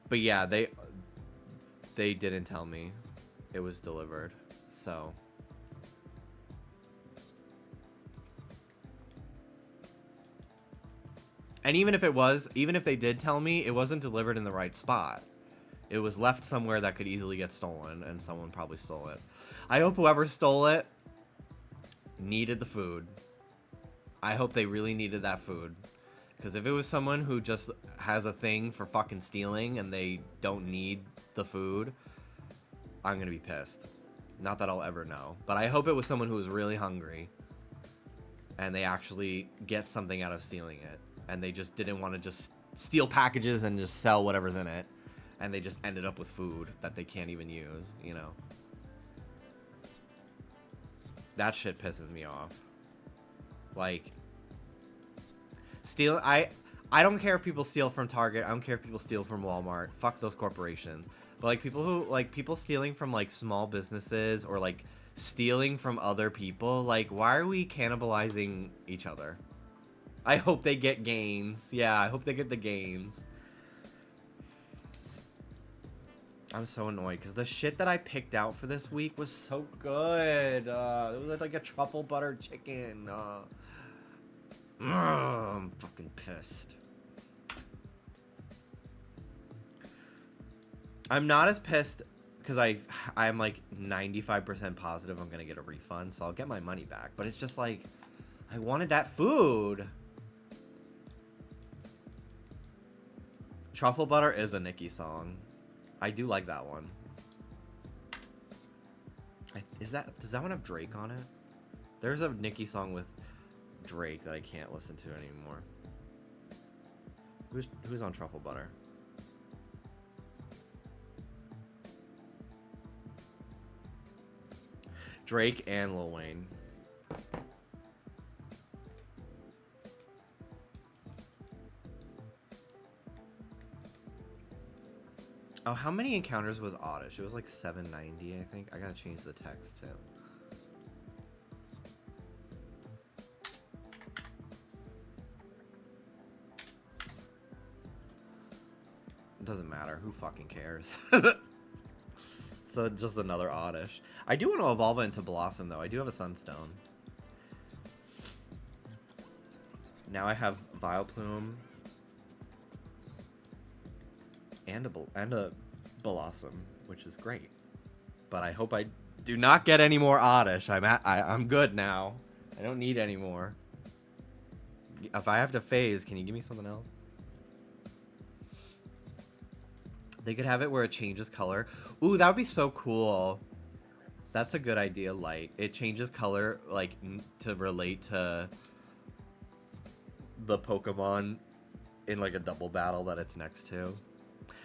But yeah, they didn't tell me it was delivered. So and even if they did tell me, it wasn't delivered in the right spot. It was left somewhere that could easily get stolen, and someone probably stole it. I hope whoever stole it needed the food. I hope they really needed that food. Because if it was someone who just has a thing for fucking stealing and they don't need the food, I'm going to be pissed. Not that I'll ever know. But I hope it was someone who was really hungry and they actually get something out of stealing it. And they just didn't want to just steal packages and just sell whatever's in it. And they just ended up with food that they can't even use, you know. That shit pisses me off. Like, I don't care if people steal from Target. I don't care if people steal from Walmart. Fuck those corporations. But like people stealing from like small businesses or like stealing from other people, like why are we cannibalizing each other? I hope they get gains. Yeah, I hope they get the gains. I'm so annoyed because the shit that I picked out for this week was so good. It was like a truffle butter chicken. I'm fucking pissed. I'm not as pissed because I'm like 95% positive I'm gonna get a refund, so I'll get my money back. But it's just like I wanted that food. Truffle butter is a Nicki song. I do like that one. Does that one have Drake on it? There's a Nicki song with Drake that I can't listen to anymore. Who's on truffle butter? Drake and Lil Wayne. Oh, how many encounters was Oddish? It was like 790, I think. I gotta change the text too. It doesn't matter. Who fucking cares? So just another Oddish. I do want to evolve it into Blossom though. I do have a Sunstone. Now I have Vileplume and a Blossom, which is great. But I hope I do not get any more Oddish. I'm good now. I don't need any more. If I have to phase, can you give me something else? They could have it where it changes color. Ooh, that would be so cool. That's a good idea, Light. It changes color, like, to relate to the Pokemon in, like, a double battle that it's next to.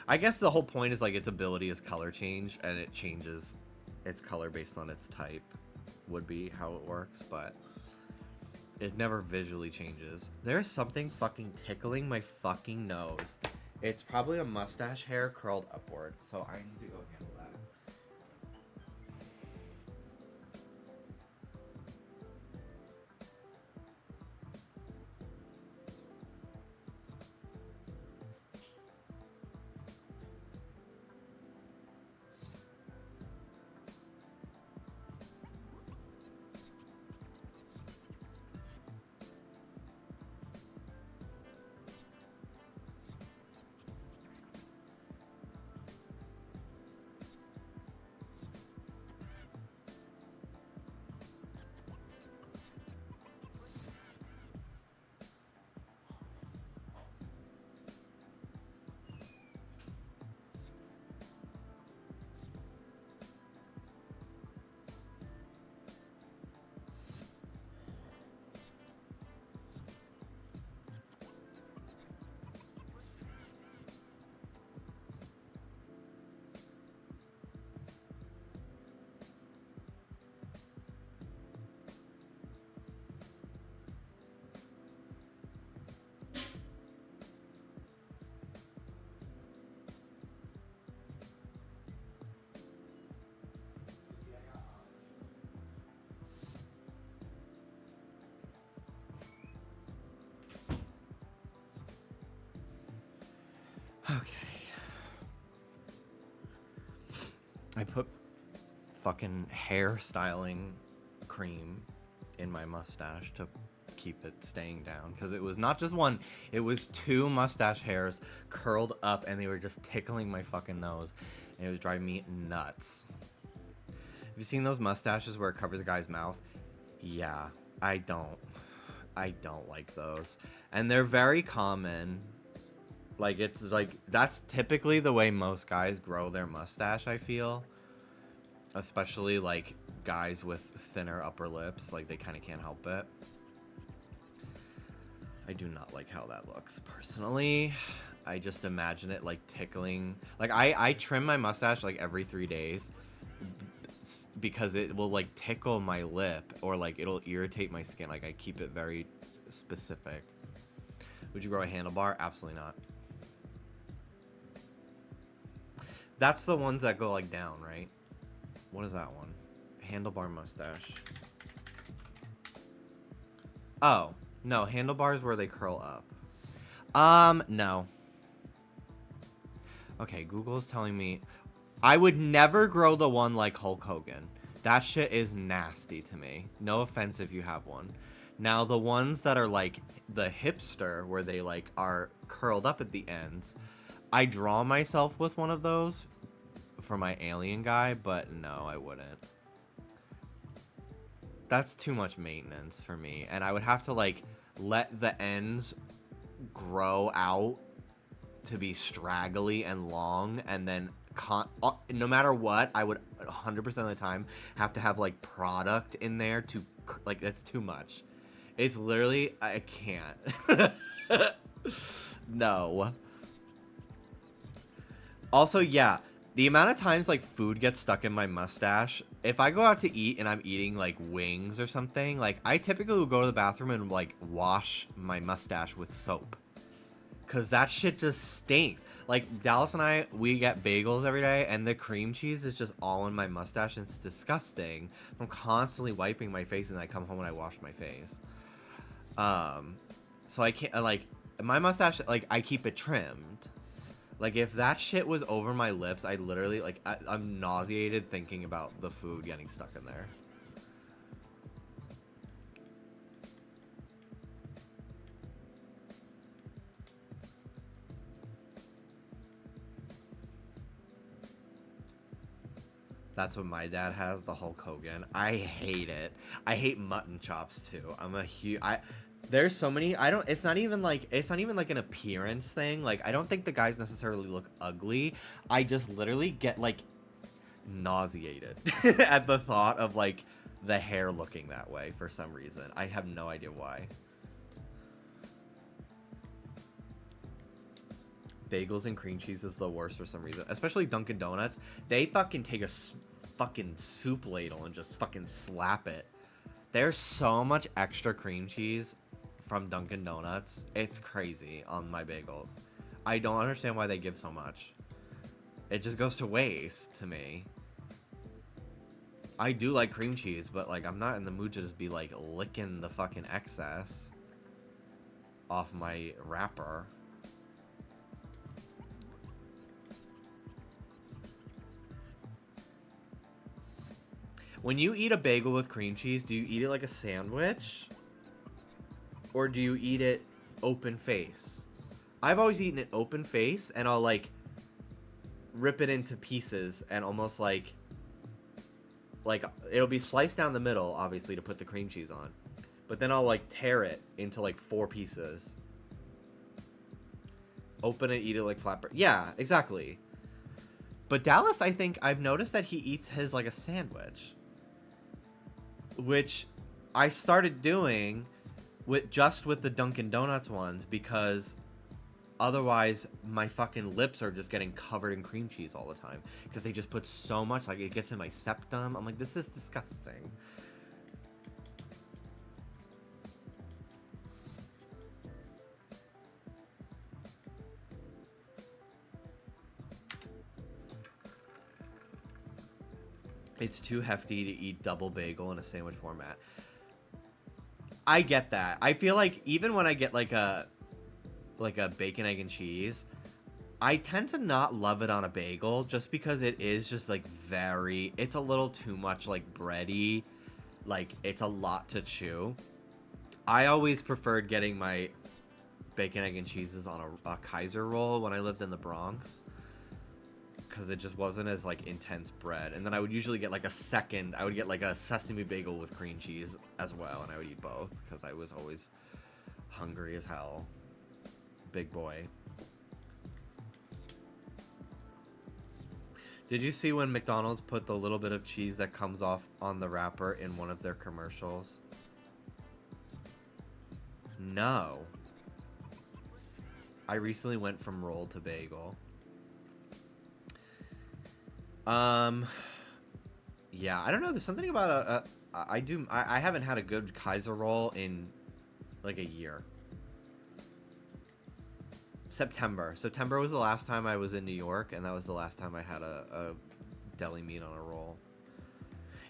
I guess the whole point is, like, its ability is color change, and it changes its color based on its type. Would be how it works, but it never visually changes. There's something fucking tickling my fucking nose. It's probably a mustache hair curled upward, so I need to go handle that. Okay. I put fucking hair styling cream in my mustache to keep it staying down, because it was not just one, it was two mustache hairs curled up and they were just tickling my fucking nose and it was driving me nuts. Have you seen those mustaches where it covers a guy's mouth? Yeah, I don't like those, and they're very common. Like, it's like, that's typically the way most guys grow their mustache, I feel. Especially, like, guys with thinner upper lips. Like, they kind of can't help it. I do not like how that looks, personally. I just imagine it, like, tickling. Like, I trim my mustache, like, every 3 days. Because it will, like, tickle my lip. Or, like, it'll irritate my skin. Like, I keep it very specific. Would you grow a handlebar? Absolutely not. That's the ones that go, like, down, right? What is that one? Handlebar mustache. Oh, no. Handlebars where they curl up. No. Okay, Google's telling me I would never grow the one like Hulk Hogan. That shit is nasty to me. No offense if you have one. Now, the ones that are, like, the hipster, where they, like, are curled up at the ends, I draw myself with one of those for my alien guy, but no, I wouldn't. That's too much maintenance for me, and I would have to, like, let the ends grow out to be straggly and long, and then no matter what, I would 100% of the time have to have, like, product in there to, like, that's too much. It's literally, I can't. No. Also, yeah, the amount of times, like, food gets stuck in my mustache, if I go out to eat and I'm eating, like, wings or something, like, I typically will go to the bathroom and, like, wash my mustache with soap. Cause that shit just stinks. Like Dallas and I, we get bagels every day, and the cream cheese is just all in my mustache, and it's disgusting. I'm constantly wiping my face, and I come home and I wash my face. So I can't like my mustache. Like I keep it trimmed. Like if that shit was over my lips, I literally like I'm nauseated thinking about the food getting stuck in there. That's what my dad has, the Hulk Hogan. I hate it. I hate mutton chops too. I'm a huge there's so many. It's not even like an appearance thing. Like I don't think the guys necessarily look ugly. I just literally get like nauseated at the thought of like the hair looking that way for some reason. I have no idea why. Bagels and cream cheese is the worst for some reason, especially Dunkin' Donuts. They fucking take a fucking soup ladle and just fucking slap it. There's so much extra cream cheese from Dunkin' Donuts. It's crazy on my bagels. I don't understand why they give so much. It just goes to waste to me. I do like cream cheese, but like I'm not in the mood to just be like licking the fucking excess off my wrapper. When you eat a bagel with cream cheese, do you eat it like a sandwich? Or do you eat it open face? I've always eaten it open face, and I'll like rip it into pieces and almost like it'll be sliced down the middle, obviously, to put the cream cheese on. But then I'll like tear it into like 4 pieces. Open it, eat it like flatbread. Yeah, exactly. But Dallas, I think I've noticed that he eats his like a sandwich. Which I started doing with the Dunkin' Donuts ones, because otherwise my fucking lips are just getting covered in cream cheese all the time, because they just put so much, like it gets in my septum. I'm like, this is disgusting. It's too hefty to eat double bagel in a sandwich format. I get that. I feel like even when I get like a bacon, egg, and cheese, I tend to not love it on a bagel, just because it is just like it's a little too much like bready. Like it's a lot to chew. I always preferred getting my bacon, egg, and cheeses on a Kaiser roll when I lived in the Bronx, because it just wasn't as like intense bread. And then I would usually get like I would get like a sesame bagel with cream cheese as well, and I would eat both because I was always hungry as hell. Big boy. Did you see when McDonald's put the little bit of cheese that comes off on the wrapper in one of their commercials? No. I recently went from roll to bagel. Yeah, I don't know. There's something about I haven't had a good Kaiser roll in like a year. September was the last time I was in New York, and that was the last time I had a deli meat on a roll.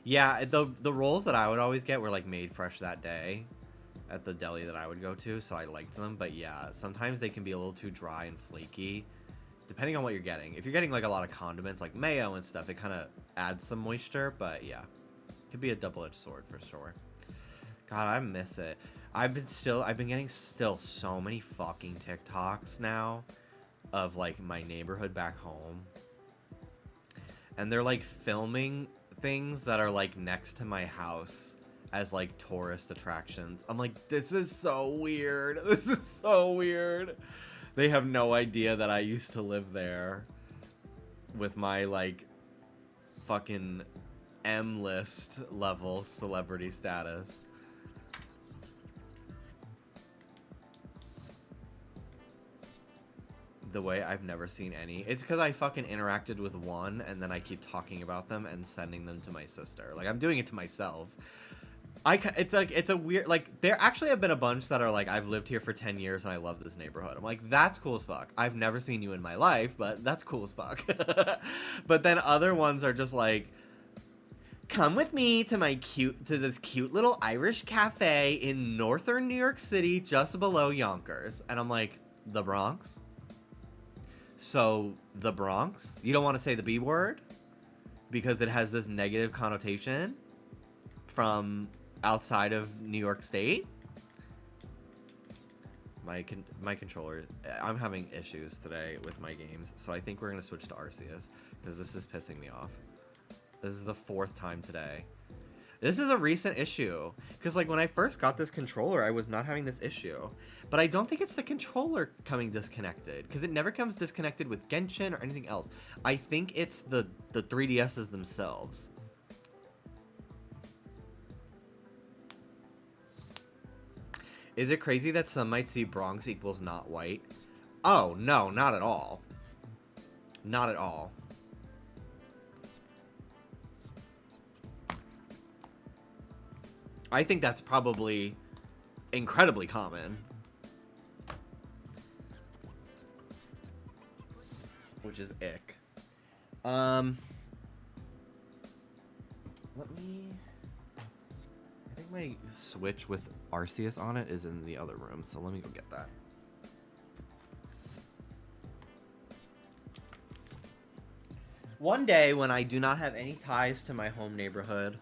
Yeah, the rolls that I would always get were like made fresh that day at the deli that I would go to, so I liked them. But yeah, sometimes they can be a little too dry and flaky, depending on what you're getting. If you're getting like a lot of condiments like mayo and stuff, it kind of adds some moisture. But yeah, it could be a double-edged sword for sure. God, I miss it. I've been getting so many fucking TikToks now of like my neighborhood back home, and they're like filming things that are like next to my house as like tourist attractions. I'm like, this is so weird. This is so weird. They have no idea that I used to live there with my like fucking M-list level celebrity status. The way I've never seen any. It's because I fucking interacted with one, and then I keep talking about them and sending them to my sister. Like, I'm doing it to myself. It's a weird, like, there actually have been a bunch that are like, I've lived here for 10 years and I love this neighborhood. I'm like, that's cool as fuck. I've never seen you in my life, but that's cool as fuck. But then other ones are just like, come with me to this cute little Irish cafe in northern New York City, just below Yonkers. And I'm like, the Bronx? So, the Bronx? You don't want to say the B word? Because it has this negative connotation from outside of New York State? My controller, I'm having issues today with my games, so I think we're going to switch to Arceus, because this is pissing me off. This is the 4th time today. This is a recent issue, because like when I first got this controller, I was not having this issue. But I don't think it's the controller coming disconnected, because it never comes disconnected with Genshin or anything else. I think it's the 3DSs themselves. Is it crazy that some might see Bronx equals not white? Oh, no, not at all. Not at all. I think that's probably incredibly common. Which is ick. Let me... I think my Switch with Arceus on it is in the other room, so let me go get that. One day when I do not have any ties to my home neighborhood,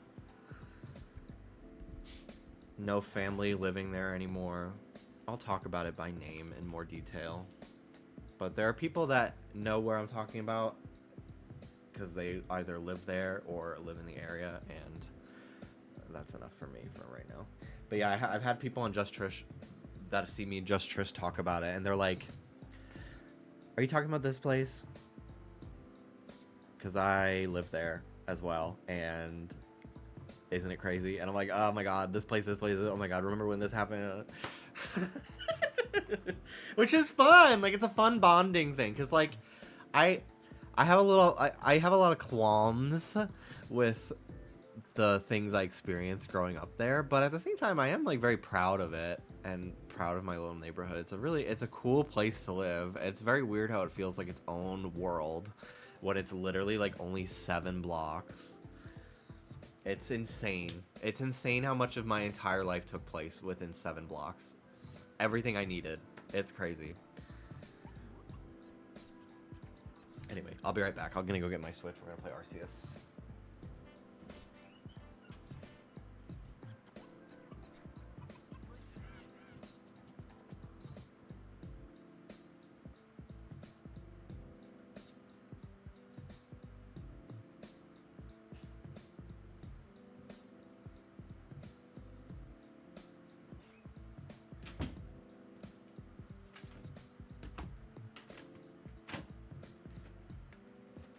no family living there anymore, I'll talk about it by name in more detail. But there are people that know where I'm talking about because they either live there or live in the area, and that's enough for me for right now. But yeah, I've had people on Just Trish that have seen me in Just Trish talk about it, and they're like, are you talking about this place? Because I live there as well, and isn't it crazy? And I'm like, oh my god, this place, oh my god, remember when this happened? Which is fun. Like, it's a fun bonding thing, because like I have a lot of qualms with the things I experienced growing up there, but at the same time I am like very proud of it and proud of my little neighborhood. It's a cool place to live. It's very weird how it feels like its own world when it's literally like only 7 blocks. It's insane. It's insane how much of my entire life took place within 7 blocks. Everything I needed. It's crazy. Anyway, I'll be right back. I'm gonna go get my Switch. We're gonna play Arceus.